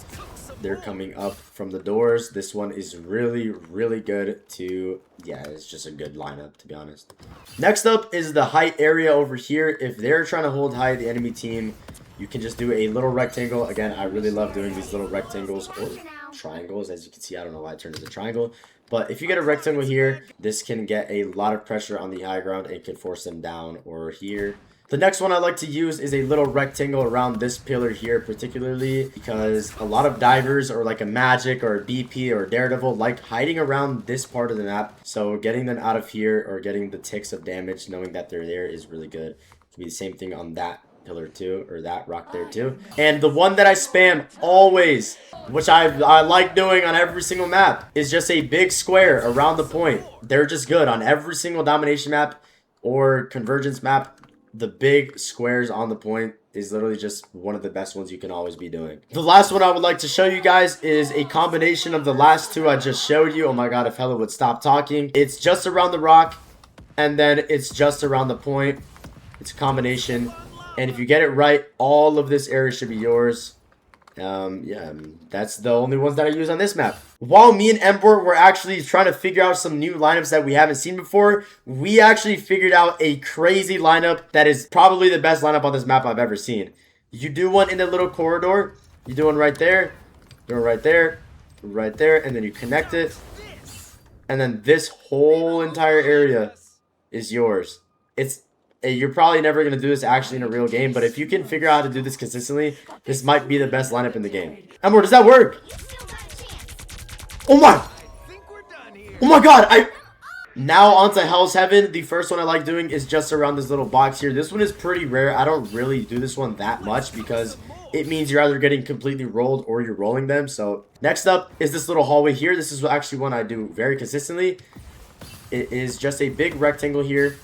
they're coming up from the doors. This one is really, really good to, yeah, it's just a good lineup, to be honest. Next up is the height area over here. If they're trying to hold height, the enemy team, you can just do a little rectangle. Again, I really love doing these little rectangles or triangles. As you can see, I don't know why it turned into a triangle. But if you get a rectangle here, this can get a lot of pressure on the high ground and can force them down, or here. The next one I like to use is a little rectangle around this pillar here, particularly because a lot of divers or like a Magic or a BP or Daredevil like hiding around this part of the map. So getting them out of here or getting the ticks of damage, knowing that they're there, is really good. It can be the same thing on that pillar too, or that rock there too. And the one that I spam always, which I like doing on every single map, is just a big square around the point. They're just good on every single domination map or convergence map. The big squares on the point is literally just one of the best ones you can always be doing. The last one I would like to show you guys is a combination of the last two I just showed you. Oh my god, if Hela would stop talking. It's just around the rock, and then it's just around the point. It's a combination, and if you get it right, all of this area should be yours. Yeah, that's the only ones that I use on this map. While me and Ember were actually trying to figure out some new lineups that we haven't seen before, we actually figured out a crazy lineup that is probably the best lineup on this map I've ever seen. You do one in the little corridor, you do one right there, do one right there, and then you connect it, and then this whole entire area is yours. You're probably never going to do this actually in a real game, but if you can figure out how to do this consistently, this might be the best lineup in the game. Ember, does that work? Oh my! Oh my god! Now onto Hell's Heaven. The first one I like doing is just around this little box here. This one is pretty rare. I don't really do this one that much because it means you're either getting completely rolled or you're rolling them. So next up is this little hallway here. This is actually one I do very consistently. It is just a big rectangle here.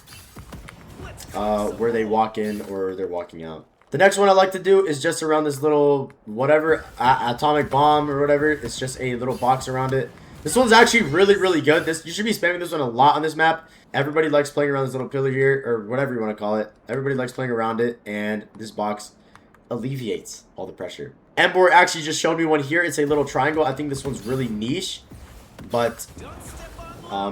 Where they walk in or they're walking out. The next one I like to do is just around this little whatever atomic bomb or whatever. It's just a little box around it. This one's actually really, really good. You should be spamming this one a lot on this map. Everybody likes playing around this little pillar here, or whatever you want to call it. Everybody likes playing around it, and this box alleviates all the pressure. Ember actually just showed me one here. It's a little triangle. I think this one's really niche, but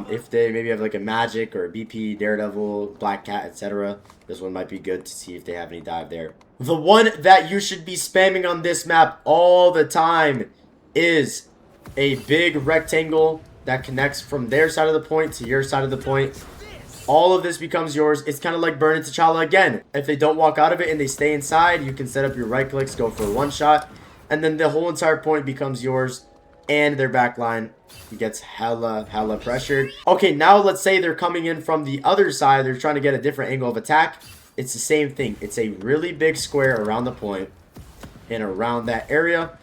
if they maybe have like a Magic or a BP, Daredevil, Black Cat, etc., this one might be good to see if they have any dive there. The one that you should be spamming on this map all the time is a big rectangle that connects from their side of the point to your side of the point. All of this becomes yours. It's kind of like Birnin Tchalla again. If they don't walk out of it and they stay inside, you can set up your right clicks, go for a one shot, and then the whole entire point becomes yours, and their back line gets hella pressured. Okay, now let's say they're coming in from the other side. They're trying to get a different angle of attack. It's the same thing. It's a really big square around the point and around that area.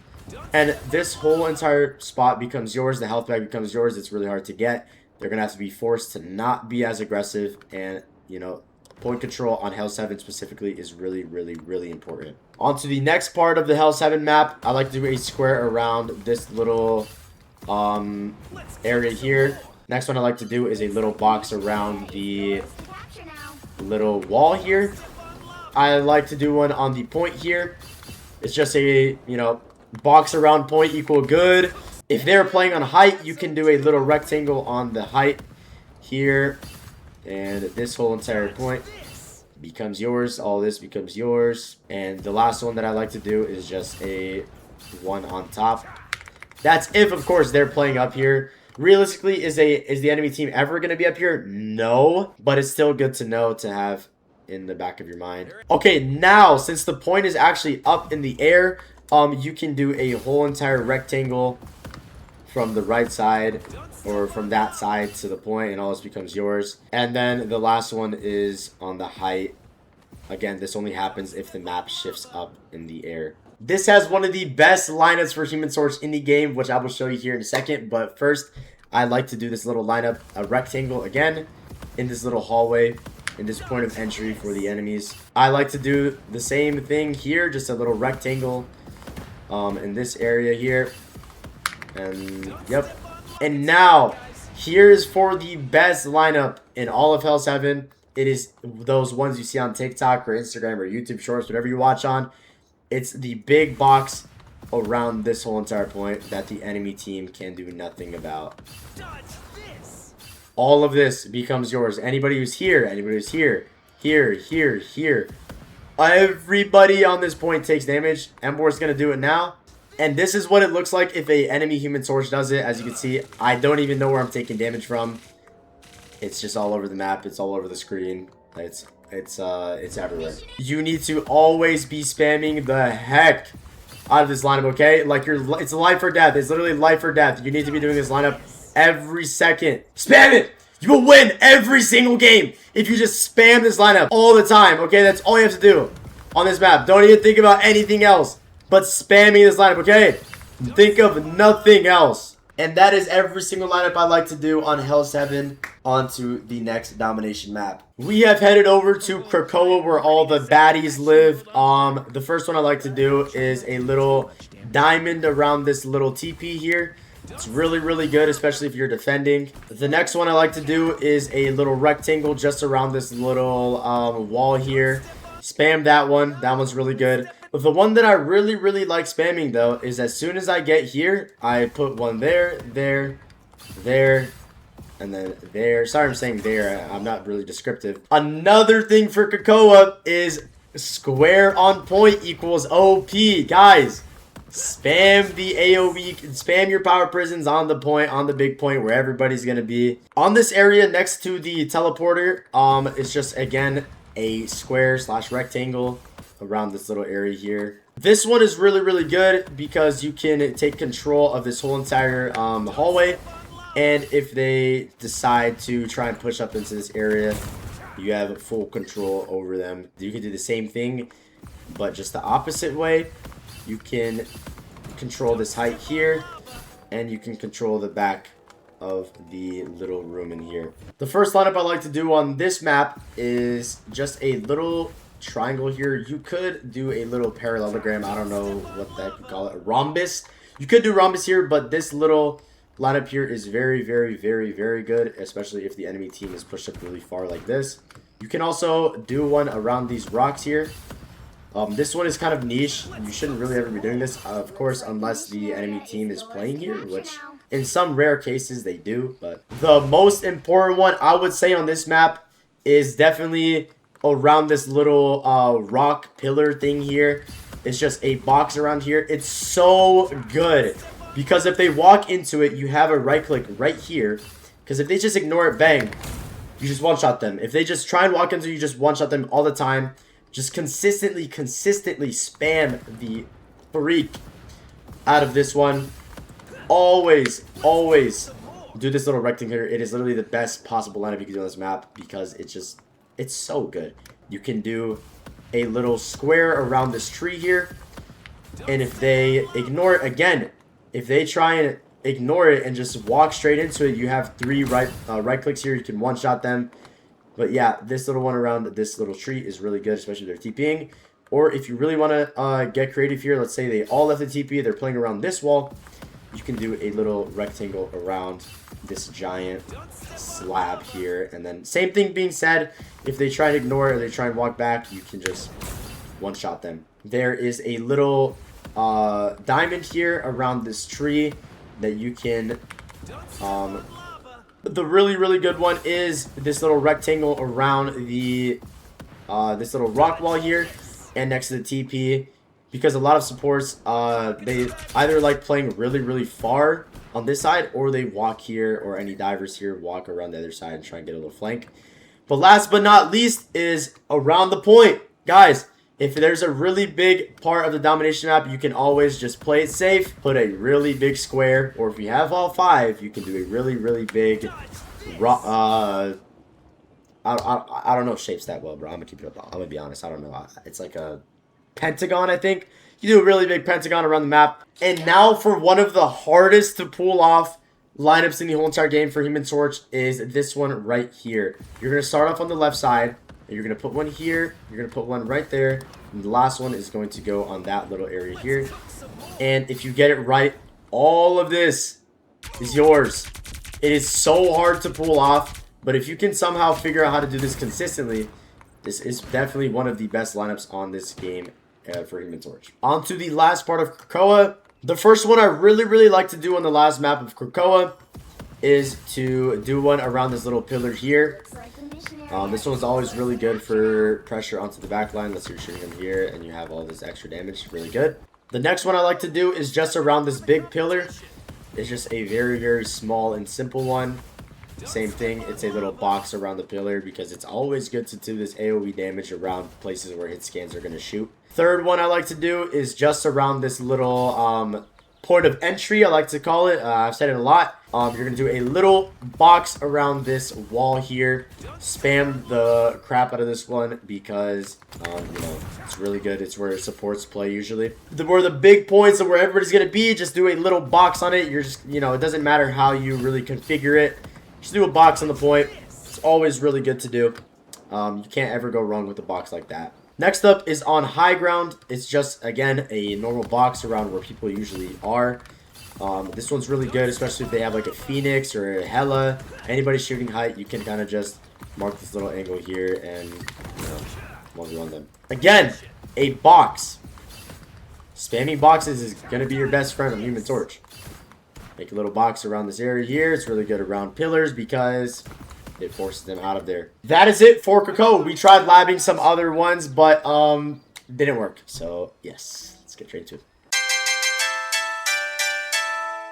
And this whole entire spot becomes yours. The health bag becomes yours. It's really hard to get. They're going to have to be forced to not be as aggressive. And, you know, point control on Hell's Heaven specifically is really, really, really important. On to the next part of the Hell's Heaven map. I like to do a square around this little area here. Next one I like to do is a little box around the little wall here. I like to do one on the point here. It's just a, you know, box around point equal good. If they're playing on height, you can do a little rectangle on the height here, and this whole entire point becomes yours. All this becomes yours. And the last one that I like to do is just a one on top. That's if, of course, they're playing up here. Realistically, is the enemy team ever going to be up here? No, but it's still good to know to have in the back of your mind. Okay, now since the point is actually up in the air, you can do a whole entire rectangle from the right side or from that side to the point, and all this becomes yours. And then the last one is on the height. Again, this only happens if the map shifts up in the air. This has one of the best lineups for Human Torch in the game, which I will show you here in a second. But first, I like to do this little lineup, a rectangle again, in this little hallway. in this point of entry for the enemies. I like to do the same thing here, just a little rectangle in this area here. And yep. And now, here is for the best lineup in all of Hell's Heaven. It is those ones you see on TikTok or Instagram or YouTube Shorts, whatever you watch on. It's the big box around this whole entire point that the enemy team can do nothing about. All of this becomes yours. Anybody who's here, here. Everybody on this point takes damage. Embor's going to do it now. And this is what it looks like if a enemy Human Torch does it. As you can see, I don't even know where I'm taking damage from. It's just all over the map. It's all over the screen. It's everywhere. You need to always be spamming the heck out of this lineup, okay? Like it's life or death. It's literally life or death. You need to be doing this lineup every second. Spam it! You will win every single game if you just spam this lineup all the time, okay? That's all you have to do on this map. Don't even think about anything else but spamming this lineup, okay? Think of nothing else. And that is every single lineup I like to do on Hell's Heaven onto the next domination map. We have headed over to Krakoa where all the baddies live. The first one I like to do is a little diamond around this little TP here. It's really, really good, especially if you're defending. The next one I like to do is a little rectangle just around this little wall here. Spam that one. That one's really good. But the one that I really, really like spamming, though, is as soon as I get here, I put one there, and then there. Sorry I'm saying there. I'm not really descriptive. Another thing for Krakoa is square on point equals OP. Guys, spam the AoE, spam your power prisons on the point, on the big point where everybody's going to be. On this area next to the teleporter, it's just, again, a square / rectangle around this little area here. This one is really, really good because you can take control of this whole entire hallway. And if they decide to try and push up into this area, you have full control over them. You can do the same thing, but just the opposite way. You can control this height here, and you can control the back of the little room in here. The first lineup I like to do on this map is just a little triangle here. You could do a little parallelogram. I don't know what the heck you call it. A rhombus. You could do rhombus here, but this little lineup here is very, very, very, very good, especially if the enemy team is pushed up really far like this. You can also do one around these rocks here. This one is kind of niche. You shouldn't really ever be doing this, of course, unless the enemy team is playing here, which in some rare cases they do. But the most important one I would say on this map is definitely around this little rock pillar thing here. It's just a box around here. It's so good because if they walk into it, you have a right click right here. Because if they just ignore it, bang, you just one-shot them. If they just try and walk into it, you just one-shot them all the time. Just consistently spam the freak out of this one. Always do this little rectangle here. It is literally the best possible lineup you can do on this map because it's so good. You can do a little square around this tree here. And if they ignore it, again, if they try and ignore it and just walk straight into it, you have 3 right clicks here. You can one-shot them. But yeah, this little one around this little tree is really good, especially if they're TPing. Or if you really want to get creative here, let's say they all left the TP, they're playing around this wall. You can do a little rectangle around this giant slab here. And then same thing being said, if they try and ignore it or they try and walk back, you can just one-shot them. There is a little diamond here around this tree that you can... the really, really good one is this little rectangle around the this little rock wall here and next to the TP. Because a lot of supports, they either like playing really, really far on this side, or they walk here, or any divers here walk around the other side and try and get a little flank. But last but not least is around the point. Guys, if there's a really big part of the domination map, you can always just play it safe, put a really big square, or if you have all 5, you can do a really, really big, I don't know shapes that well, bro. I'm gonna keep it up. I'm gonna be honest. I don't know. It's like a pentagon, I think. You do a really big pentagon around the map. And now for one of the hardest to pull off lineups in the whole entire game for Human Torch is this one right here. You're going to start off on the left side. And you're going to put one here. You're going to put one right there. And the last one is going to go on that little area here. And if you get it right, all of this is yours. It is so hard to pull off. But if you can somehow figure out how to do this consistently, this is definitely one of the best lineups on this game for Human Torch. On to the last part of Krakoa. The first one I really like to do on the last map of Krakoa is to do one around this little pillar here. This one's always really good for pressure onto the back line. Let's say you're shooting them here and you have all this extra damage. Really good. The next one I like to do is just around this big pillar. It's just a very small and simple one. Same thing, it's a little box around the pillar because it's always good to do this AoE damage around places where hit scans are going to shoot. Third one I like to do is just around this little point of entry, I like to call it. I've said it a lot. You're going to do a little box around this wall here. Spam the crap out of this one because, you know, it's really good. It's where supports play usually. Where the big points and where everybody's going to be, just do a little box on it. You're just, you know, it doesn't matter how you really configure it. Just do a box on the point. It's always really good to do. You can't ever go wrong with a box like that. Next up is on high ground. It's just, again, a normal box around where people usually are. This one's really good, especially if they have like a Phoenix or a Hela. Anybody shooting height, you can kind of just mark this little angle here and, you know, 1v1 them. Again, a box. Spamming boxes is going to be your best friend on Human Torch. Make a little box around this area here. It's really good around pillars because it forces them out of there. That is it for Krakoa. We tried labbing some other ones, but didn't work. So, yes. Let's get straight to it.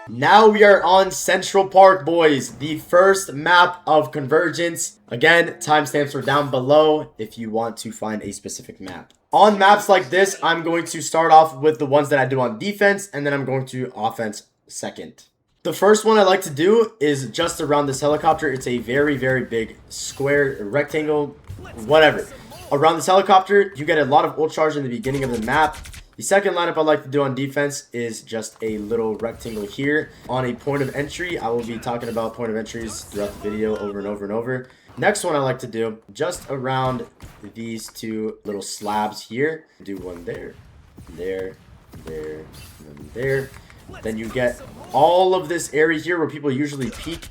Now we are on Central Park, boys. The first map of Convergence. Again, timestamps are down below if you want to find a specific map. On maps like this, I'm going to start off with the ones that I do on defense, and then I'm going to offense second. The first one I like to do is just around this helicopter. It's a very big square, rectangle, whatever. Around this helicopter, you get a lot of ult charge in the beginning of the map. The second lineup I like to do on defense is just a little rectangle here. On a point of entry, I will be talking about point of entries throughout the video over and over. Next one I like to do, just around these two little slabs here. Do one there, there, and then there. Then you get all of this area here where people usually peek.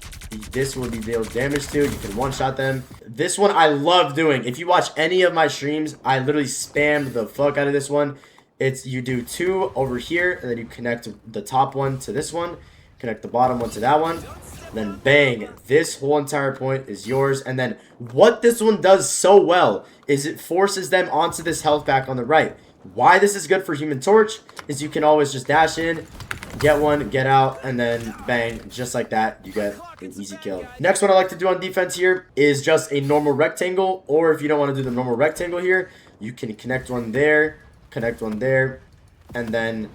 This will be deal damage to. You can one-shot them. This one I love doing. If you watch any of my streams, I literally spam the fuck out of this one. It's you do two over here, and then you connect the top one to this one, connect the bottom one to that one, then bang, this whole entire point is yours. And then what this one does so well is it forces them onto this health pack on the right. Why this is good for Human Torch is you can always just dash in, get one, get out, and then bang, just like that, you get an easy kill. Next one I like to do on defense here is just a normal rectangle, or if you don't want to do the normal rectangle here, you can connect one there, connect one there, and then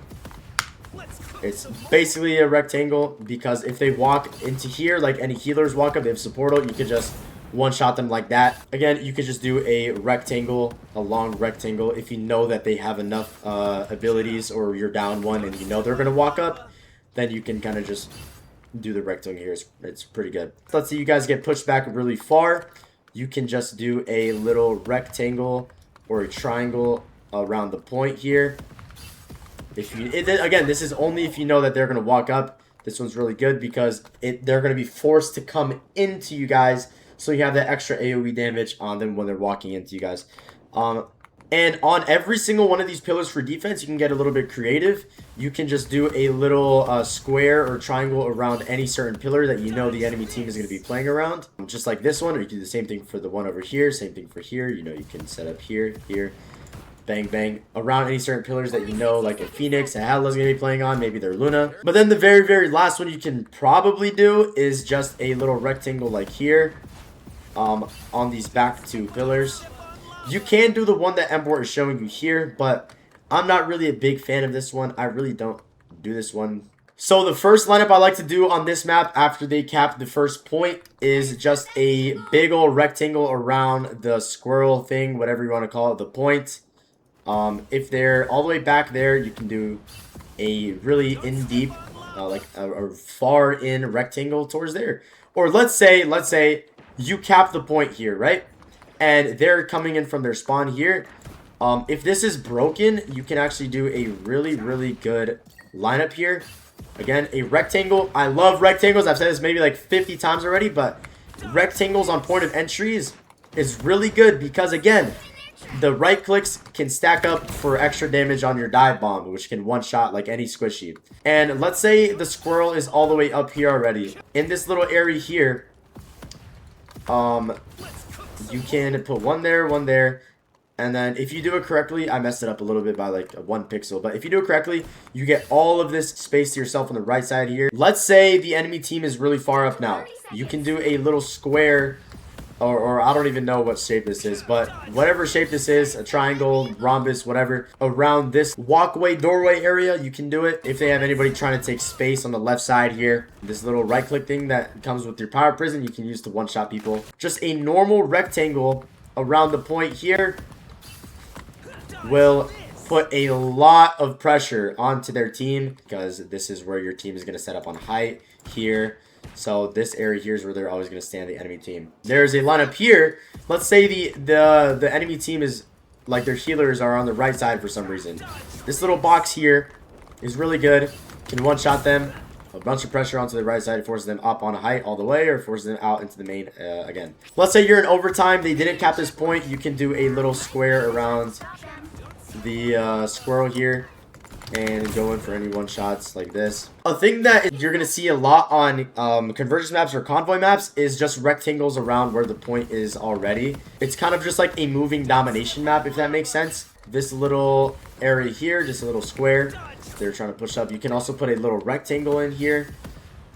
it's basically a rectangle because if they walk into here, like any healers walk up, they have support ult, you can just one-shot them like that. Again, you could just do a rectangle, a long rectangle, if you know that they have enough abilities or you're down one and you know they're going to walk up, then you can kind of just do the rectangle here. It's pretty good. Let's say you guys get pushed back really far. You can just do a little rectangle or a triangle around the point here. If you again, this is only if you know that they're going to walk up. This one's really good because they're going to be forced to come into you guys. So you have that extra AoE damage on them when they're walking into you guys. And on every single one of these pillars for defense, you can get a little bit creative. You can just do a little square or triangle around any certain pillar that you know the enemy team is going to be playing around. Just like this one, or you can do the same thing for the one over here, same thing for here. You know, you can set up here, here, bang, bang, around any certain pillars that you know, like a Phoenix, a Hela is going to be playing on, maybe they're Luna. But then the very last one you can probably do is just a little rectangle like here. On these back two pillars. You can do the one that Embor is showing you here, but I'm not really a big fan of this one. I really don't do this one. So the first lineup I like to do on this map after they cap the first point is just a big old rectangle around the squirrel thing, whatever you want to call it, the point. If they're all the way back there, you can do a really in deep, like a far in rectangle towards there. Or let's say you cap the point here, right? and they're coming in from their spawn here. If this is broken, you can actually do a really, really good lineup here. Again, a rectangle. I love rectangles. I've said this maybe like 50 times already, but rectangles on point of entries is really good because, again, the right clicks can stack up for extra damage on your dive bomb, which can one-shot like any squishy. And let's say the squirrel is all the way up here already. In this little area here, you can put one there, and then if you do it correctly, I messed it up a little bit by like 1 pixel, but if you do it correctly, you get all of this space to yourself on the right side here. Let's say the enemy team is really far up now. You can do a little square, or I don't even know what shape this is, but whatever shape this is, a triangle, rhombus, whatever, around this walkway, doorway area, you can do it. If they have anybody trying to take space on the left side here, this little right click thing that comes with your power prison, you can use to one-shot people. Just a normal rectangle around the point here will put a lot of pressure onto their team, because this is where your team is going to set up on height here. So this area here is where they're always going to stand, the enemy team. There's a lineup here. Let's say the enemy team is like their healers are on the right side for some reason. This little box here is really good. Can one-shot them. A bunch of pressure onto the right side. It forces them up on a height all the way, or forces them out into the main again. Let's say you're in overtime. They didn't cap this point. You can do a little square around the squirrel here and go in for any one-shots like this. A thing that you're going to see a lot on convergence maps or convoy maps is just rectangles around where the point is already. It's kind of just like a moving domination map, if that makes sense. This little area here, just a little square. They're trying to push up. You can also put a little rectangle in here.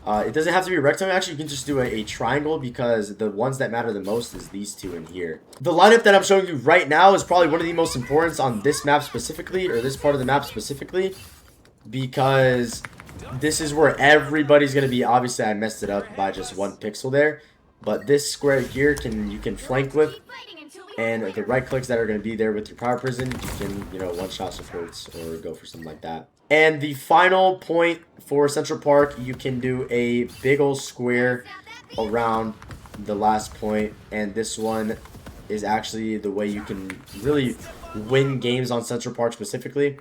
It doesn't have to be a rectangle. Actually, you can just do a triangle, because the ones that matter the most is these two in here. The lineup that I'm showing you right now is probably one of the most important on this map specifically, or this part of the map specifically, because this is where everybody's going to be. Obviously, I messed it up by just 1 pixel there, but this square here you can flank with, and the right clicks that are going to be there with your power prison, you can, you know, one-shot supports or go for something like that. And the final point for Central Park, you can do a big old square around the last point, and this one is actually the way you can really win games on Central Park specifically.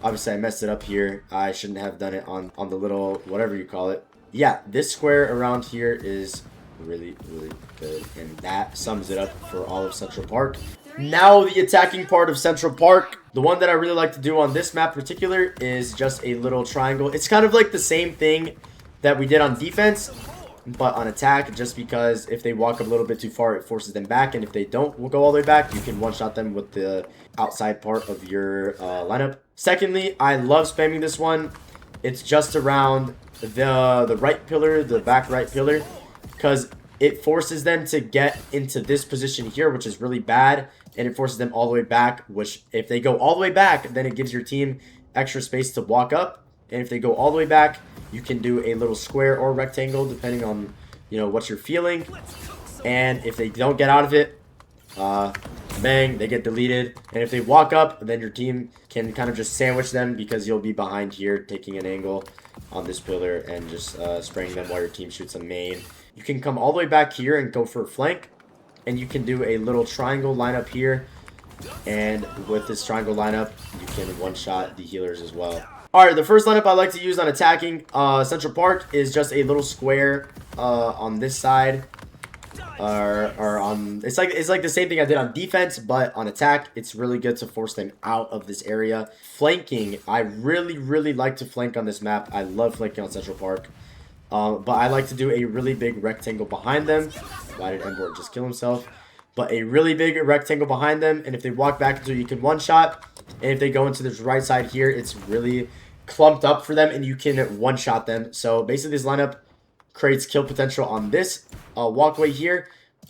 Obviously, I messed it up here. I shouldn't have done it on the little, whatever you call it. Yeah, this square around here is really, really good, and that sums it up for all of Central Park. Now the attacking part of Central Park. The one that I really like to do on this map in particular is just a little triangle. It's kind of like the same thing that we did on defense, but on attack, just because if they walk a little bit too far, it forces them back, and if they don't go all the way back, you can one-shot them with the outside part of your lineup. Secondly, I love spamming this one. It's just around the right pillar, the back right pillar, because it forces them to get into this position here, which is really bad, and it forces them all the way back, which if they go all the way back, then it gives your team extra space to walk up. And if they go all the way back, you can do a little square or rectangle, depending on, you know, what you're feeling. And if they don't get out of it, bang, they get deleted. And if they walk up, then your team can kind of just sandwich them, because you'll be behind here taking an angle on this pillar and just spraying them while your team shoots a main. You can come all the way back here and go for a flank, and you can do a little triangle lineup here, and with this triangle lineup you can one-shot the healers as well. Alright, the first lineup I like to use on attacking Central Park is just a little square on this side, or on, it's like the same thing I did on defense, but on attack it's really good to force them out of this area. Flanking, I really like to flank on this map. I love flanking on Central Park. But I like to do a really big rectangle behind them. Why did Embor just kill himself? But a really big rectangle behind them, and if they walk back into it, you can one-shot. And if they go into this right side here, it's really clumped up for them, and you can one-shot them. So basically, this lineup creates kill potential on this walkway here,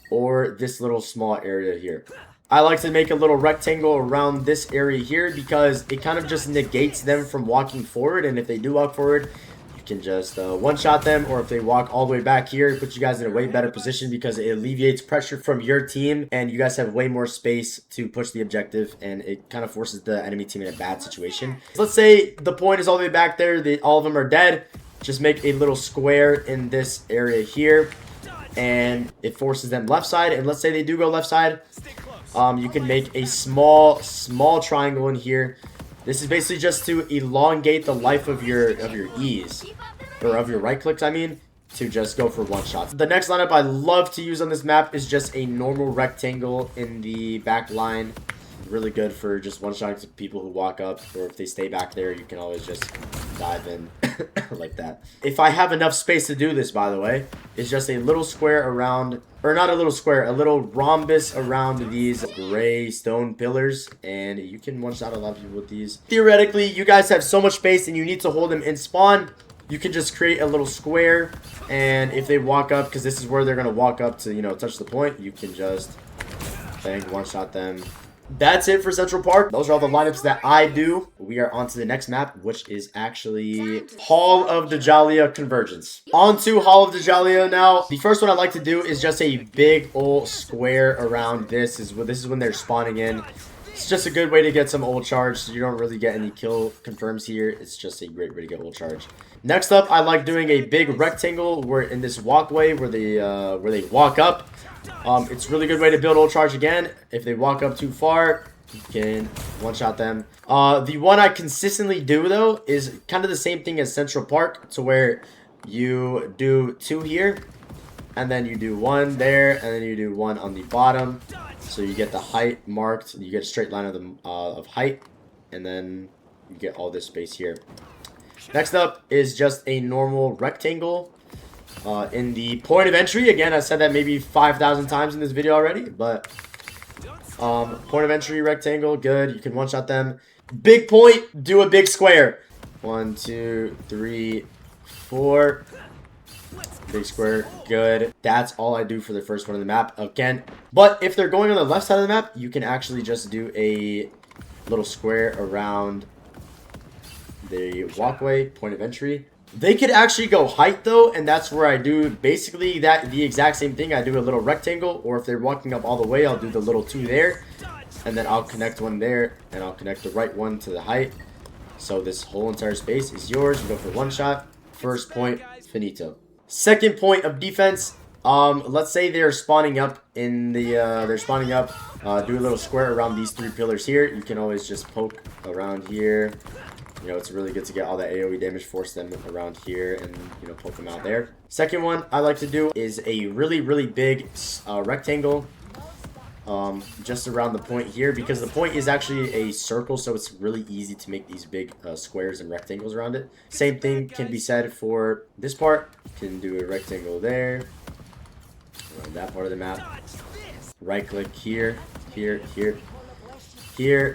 or this little small area here. I like to make a little rectangle around this area here, because it kind of just negates them from walking forward, and if they do walk forward, can just one-shot them, or if they walk all the way back here, it puts you guys in a way better position, because it alleviates pressure from your team, and you guys have way more space to push the objective, and it kind of forces the enemy team in a bad situation. So let's say the point is all the way back there, all of them are dead. Just make a little square in this area here, and it forces them left side. And let's say they do go left side, you can make a small triangle in here. This is basically just to elongate the life of your E's, or of your right clicks, I mean, to just go for one shots. The next lineup I love to use on this map is just a normal rectangle in the back line. Really good for just one shot to people who walk up, or if they stay back there, you can always just dive in like that. If I have enough space to do this, by the way, it's just a little square around, or not a little square, a little rhombus around these gray stone pillars, and you can one shot a lot of people with these. Theoretically, you guys have so much space and you need to hold them in spawn. You can just create a little square, and if they walk up, because this is where they're going to walk up to, you know, touch the point, you can just bang, one shot them. That's it for Central Park. Those are all the lineups that I do. We are on to the next map, which is actually Hall of Dagger Convergence. On to Hall of Dagger now. The first one I like to do is just a big old square around this. This is when they're spawning in. It's just a good way to get some ult charge, so you don't really get any kill confirms here. It's just a great way to get ult charge. Next up, I like doing a big rectangle where in this walkway where they walk up. It's a really good way to build ult charge again. If they walk up too far, you can one-shot them. The one I consistently do, though, is kind of the same thing as Central Park, to where you do 2 here, and then you do 1 there, and then you do 1 on the bottom. So you get the height marked. You get a straight line of height, and then you get all this space here. Next up is just a normal rectangle. In the point of entry, again, I said that maybe 5,000 times in this video already, but point of entry rectangle, good. You can one-shot them. Big point, do a big square. 1, 2, 3, 4. Big square, good. That's all I do for the first one of the map again. But if they're going on the left side of the map, you can actually just do a little square around the walkway, point of entry. They could actually go height though, and that's where I do basically the exact same thing. I do a little rectangle, or if they're walking up all the way, I'll do the little 2 there, and then I'll connect 1 there, and I'll connect the right one to the height. So this whole entire space is yours. You go for one shot. First point, finito. Second point of defense. Let's say they're spawning up in the do a little square around these 3 pillars here. You can always just poke around here. You know, it's really good to get all that AoE damage, force them around here, and, you know, poke them out there. Second one I like to do is a really big rectangle just around the point here, because the point is actually a circle, so it's really easy to make these big squares and rectangles around it. Same thing can be said for this part. You can do a rectangle there, around that part of the map. Right click here, here,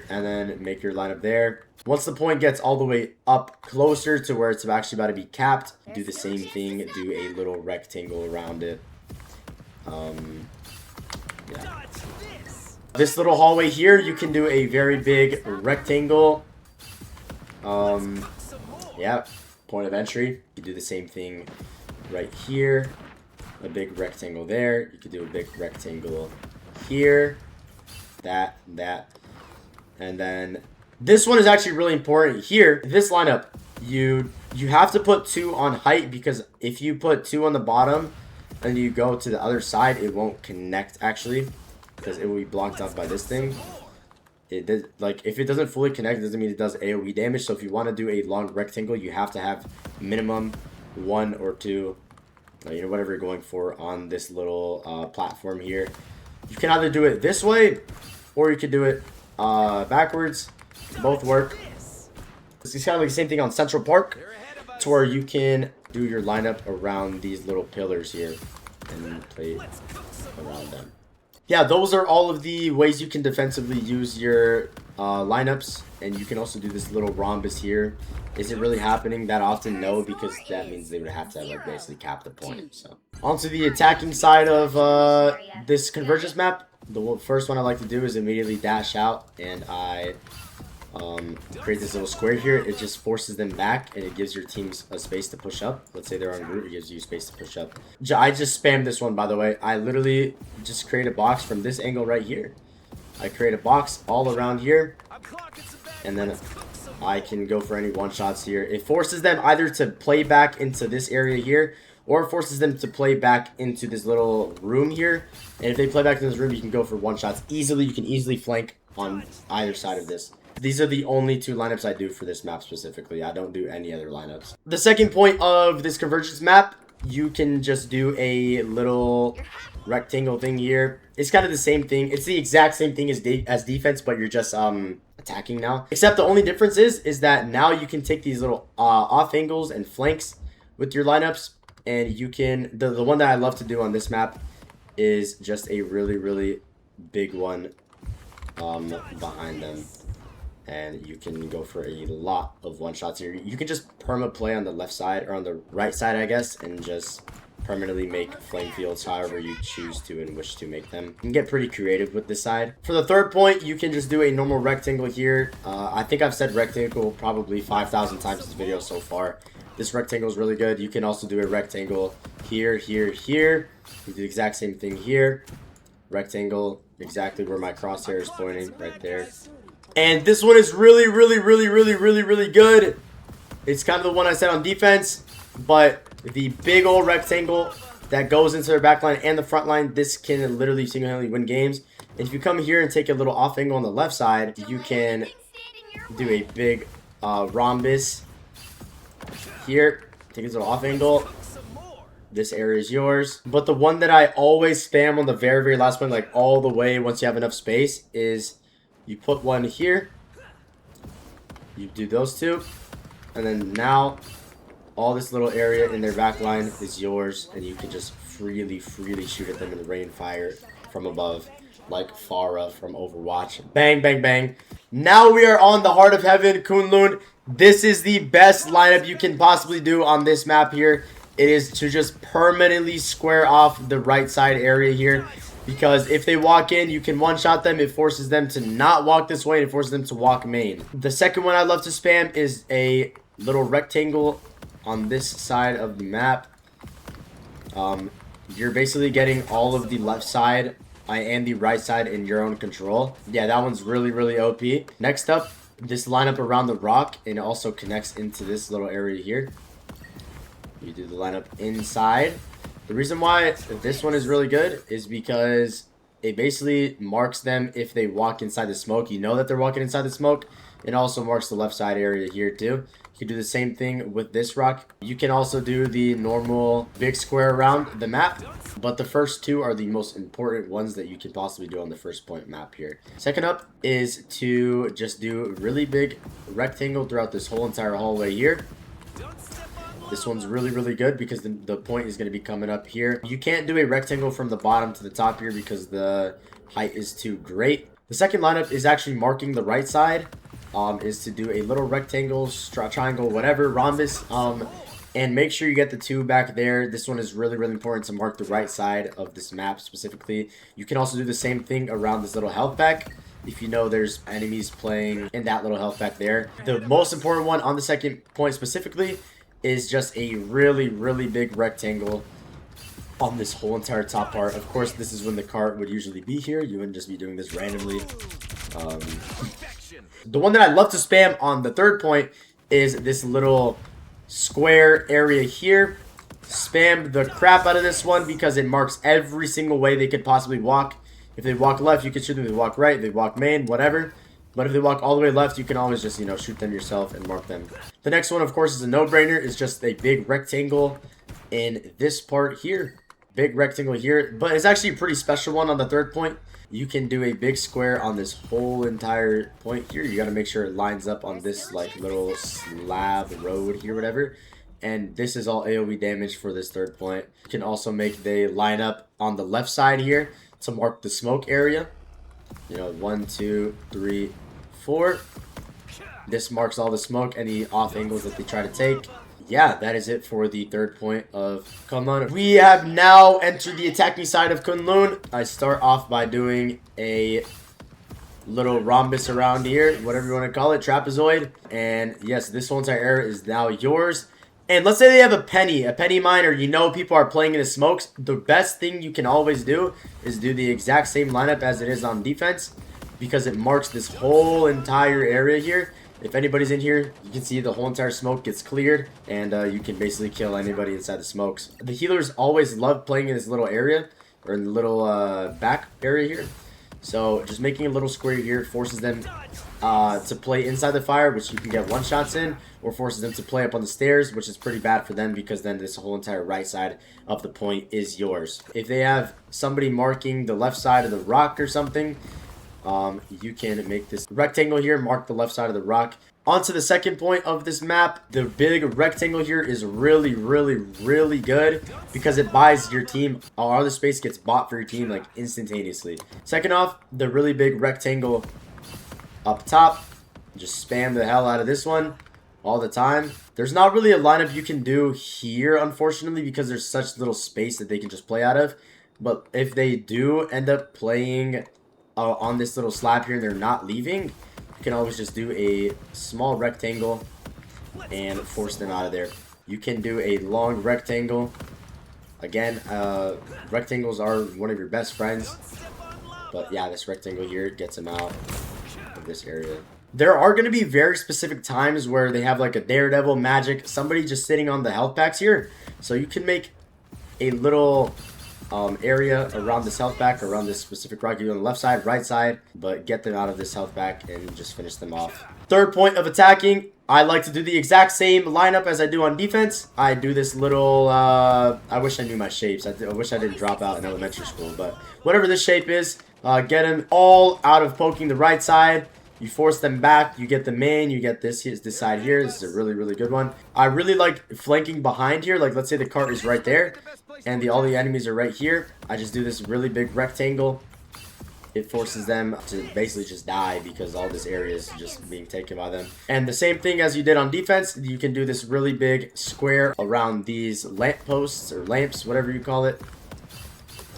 and then make your lineup there. Once the point gets all the way up closer to where it's actually about to be capped, do the same thing. Do a little rectangle around it. Yeah. This little hallway here, you can do a very big rectangle. Yeah, point of entry. You can do the same thing right here. A big rectangle there. You can do a big rectangle here. That. And then this one is actually really important here. This lineup, you have to put 2 on height, because if you put 2 on the bottom and you go to the other side, it won't connect actually, because it will be blocked out by this thing. It does, like, if it doesn't fully connect, it doesn't mean it does AoE damage. So if you want to do a long rectangle, you have to have minimum 1 or 2, you know, whatever you're going for on this little platform here. You can either do it this way, or you could do it backwards. Both work. It's kind of like the same thing on Central Park, to where you can do your lineup around these little pillars here and play around them. Yeah, those are all of the ways you can defensively use your lineups, and you can also do this little rhombus here. Is it really happening that often? No, because that means they would have to like basically cap the point. So onto the attacking side of this convergence map. The first one I like to do is immediately dash out, and I create this little square here. It just forces them back, and it gives your teams a space to push up. Let's say they're on Groot, it gives you space to push up. I just spammed this one, by the way. I literally just create a box from this angle right here. I create a box all around here, and then I can go for any one-shots here. It forces them either to play back into this area here, or it forces them to play back into this little room here. And if they play back into this room, you can go for one shots easily. You can easily flank on either side of this. These are the only two lineups I do for this map specifically. I don't do any other lineups. The second point of this convergence map, you can just do a little rectangle thing here. It's kind of the same thing. It's the exact same thing as defense, but you're just attacking now. Except the only difference is that now you can take these little off angles and flanks with your lineups, and you can the one that I love to do on this map is just a really big one behind them. And you can go for a lot of one-shots here. You can just perma-play on the left side, or on the right side, I guess, and just permanently make flame fields however you choose to and wish to make them. You can get pretty creative with this side. For the third point, you can just do a normal rectangle here. I think I've said rectangle probably 5,000 times in this video so far. This rectangle is really good. You can also do a rectangle here, here, here. You do the exact same thing here. Rectangle, exactly where my crosshair is pointing, right there. And this one is really good. It's kind of the one I said on defense, but the big old rectangle that goes into their back line and the front line, this can literally single-handedly win games. And if you come here and take a little off angle on the left side, you can do a big rhombus here. Take a little off angle. This area is yours. But the one that I always spam on the very last one, like all the way once you have enough space, is you put one here, you do those two, and then now all this little area in their back line is yours, and you can just freely shoot at them in the rain fire from above, like Pharah from Overwatch. Bang, bang, bang. Now we are on the Heart of Heaven, Kunlun. This is the best lineup you can possibly do on this map here. It is to just permanently square off the right side area here. Because if they walk in, you can one-shot them. It forces them to not walk this way. And it forces them to walk main. The second one I love to spam is a little rectangle on this side of the map. You're basically getting all of the left side and the right side in your own control. Yeah, that one's really OP. Next up, this lineup around the rock. And it also connects into this little area here. You do the lineup inside. The reason why this one is really good is because it basically marks them if they walk inside the smoke. You know that they're walking inside the smoke. It also marks the left side area here too. You can do the same thing with this rock. You can also do the normal big square around the map. But the first two are the most important ones that you can possibly do on the first point map here. Second up is to just do a really big rectangle throughout this whole entire hallway here. This one's really good because the point is going to be coming up here. You can't do a rectangle from the bottom to the top here because the height is too great. The second lineup is actually marking the right side. Is to do a little rectangle, triangle, whatever, rhombus. And make sure you get the two back there. This one is really important to mark the right side of this map specifically. You can also do the same thing around this little health pack. If you know there's enemies playing in that little health pack there. The most important one on the second point specifically is just a really big rectangle on this whole entire top part. Of course, this is when the cart would usually be here. You wouldn't just be doing this randomly. The one that I love to spam on the third point is this little square area here. Spam the crap out of this one because it marks every single way they could possibly walk. If they walk left, you can shoot them. If they walk right, they walk main, whatever. But if they walk all the way left, you can always just, shoot them yourself and mark them. The next one, of course, is a no-brainer. It's just a big rectangle in this part here. Big rectangle here. But it's actually a pretty special one on the third point. You can do a big square on this whole entire point here. You got to make sure it lines up on this, little slab road here, whatever. And this is all AoE damage for this third point. You can also make the line up on the left side here to mark the smoke area. 1, 2, 3, 4. This marks all the smoke, any off angles that they try to take. Yeah, that is it for the third point of Kunlun. We have now entered the attacking side of Kunlun. I start off by doing a little rhombus around here, whatever you want to call it, trapezoid. And yes, this whole entire area is now yours. And let's say they have a penny mine, or people are playing in the smokes. The best thing you can always do is do the exact same lineup as it is on defense, because it marks this whole entire area here. If anybody's in here, you can see the whole entire smoke gets cleared, and you can basically kill anybody inside the smokes. The healers always love playing in this little area, or in the little back area here. So just making a little square here forces them to play inside the fire, which you can get one-shots in, or forces them to play up on the stairs, which is pretty bad for them because then this whole entire right side of the point is yours. If they have somebody marking the left side of the rock or something, you can make this rectangle here, mark the left side of the rock. Onto the second point of this map, the big rectangle here is really good because it buys your team, all the space gets bought for your team like instantaneously. Second off, the really big rectangle up top, just spam the hell out of this one all the time. There's not really a lineup you can do here, unfortunately, because there's such little space that they can just play out of. But if they do end up playing on this little slab here and they're not leaving, you can always just do a small rectangle and force them out of there. You can do a long rectangle. Again, rectangles are one of your best friends. But yeah, this rectangle here gets them out of this area. There are going to be very specific times where they have like a Daredevil, Magic, somebody just sitting on the health packs here. So you can make a little area around this health pack, around this specific rock on the left side, right side, but get them out of this health pack and just finish them off. Third point of attacking, I like to do the exact same lineup as I do on defense. I do this little, I wish I knew my shapes. I wish I didn't drop out in elementary school, but whatever this shape is, get them all out of poking the right side. You force them back, you get the main, you get this side here. This is a really good one. I really like flanking behind here. Like, let's say the cart is right there and all the enemies are right here. I just do this really big rectangle. It forces them to basically just die because all this area is just being taken by them. And the same thing as you did on defense, you can do this really big square around these lamp posts or lamps, whatever you call it.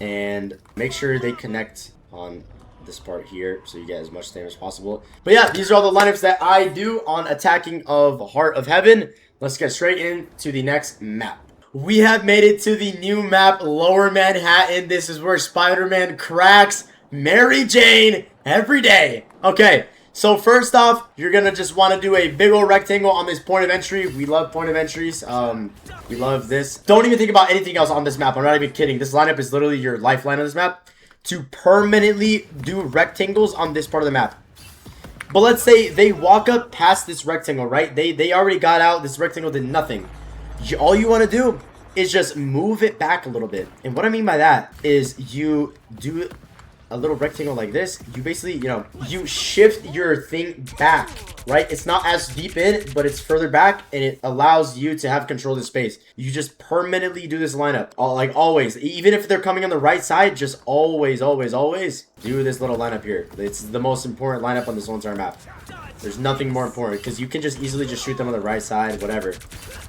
And make sure they connect on this part here so you get as much damage as possible. But yeah, these are all the lineups that I do on attacking of Heart of Heaven. Let's get straight into the next map. We have made it to the new map, Lower Manhattan. This is where Spider-Man cracks Mary Jane every day. Okay, so first off, you're gonna just want to do a big old rectangle on this point of entry. We love point of entries. We love this. Don't even think about anything else on this map. I'm not even kidding. This lineup is literally your lifeline on this map, to permanently do rectangles on this part of the map. But let's say they walk up past this rectangle, right? They already got out. This rectangle did nothing. All you want to do is just move it back a little bit. And what I mean by that is you do a little rectangle like this. You basically, you know, you shift your thing back, right? It's not as deep in, but it's further back, and it allows you to have control of the space. You just permanently do this lineup, like always. Even if they're coming on the right side, just always do this little lineup here. It's the most important lineup on this whole entire map. There's nothing more important because you can just easily just shoot them on the right side, whatever.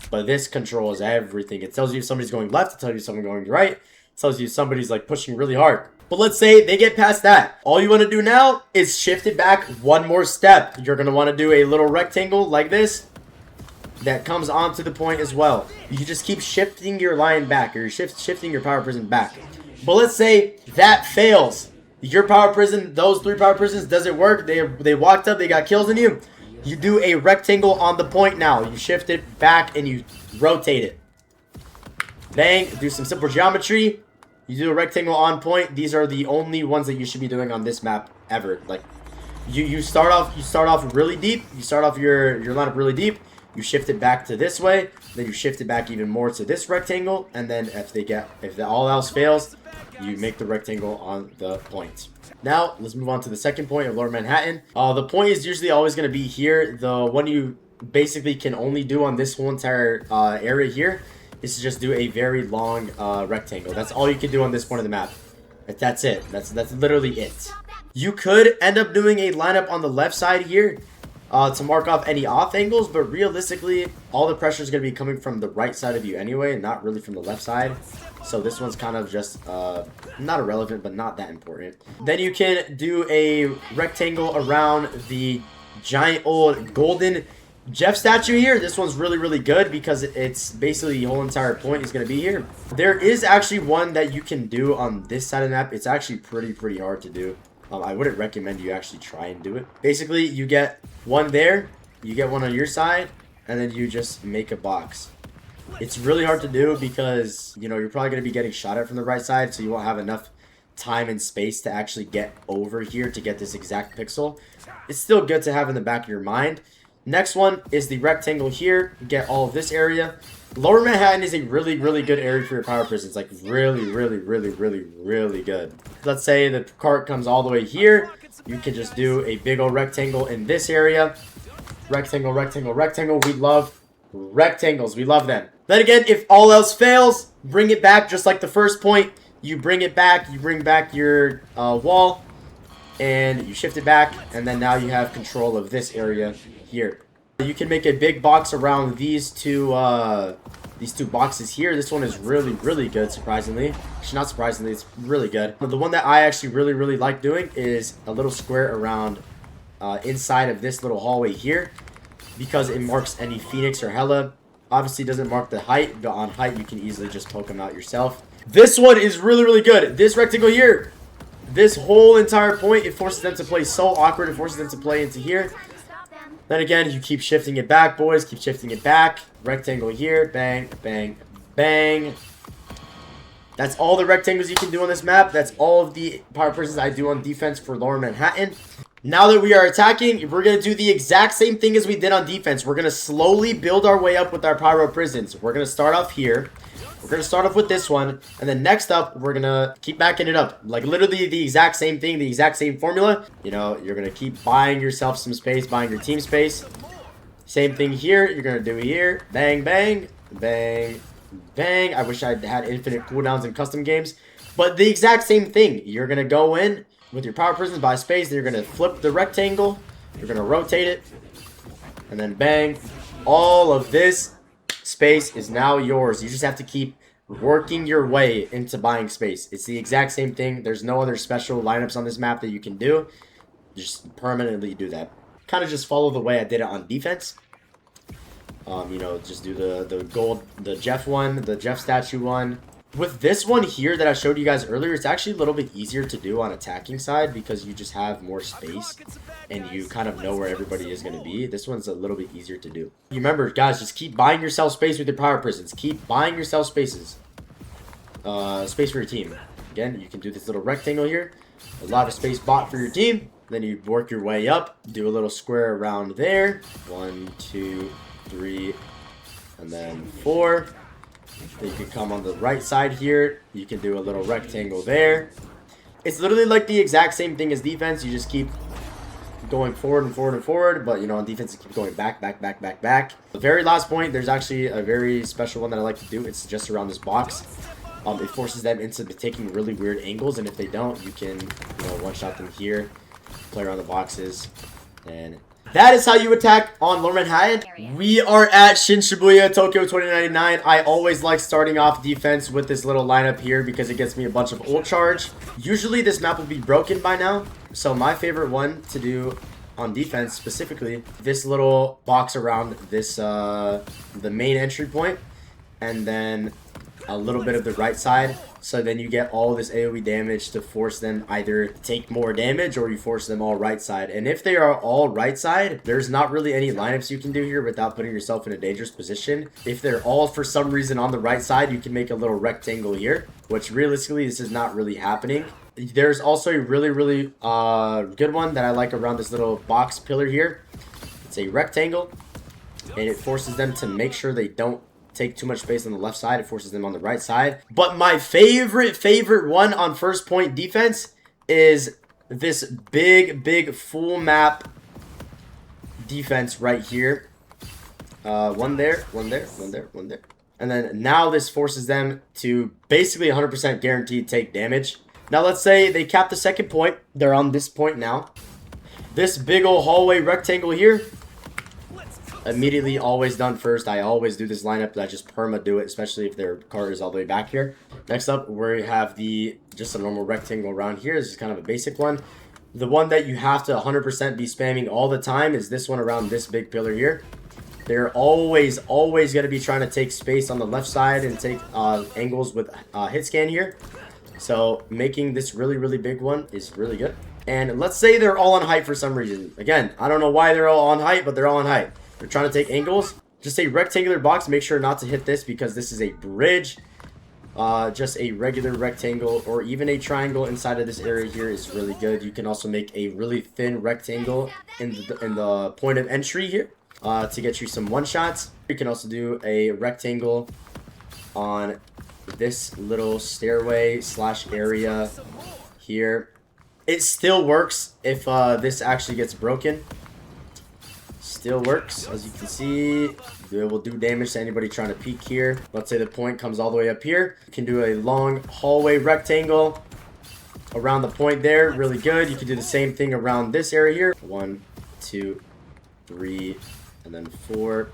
But this controls everything. It tells you if somebody's going left, it tells you if someone's going right, it tells you if somebody's like pushing really hard. But let's say they get past that. All you want to do now is shift it back one more step. You're going to want to do a little rectangle like this that comes onto the point as well. You just keep shifting your line back, or shifting your power prison back. But let's say that fails. Your power prison, those 3 power prisons, doesn't work. They walked up, they got kills on you. You do a rectangle on the point now. You shift it back and you rotate it. Bang, do some simple geometry. You do a rectangle on point. These are the only ones that you should be doing on this map ever. Like, you start off really deep. You start off your lineup really deep. You shift it back to this way. Then you shift it back even more to this rectangle. And then if all else fails, you make the rectangle on the point. Now, let's move on to the second point of Lower Manhattan. The point is usually always going to be here. The one you basically can only do on this whole entire area here is to just do a very long rectangle. That's all you can do on this point of the map. That's it. That's literally it. You could end up doing a lineup on the left side here to mark off any off angles, but realistically, all the pressure is going to be coming from the right side of you anyway, not really from the left side. So this one's kind of just not irrelevant, but not that important. Then you can do a rectangle around the giant old golden Jeff statue here. This one's really good because it's basically the whole entire point is going to be here. There is actually one that you can do on this side of the map. It's actually pretty hard to do. I wouldn't recommend you actually try and do it. Basically, you get one there, you get one on your side, and then you just make a box. It's really hard to do because, you know, you're probably going to be getting shot at from the right side, so you won't have enough time and space to actually get over here to get this exact pixel. It's still good to have in the back of your mind. Next one is the rectangle here. Get all of this area. Lower Manhattan is a really, really good area for your power prisons. Like, really, really, really, really, really good. Let's say the cart comes all the way here. You can just do a big old rectangle in this area. Rectangle, rectangle, rectangle. We love rectangles. We love them. Then again, if all else fails, bring it back just like the first point. You bring it back. You bring back your wall. And you shift it back. And then now you have control of this area here. You can make a big box around these two boxes here. This one is really, really good, surprisingly. Actually, not surprisingly, it's really good. But the one that I actually really, really like doing is a little square around inside of this little hallway here, because it marks any Phoenix or Hela. Obviously, it doesn't mark the height, but on height, you can easily just poke them out yourself. This one is really, really good. This rectangle here, this whole entire point, it forces them to play so awkward. It forces them to play into here. Then again, you keep shifting it back, boys. Keep shifting it back. Rectangle here. Bang, bang, bang. That's all the rectangles you can do on this map. That's all of the power prisons I do on defense for Lower Manhattan. Now that we are attacking, we're going to do the exact same thing as we did on defense. We're going to slowly build our way up with our PYRO prisons. We're going to start off here. We're going to start off with this one. And then next up, we're going to keep backing it up. Like literally the exact same thing, the exact same formula. You know, you're going to keep buying yourself some space, buying your team space. Same thing here. You're going to do here. Bang, bang, bang, bang. I wish I had infinite cooldowns in custom games. But the exact same thing. You're going to go in with your power prisons, buy space. Then you're going to flip the rectangle. You're going to rotate it. And then bang. All of this space is now yours. You just have to keep working your way into buying space. It's the exact same thing. There's no other special lineups on this map that you can do. Just permanently do that. Kind of just follow the way I did it on defense. You know, just do the gold, the Jeff one, the Jeff statue one. With this one here that I showed you guys earlier, it's actually a little bit easier to do on attacking side because you just have more space and you kind of know where everybody is going to be. This one's a little bit easier to do. You remember, guys, just keep buying yourself space with your power prisons. Keep buying yourself spaces. Space for your team. Again, you can do this little rectangle here. A lot of space bought for your team. Then you work your way up. Do a little square around there. 1, 2, 3, and then 4. Then you can come on the right side here. You can do a little rectangle there. It's literally like the exact same thing as defense. You just keep going forward and forward and forward. But, you know, on defense, you keep going back, back, back, back, back. The very last point, there's actually a very special one that I like to do. It's just around this box. It forces them into taking really weird angles. And if they don't, you can, you know, one-shot them here. Play around the boxes. And that is how you attack on Lower Manhattan. We are at Shin-Shibuya, Tokyo 2099. I always like starting off defense with this little lineup here because it gets me a bunch of ult charge. Usually this map will be broken by now. So my favorite one to do on defense specifically, this little box around this, the main entry point. And then a little bit of the right side. So then you get all this AoE damage to force them either take more damage or you force them all right side. And if they are all right side, there's not really any lineups you can do here without putting yourself in a dangerous position. If they're all for some reason on the right side, you can make a little rectangle here, which realistically this is not really happening. There's also a really, really good one that I like around this little box pillar here. It's a rectangle and it forces them to make sure they don't take too much space on the left side. It forces them on the right side. But my favorite one on first point defense is this big full map defense right here. One there, one there, one there, one there. And then now this forces them to basically 100% guaranteed take damage. Now let's say they cap the second point. They're on this point now. This big old hallway rectangle here. Immediately always done first. I always do this lineup. I just perma do it, especially if their card is all the way back here. Next up, we have just a normal rectangle around here. This is kind of a basic one. The one that you have to 100% be spamming all the time is this one around this big pillar here. They're always going to be trying to take space on the left side and take angles with hit scan here. So making this really big one is really good. And let's say they're all on height for some reason. Again, I don't know why they're all on height, but they're all on height. They're trying to take angles. Just a rectangular box. Make sure not to hit this because this is a bridge. Just a regular rectangle or even a triangle inside of this area here is really good. You can also make a really thin rectangle in the point of entry here to get you some one-shots. You can also do a rectangle on this little stairway slash area here. It still works if this actually gets broken. Still works, as you can see. It will do damage to anybody trying to peek here. Let's say the point comes all the way up here. You can do a long hallway rectangle around the point there. Really good. You can do the same thing around this area here. 1, 2, 3, and then 4.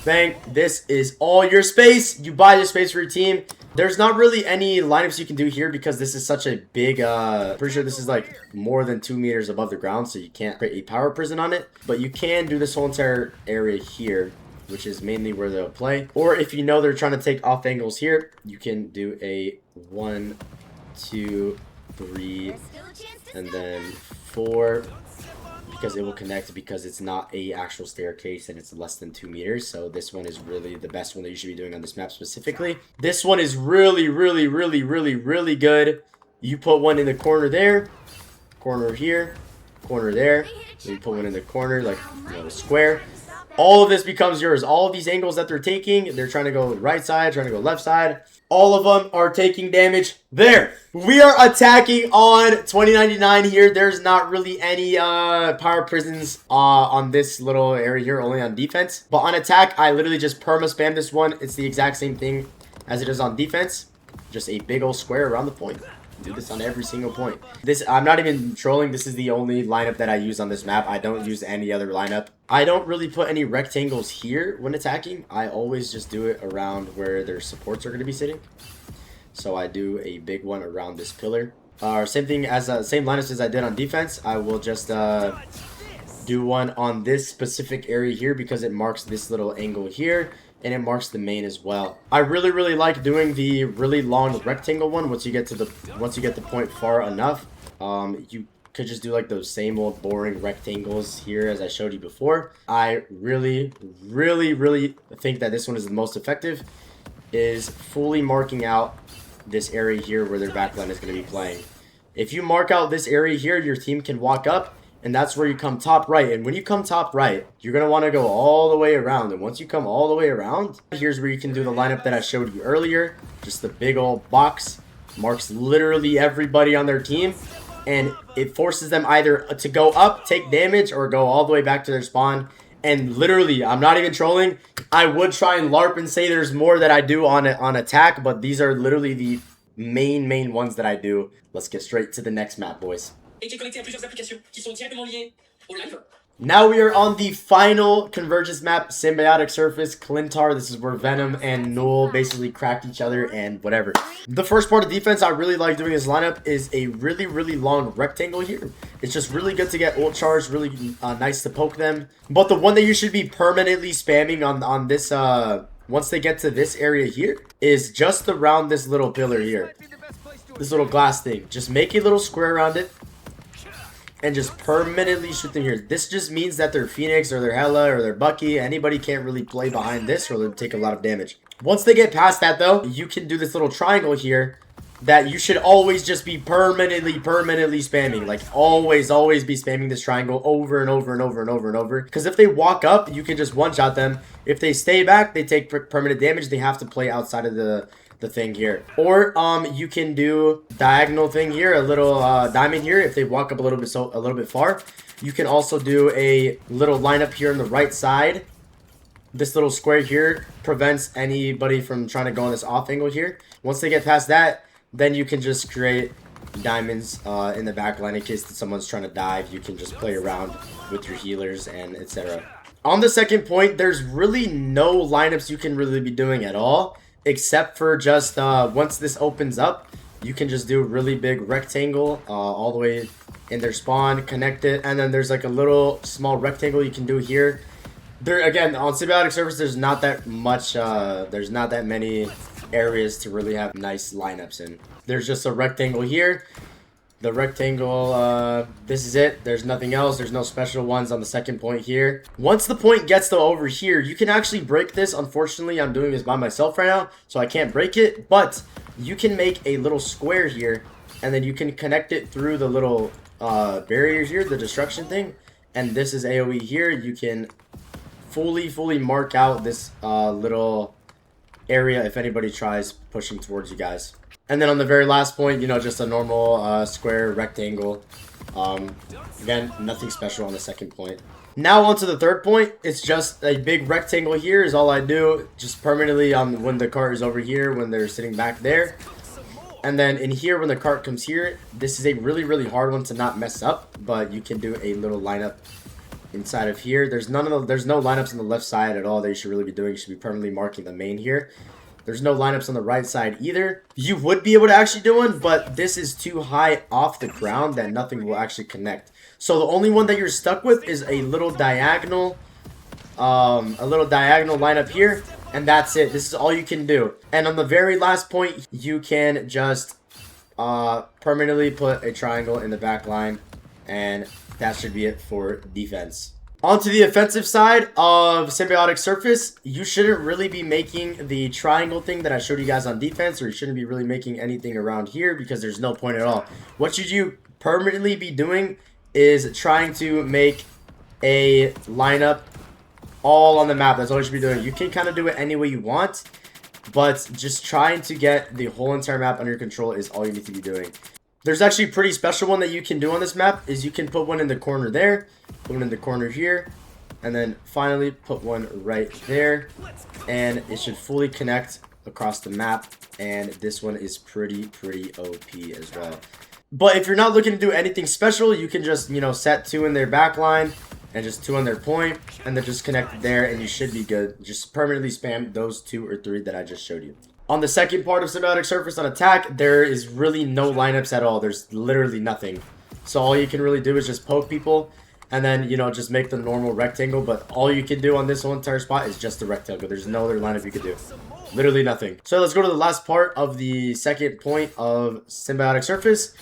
Bang. This is all your space. You buy your space for your team. There's not really any lineups you can do here because this is such a big, pretty sure this is like more than 2 meters above the ground, so you can't create a power prison on it. But you can do this whole entire area here, which is mainly where they'll play. Or if you know they're trying to take off angles here, you can do a 1, 2, 3, and then 4. Because it will connect because it's not a actual staircase and it's less than 2 meters. So this one is really the best one that you should be doing on this map specifically. This one is really good. You put one in the corner there, corner here, corner there. Then you put one in the corner like a square. All of this becomes yours. All of these angles that they're taking, they're trying to go right side, trying to go left side. All of them are taking damage there. We are attacking on 2099 here. There's not really any power prisons on this little area here, only on defense. But on attack, I literally just perma spam this one. It's the exact same thing as it is on defense. Just a big old square around the point. Do this on every single point. This, I'm not even trolling. This is the only lineup that I use on this map. I don't use any other lineup. I don't really put any rectangles here when attacking. I always just do it around where their supports are going to be sitting. So I do a big one around this pillar. Same thing as same lineups as I did on defense. I will just do one on this specific area here because it marks this little angle here. And it marks the main as well. I really like doing the really long rectangle one once you get to the point far enough. You could just do like those same old boring rectangles here as I showed you before. I really think that this one is the most effective, is fully marking out this area here where their backline is going to be playing. If you mark out this area here, your team can walk up. And that's where you come top right. And when you come top right, you're going to want to go all the way around. And once you come all the way around, here's where you can do the lineup that I showed you earlier. Just the big old box. Marks literally everybody on their team. And it forces them either to go up, take damage, or go all the way back to their spawn. And literally, I'm not even trolling. I would try and LARP and say there's more that I do on attack. But these are literally the main ones that I do. Let's get straight to the next map, boys. Now we are on the final convergence map, Symbiotic Surface, Clintar. This is where Venom and Null basically cracked each other and whatever. The first part of defense I really like doing this lineup is a really long rectangle here. It's just really good to get ult charge, really nice to poke them. But the one that you should be permanently spamming on this, once they get to this area here, is just around this little pillar here. This little glass thing. Just make a little square around it. And just permanently shoot them here. This just means that their Phoenix or their Hela or their Bucky, anybody can't really play behind this or they'll take a lot of damage. Once they get past that though, you can do this little triangle here that you should always just be permanently spamming. Like always be spamming this triangle over and over. Because if they walk up, you can just one-shot them. If they stay back, they take permanent damage. They have to play outside of the thing here. Or you can do diagonal thing here, a little diamond here. If they walk up a little bit far, you can also do a little lineup here on the right side. This little square here prevents anybody from trying to go on this off angle here. Once they get past that, then you can just create diamonds in the back line in case someone's trying to dive. You can just play around with your healers and etc. On the second point, there's really no lineups you can really be doing at all. Except for just once this opens up, you can just do a really big rectangle all the way in their spawn, connect it, and then there's like a little small rectangle you can do here. There again on Symbiotic Surface, there's not that much, there's not that many areas to really have nice lineups in. There's just a rectangle here. The rectangle, this is it. There's nothing else. There's no special ones on the second point here. Once the point gets to over here, you can actually break this. Unfortunately, I'm doing this by myself right now, so I can't break it. But you can make a little square here, and then you can connect it through the little barriers here, the destruction thing. And this is AoE here. You can fully mark out this little area if anybody tries pushing towards you guys. And then on the very last point, you know, just a normal square rectangle. Again, nothing special on the second point. Now on to the third point. It's just a big rectangle here is all I do. Just permanently on when the cart is over here, when they're sitting back there. And then in here, when the cart comes here, this is a really hard one to not mess up. But you can do a little lineup inside of here. There's no lineups on the left side at all that you should really be doing. You should be permanently marking the main here. There's no lineups on the right side either. You would be able to actually do one, but this is too high off the ground that nothing will actually connect. So the only one that you're stuck with is a little diagonal lineup here, and that's it. This is all you can do. And on the very last point, you can just permanently put a triangle in the back line, and that should be it for defense. Onto the offensive side of Symbiotic Surface, you shouldn't really be making the triangle thing that I showed you guys on defense, or you shouldn't be really making anything around here because there's no point at all. What should you permanently be doing is trying to make a lineup all on the map. That's all you should be doing. You can kind of do it any way you want, but just trying to get the whole entire map under control is all you need to be doing. There's actually a pretty special one that you can do on this map is you can put one in the corner there, put one in the corner here, and then finally put one right there, and it should fully connect across the map. And this one is pretty OP as well. But if you're not looking to do anything special, you can just, you know, set 2 in their back line and just 2 on their point, and then just connect there, and you should be good. Just permanently spam those 2 or 3 that I just showed you. On the second part of Symbiotic Surface on attack, there is really no lineups at all. There's literally nothing. So all you can really do is just poke people, and then, you know, just make the normal rectangle. But all you can do on this whole entire spot is just the rectangle. There's no other lineup you could do. Literally nothing. So let's go to the last part of the second point of Symbiotic Surface.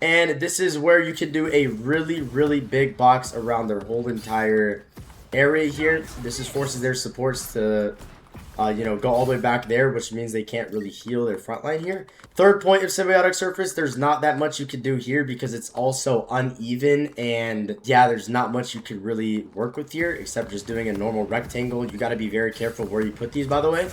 And this is where you can do a really big box around their whole entire area here. This is forces their supports to you know, go all the way back there, which means they can't really heal their front line here. Third point of Symbiotic Surface, there's not that much you can do here because it's also uneven, and yeah, there's not much you could really work with here except just doing a normal rectangle. You got to be very careful where you put these, by the way,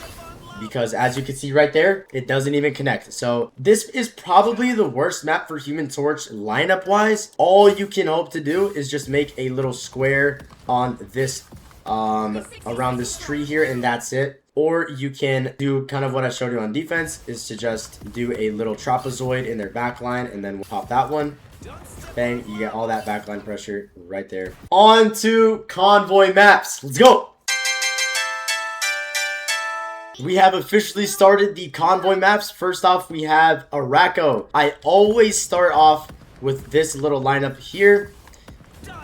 because as you can see right there, it doesn't even connect. So this is probably the worst map for Human Torch lineup wise. All you can hope to do is just make a little square on this around this tree here, and that's it. Or you can do kind of what I showed you on defense, is to just do a little trapezoid in their backline, and then we'll pop that one. Bang, you get all that backline pressure right there. On to convoy maps. Let's go! We have officially started the convoy maps. First off, we have Araco. I always start off with this little lineup here.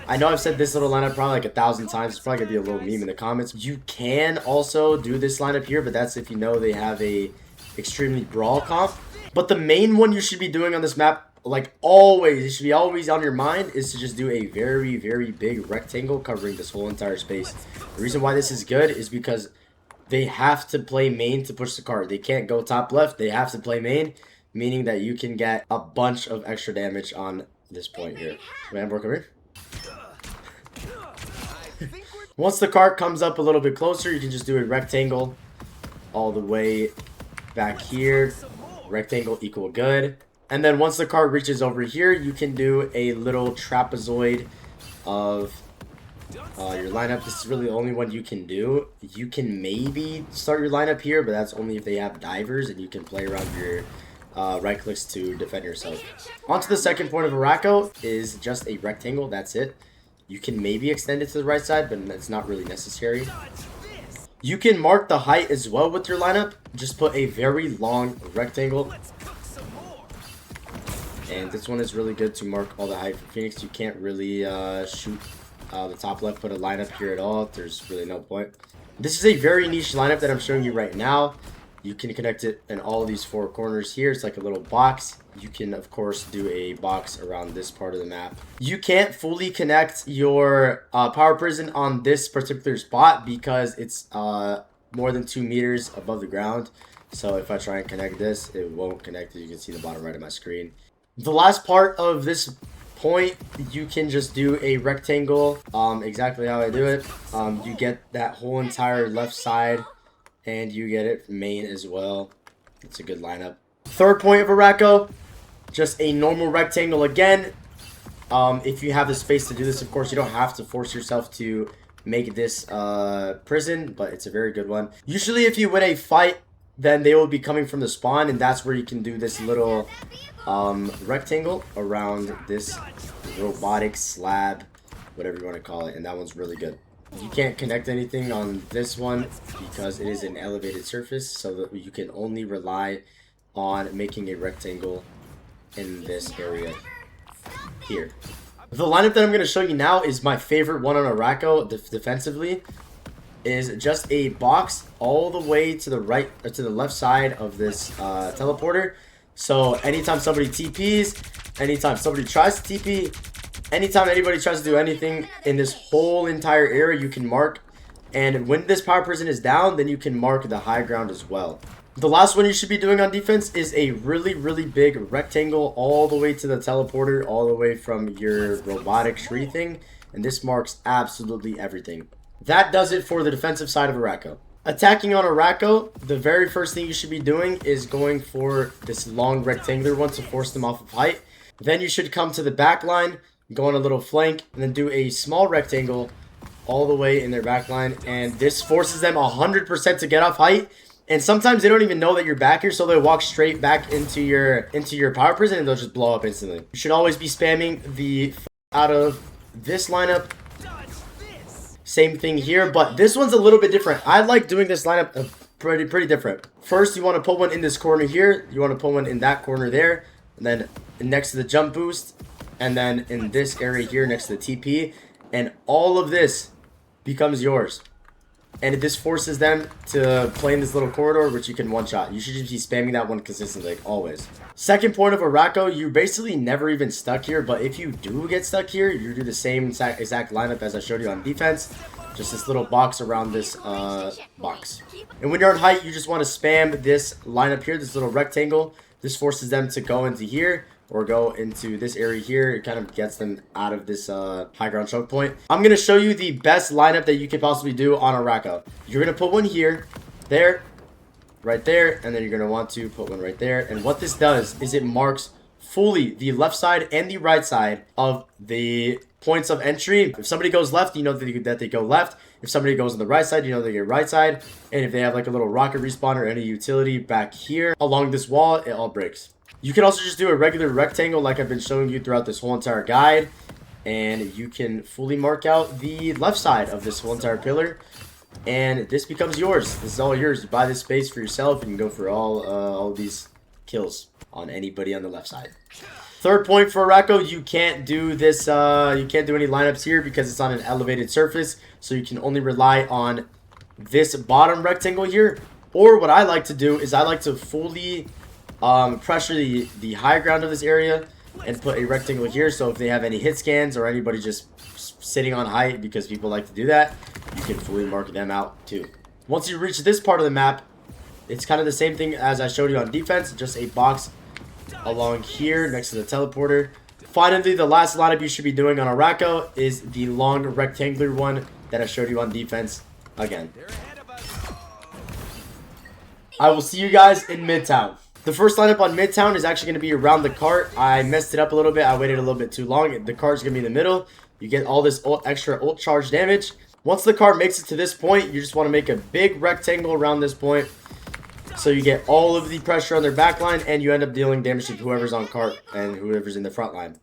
I know I've said this little lineup probably like 1,000 times. It's probably gonna be a little meme in the comments. You can also do this lineup here, but that's if you know they have a extremely brawl comp. But the main one you should be doing on this map, like always, it should be always on your mind, is to just do a very big rectangle covering this whole entire space. The reason why this is good is because they have to play main to push the card. They can't go top left. They have to play main, meaning that you can get a bunch of extra damage on this point here. Man, work over here. Once the cart comes up a little bit closer, you can just do a rectangle all the way back here. Rectangle equal good. And then once the cart reaches over here, you can do a little trapezoid of your lineup. This is really the only one you can do. You can maybe start your lineup here, but that's only if they have divers and you can play around your right clicks to defend yourself. On to the second point of Araco is just a rectangle. That's it. You can maybe extend it to the right side, but it's not really necessary. You can mark the height as well with your lineup. Just put a very long rectangle. And this one is really good to mark all the height for Phoenix. You can't really shoot the top left, put a lineup here at all. There's really no point. This is a very niche lineup that I'm showing you right now. You can connect it in all of these four corners here. It's like a little box. You can, of course, do a box around this part of the map. You can't fully connect your power prison on this particular spot because it's more than 2 meters above the ground. So if I try and connect this, it won't connect. As you can see the bottom right of my screen. The last part of this point, you can just do a rectangle, exactly how I do it. You get that whole entire left side, and you get it main as well. It's a good lineup. Third point of a Racco, just a normal rectangle again. If you have the space to do this, of course, you don't have to force yourself to make this prison, but it's a very good one. Usually if you win a fight, then they will be coming from the spawn, and that's where you can do this little rectangle around this robotic slab, whatever you want to call it, and that one's really good. You can't connect anything on this one because it is an elevated surface, so that you can only rely on making a rectangle in this area here. The lineup that I'm going to show you now is my favorite one on a Racco defensively. Is just a box all the way to the right or to the left side of this teleporter. So anytime somebody TPs, anytime somebody tries to TP, anytime anybody tries to do anything in this whole entire area, you can mark. And when this power prison is down, then you can mark the high ground as well. The last one you should be doing on defense is a really big rectangle all the way to the teleporter, all the way from your robotic tree thing. And this marks absolutely everything. That does it for the defensive side of a Racco. Attacking on a Racco, the very first thing you should be doing is going for this long rectangular one to force them off of height. Then you should come to the back line, go on a little flank, and then do a small rectangle all the way in their back line. And this forces them 100% to get off height. And sometimes they don't even know that you're back here, so they walk straight back into your power prison and they'll just blow up instantly. You should always be spamming the out of this lineup. Same thing here, but this one's a little bit different. I like doing this lineup pretty different. First, you want to put one in this corner here. You want to put one in that corner there. And then next to the jump boost. And then in this area here next to the TP. And all of this becomes yours. And this forces them to play in this little corridor, which you can one-shot. You should just be spamming that one consistently, like always. Second point of a Racco, you're basically never even stuck here. But if you do get stuck here, you do the same exact lineup as I showed you on defense. Just this little box around this box. And when you're on height, you just want to spam this lineup here, this little rectangle. This forces them to go into here or go into this area here. It kind of gets them out of this high ground choke point. I'm going to show you the best lineup that you could possibly do on a Racco. You're going to put one here, there, right there, and then you're going to want to put one right there. And what this does is it marks fully the left side and the right side of the points of entry. If somebody goes left, you know that they go left. If somebody goes on the right side, you know they get right side. And if they have like a little rocket respawn or any utility back here along this wall, it all breaks. You can also just do a regular rectangle like I've been showing you throughout this whole entire guide. And you can fully mark out the left side of this whole entire pillar. And this becomes yours. This is all yours. You buy this space for yourself and you can go for all these kills on anybody on the left side. Third point for Racco, you can't do this, you can't do any lineups here because it's on an elevated surface. So you can only rely on this bottom rectangle here. Or what I like to do is I like to fully pressure the high ground of this area and put a rectangle here. So if they have any hit scans or anybody just sitting on height, because people like to do that, you can fully mark them out too. Once you reach this part of the map, it's kind of the same thing as I showed you on defense, just a box along here next to the teleporter. Finally, the last lineup you should be doing on a Racco is the long rectangular one that I showed you on defense again. I will see you guys in Midtown. The first lineup on Midtown is actually going to be around the cart. I messed it up a little bit. I waited a little bit too long. The cart's going to be in the middle. You get all this extra ult charge damage. Once the cart makes it to this point, you just want to make a big rectangle around this point. So you get all of the pressure on their back line, and you end up dealing damage to whoever's on cart and whoever's in the front line.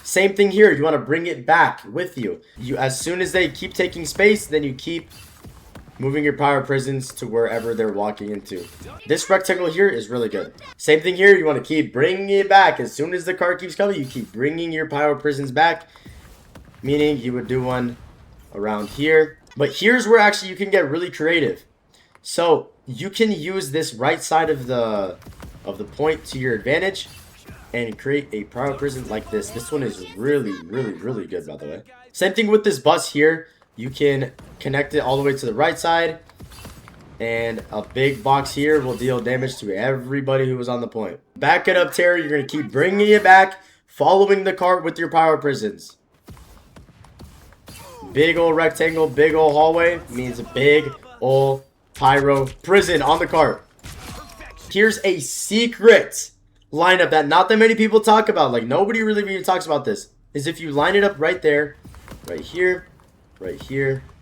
Same thing here. You want to bring it back with you. As soon as they keep taking space, then you keep moving your power prisons to wherever they're walking into. This rectangle here is really good. Same thing here. You want to keep bringing it back. As soon as the cart keeps coming, you keep bringing your power prisons back. Meaning you would do one around here. But here's where actually you can get really creative. So you can use this right side of the point to your advantage and create a PYRO prison like this. This one is really good, by the way. Same thing with this bus here. You can connect it all the way to the right side, and a big box here will deal damage to everybody who was on the point. Back it up, Terry. You're going to keep bringing it back, following the cart with your PYRO prisons. Big old rectangle, big old hallway means a big old PYRO prison on the cart. Here's a secret lineup that not that many people talk about. Like, nobody really even talks about this. Is if you line it up right there, right here,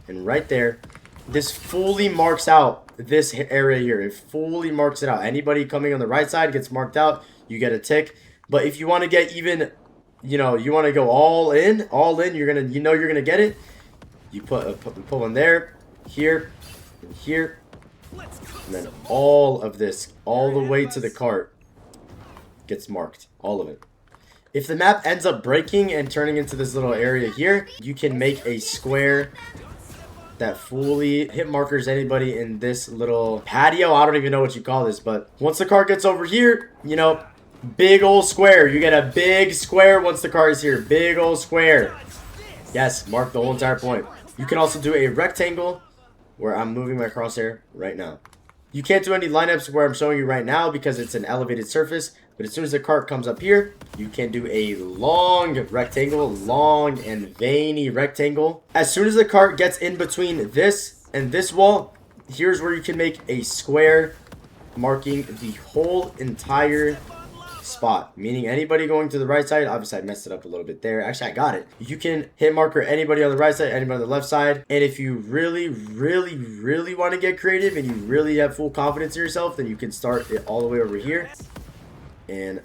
and right there, this fully marks out this area here. It fully marks it out. Anybody coming on the right side gets marked out. You get a tick. But if you want to get even, you know, you want to go all in, you're gonna, you know, you're gonna get it. You put one there, here, and here, and then all of this, all the way to the cart, gets marked. All of it. If the map ends up breaking and turning into this little area here, you can make a square that fully hit markers anybody in this little patio. I don't even know what you call this, but once the cart gets over here, you know, big old square. You get a big square once the cart is here. Big old square. Yes, mark the whole entire point. You can also do a rectangle where I'm moving my crosshair right now. You can't do any lineups where I'm showing you right now because it's an elevated surface. But as soon as the cart comes up here, you can do a long rectangle, long and veiny rectangle. As soon as the cart gets in between this and this wall, here's where you can make a square marking the whole entire spot. Meaning anybody going to the right side, obviously I messed it up a little bit there. Actually, I got it. You can hit marker anybody on the right side, anybody on the left side. And if you really want to get creative and you really have full confidence in yourself, then you can start it all the way over here and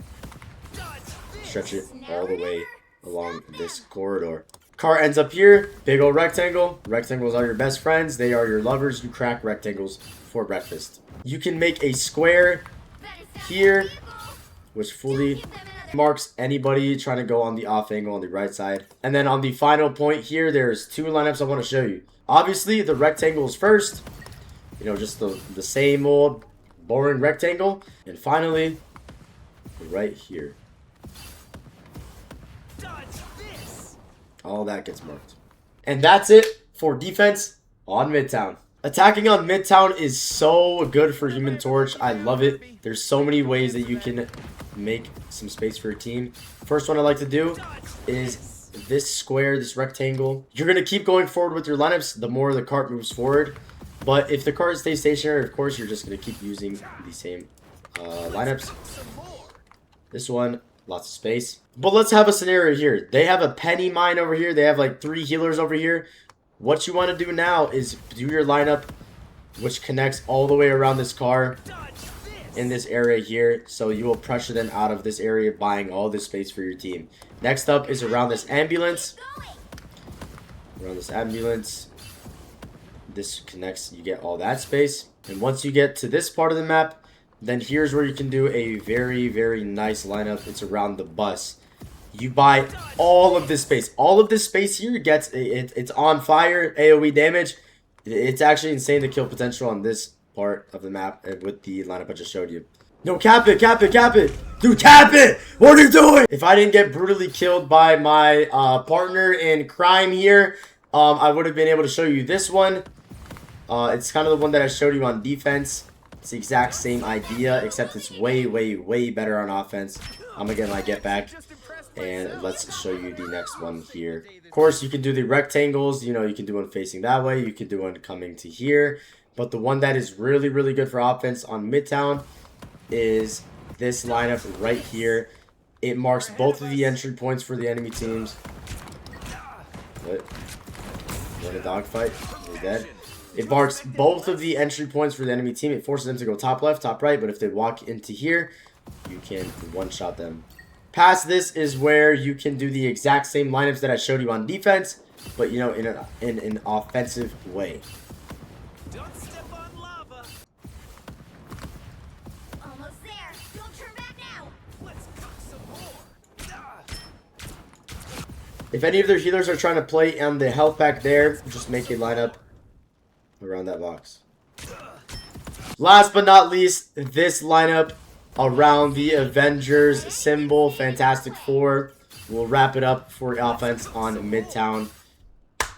stretch it all the way along this corridor. Car ends up here, big old rectangle. Rectangles are your best friends. They are your lovers. You crack rectangles for breakfast. You can make a square here, which fully marks anybody trying to go on the off angle on the right side. And then on the final point here, there's two lineups I want to show you. Obviously, the rectangles first. You know, just the same old boring rectangle. And finally, right here. All that gets marked. And that's it for defense on Midtown. Attacking on Midtown is so good for Human Torch. I love it. There's so many ways that you can make some space for your team. First one I like to do is this square, this rectangle. You're going to keep going forward with your lineups the more the cart moves forward. But if the cart stays stationary, of course, you're just going to keep using the same lineups. This one, lots of space. But let's have a scenario here. They have a penny mine over here. They have like 3 healers over here. What you want to do now is do your lineup, which connects all the way around this car in this area here. So you will pressure them out of this area, buying all this space for your team. Next up is around this ambulance. Around this ambulance. This connects, you get all that space. And once you get to this part of the map, then here's where you can do a very nice lineup. It's around the bus. You buy all of this space. All of this space here gets, it's on fire, AoE damage. It's actually insane the kill potential on this part of the map with the lineup I just showed you. No, cap it. Dude, cap it! What are you doing? If I didn't get brutally killed by my partner in crime here, I would have been able to show you this one. It's kind of the one that I showed you on defense. It's the exact same idea, except it's way better on offense. I'm gonna get my get back, and let's show you the next one here. Of course, you can do the rectangles. You know, you can do one facing that way. You can do one coming to here. But the one that is really good for offense on Midtown is this lineup right here. It marks both of the entry points for the enemy teams. What? You're in a dogfight? You're dead? It marks both of the entry points for the enemy team. It forces them to go top left, top right. But if they walk into here, you can one-shot them. Past this is where you can do the exact same lineups that I showed you on defense, but you know, in an offensive way. Don't step on lava. Almost there. Don't turn back now. Let's cook some more. If any of their healers are trying to play on the health pack there, just make a lineup around that box. Last but not least, this lineup around the Avengers symbol, Fantastic Four. We'll wrap it up for offense on Midtown.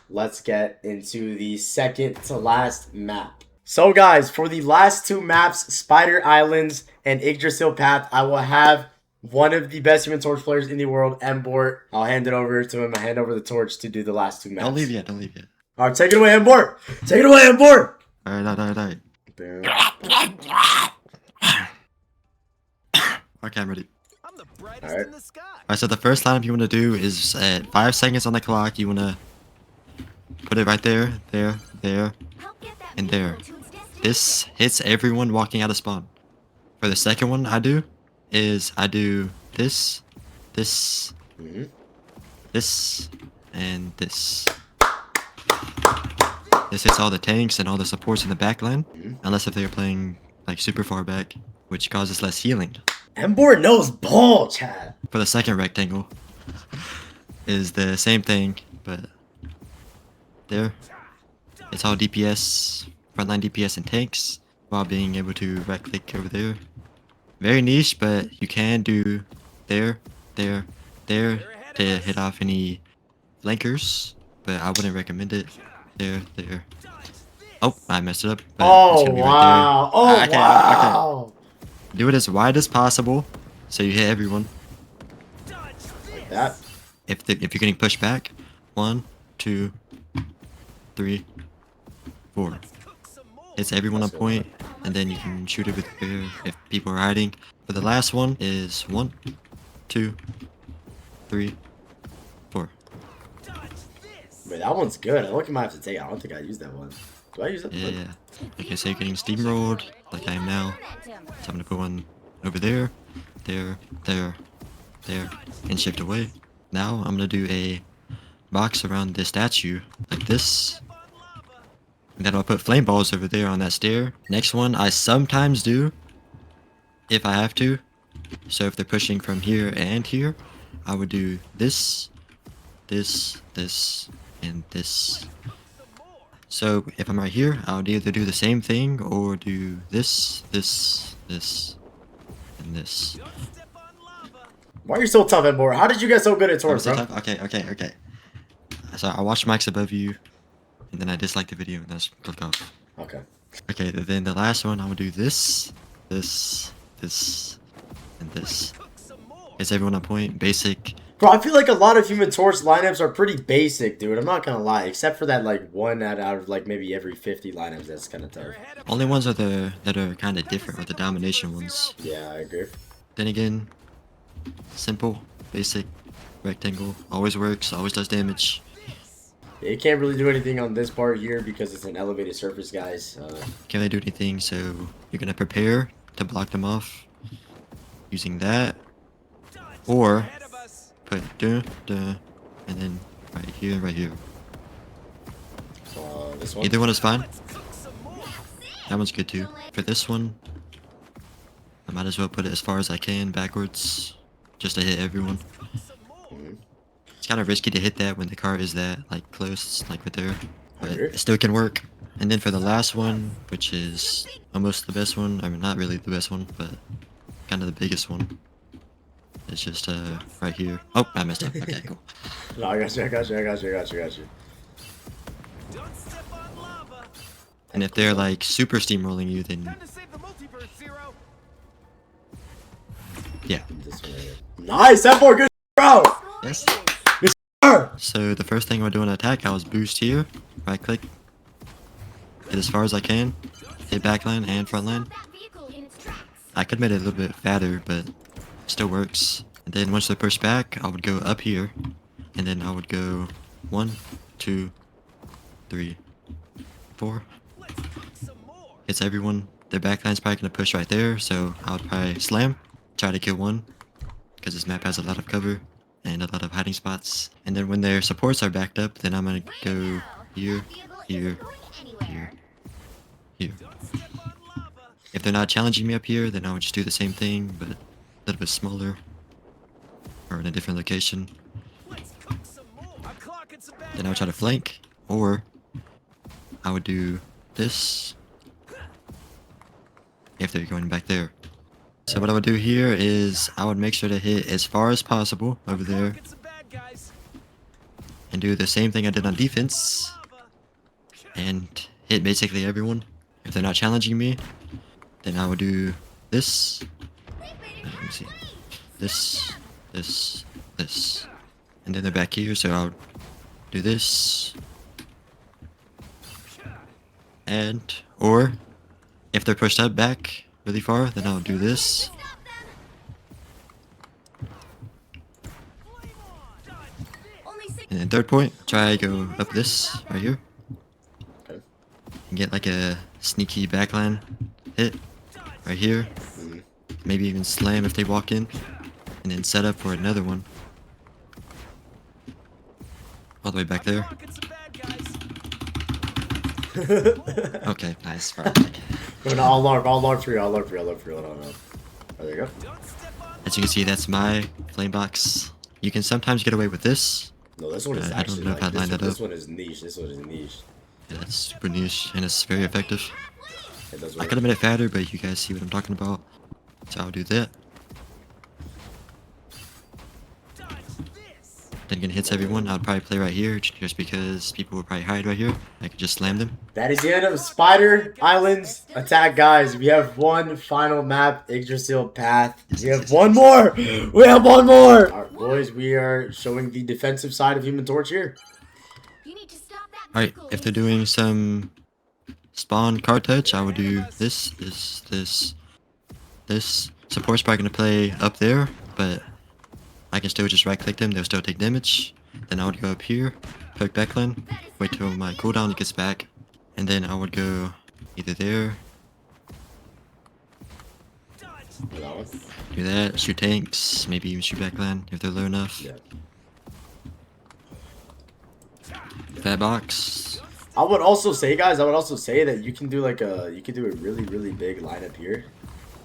Let's get into the second to last map. So guys, for the last two maps, Spider Islands and Yggdrasil Path, I will have one of the best Human Torch players in the world, Mbort. I'll hand it over to him. I hand over the torch to do the last two maps. Don't leave yet. Don't leave yet. All right, take it away, Mbort. Take it away, Mbort. Alright. Okay, I'm ready. I'm the brightest Alright. in the sky. Alright, so the first lineup you want to do is at 5 seconds on the clock. You want to put it right there, there, Help get that and vehicle there. to its destination. This hits everyone walking out of spawn. For the second one I do is I do this, this, this, and this. This hits all the tanks and all the supports in the back line, unless if they're playing like super far back, which causes less healing. Mbort knows ball, chat. For the second rectangle is the same thing, but there. It's all DPS, frontline DPS and tanks, while being able to right click over there. Very niche, but you can do there to hit off any flankers, but I wouldn't recommend it. There. Oh, I messed it up. But it's Oh gonna be wow! Oh Okay, wow! Do it as wide as possible, so you hit everyone. Like that. If you're getting pushed back, 1, 2, 3, 4. Hits everyone on point, and then you can shoot it with air if people are hiding. For the last one is 1, 2, 3, 4. Wait, that one's good. I look at my have to take it. I don't think I used that one. Do I use that? Yeah. Okay, so you're getting steamrolled like I am now. So I'm gonna put one over there, there, and shift away. Now I'm gonna do a box around this statue like this. And then I'll put flame balls over there on that stair. Next one I sometimes do, if I have to. So if they're pushing from here and here, I would do this, and this. So if I'm right here, I would either do the same thing or do this, and this. Why are you so tough, Mbort? How did you get so good at Torch, bro? Okay. So I watch mics above you, and then I dislike the video, and then just click off. Okay. Okay, then the last one, I would do this, and this. Is everyone on point? Basic. Bro, I feel like a lot of Human Torch lineups are pretty basic, dude. I'm not gonna lie, except for that like one out of like maybe every 50 lineups. That's kind of tough. Only ones are that are kind of different are the domination ones. Yeah, I agree. Then again, simple, basic, rectangle, always works, always does damage. Yeah, you can't really do anything on this part here because it's an elevated surface, guys. Can't really do anything, so you're gonna prepare to block them off using that, or put and then right here. This one. Either one is fine. That one's good too. For this one, I might as well put it as far as I can backwards, just to hit everyone. It's kind of risky to hit that when the car is that like close, like right there, but it still can work. And then for the last one, which is almost the best one, I mean not really the best one, but kind of the biggest one. It's just right here. Oh, I messed up. Okay, cool. No, I got you. And if they're like super steamrolling you, then yeah. This one right here. Nice, Mbort, good bro. Yes. Sir. So the first thing we're doing to attack, I was boost here, right click, hit as far as I can, hit backline and frontline. That vehicle in its tracks. I could make it a little bit fatter, but still works. And then once they push back, I would go up here, and then I would go 1, 2, 3, 4. Hits everyone. Their backline's probably gonna push right there, so I would probably slam, try to kill one, because this map has a lot of cover and a lot of hiding spots. And then when their supports are backed up, then I'm gonna go here, here, here, here. If they're not challenging me up here, then I would just do the same thing, but a little bit smaller, or in a different location. Then I would try to flank, or I would do this, if they're going back there. So what I would do here is I would make sure to hit as far as possible over there and do the same thing I did on defense and hit basically everyone. If they're not challenging me, then I would do this. Let me see. This, this. And then they're back here, so I'll do this. And, or, if they're pushed up back really far, then I'll do this. And then third point, try go up this, right here. Okay. And get like a sneaky backline hit, right here. Maybe even slam if they walk in. And then set up for another one. All the way back there. Okay, nice. Perfect. All large three. Hold on. Oh, there you go. As you can see, that's my flame box. You can sometimes get away with this. No, this one is I don't actually know if like, I'd line that up. this one is niche. Yeah, that's super niche and it's very effective. It does I work. could have made it fatter, but you guys see what I'm talking about. So I'll do that. Then again hits everyone. I'll probably play right here just because people will probably hide right here. I could just slam them. That is the end of Spider Islands Attack, guys. We have one final map, Yggdrasil Path. We have one more. We have one more. All right, boys, we are showing the defensive side of Human Torch here. You need to stop that. Alright, if they're doing some spawn card touch, I would do this. Support's probably gonna play up there, but I can still just right click them, they'll still take damage. Then I would go up here, poke backline, wait till my cooldown gets back, and then I would go either there, do that, shoot tanks, maybe even shoot backline if they're low enough. Yeah. Fat box. I would also say, guys, that you can do like a really big lineup here.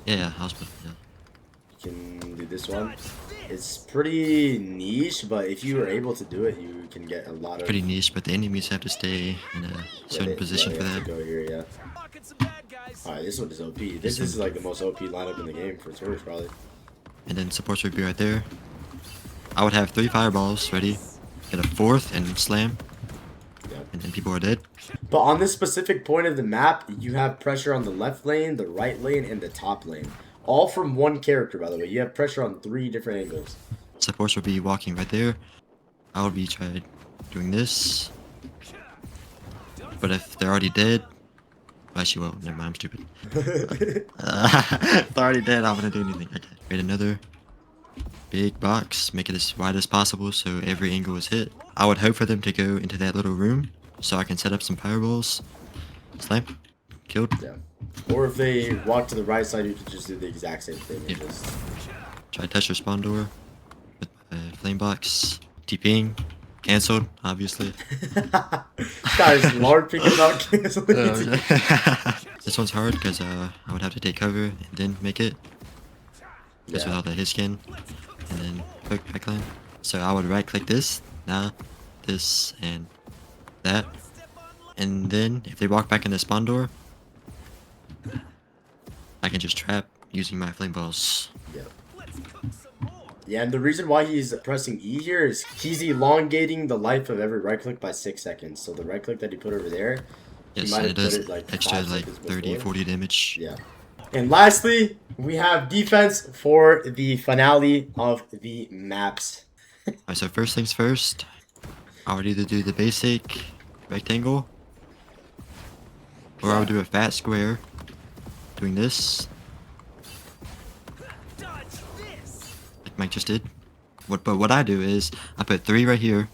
Yeah, I was yeah. You can do this one. It's pretty niche, but if you are able to do it, you can get a lot of. Pretty niche, but the enemies have to stay in a certain position for that. Go here, yeah. Alright, this one is OP. This is like the most OP lineup in the game for Torch, probably. And then supports would be right there. I would have 3 fireballs ready, get a 4th and slam, Yeah. and then people are dead. But on this specific point of the map, you have pressure on the left lane, the right lane, and the top lane. All from one character, by the way. You have pressure on 3 different angles. Supports would be walking right there. I would be trying doing this. But if they're already dead, actually, well, never mind, I'm stupid. If they're already dead, I'm gonna do anything. Okay, create another big box, make it as wide as possible so every angle is hit. I would hope for them to go into that little room so I can set up some fireballs. Slam. Killed. Yeah. Or if they walk to the right side, you can just do the exact same thing. Yeah. Just... Try to touch their spawn door with my flame box. TPing. Cancelled, obviously. Guys, Lord picking about canceling. This one's hard because I would have to take cover and then make it. Just with all the hit skin. And then quick backline. So I would right click this, this, and that. And then if they walk back in the spawn door, I can just trap using my flame balls. Yep. Yeah, and the reason why he's pressing E here is he's elongating the life of every right click by 6 seconds. So the right click that he put over there, Yes, he might and have it does put it like extra 5 like seconds 30, before. 40 damage. Yeah. And lastly, we have defense for the finale of the maps. Alright, so first things first, I would either do the basic rectangle, or I would do a fat square, doing this, like Mike just did. But what I do is, I put 3 right here,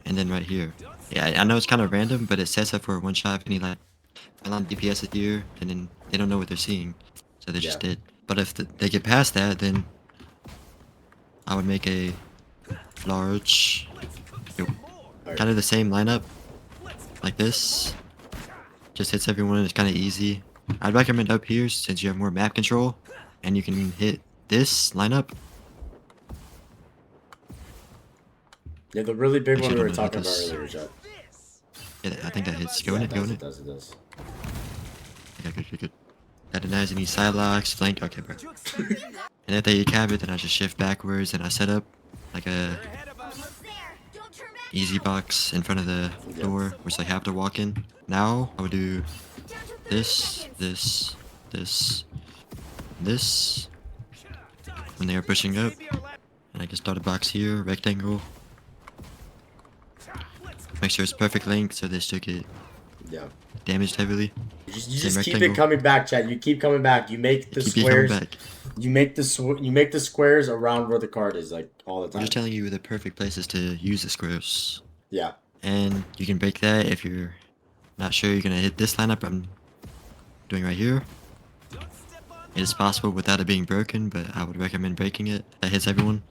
and then right here. Yeah, I know it's kind of random, but it sets up for a one shot if any like DPS is here, and then they don't know what they're seeing, so they're just dead. But if they get past that, then I would make a large, kind of the same lineup, like this. Just hits everyone, it's kind of easy. I'd recommend up here since you have more map control, and you can hit this lineup. Yeah, the really big one we were Actually, talking about this. earlier, Chad. Yeah, I think that hits. Go in it, go in it. It does. Okay, good. that denies any Psylocke, flank. Okay, bro. And if they Gambit, then I just shift backwards and I set up like a Almost there. Don't turn back easy now. box in front of the door, which they have to walk in. Now I would do Down to 30 this, seconds. this, this, this when they are pushing up. And I can start a box here, rectangle. Make sure it's perfect length so they still get Yeah. damaged heavily. You Same just keep it rectangle. coming back, Chad. You keep coming back. You make the Keep it coming squares. back. You make the squares around where the card is, like all the I'm time. just telling you the perfect places to use the squares. Yeah. And you can break that if you're not sure you're gonna hit this lineup I'm doing right here. It is possible without it being broken, but I would recommend breaking it. That hits everyone.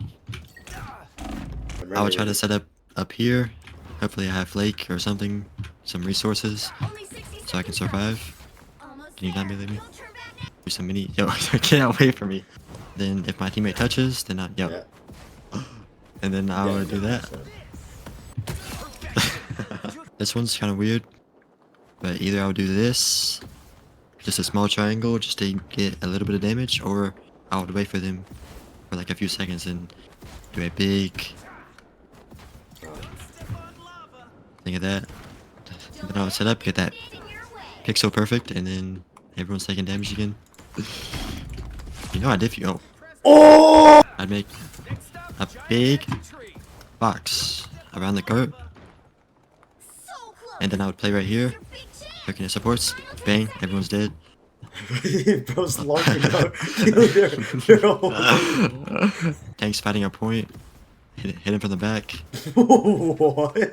I would try to set up here. Hopefully I have flake or something, some resources, Only 60 so I can seconds left. survive. Almost Can you not there. melee me? Don't turn back now. Do some mini. Yo, get away from me. Then if my teammate touches, then I Yeah. and then I would do that. This one's kind of weird, but either I would do this, just a small triangle, just to get a little bit of damage, or I would wait for them for like a few seconds and do a big thing of that. Then I would set up, get that Standing your way. pixel perfect, and then everyone's taking damage again. You know I did. Oh, Oh! I'd make a big box around the cart, So close. and then I would play right here, Your big chance. looking at supports. Bang, everyone's dead. Bro's lunking out. They're all- Tanks fighting a point. Hit him from the back, What?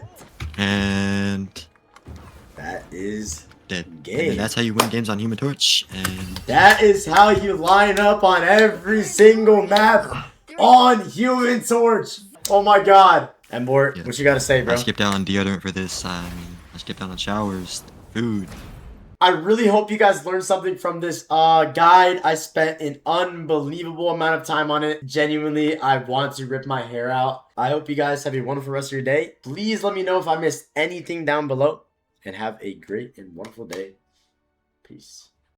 and That is dead. And game. then that's how you win games on Human Torch. And That is how you line up on every single map on Human Torch. Oh my god. And more, Yeah. what you gotta say, bro? I skipped out on deodorant for this. I skipped out on showers, food. I really hope you guys learned something from this guide. I spent an unbelievable amount of time on it. Genuinely, I want to rip my hair out. I hope you guys have a wonderful rest of your day. Please let me know if I missed anything down below. And have a great and wonderful day. Peace.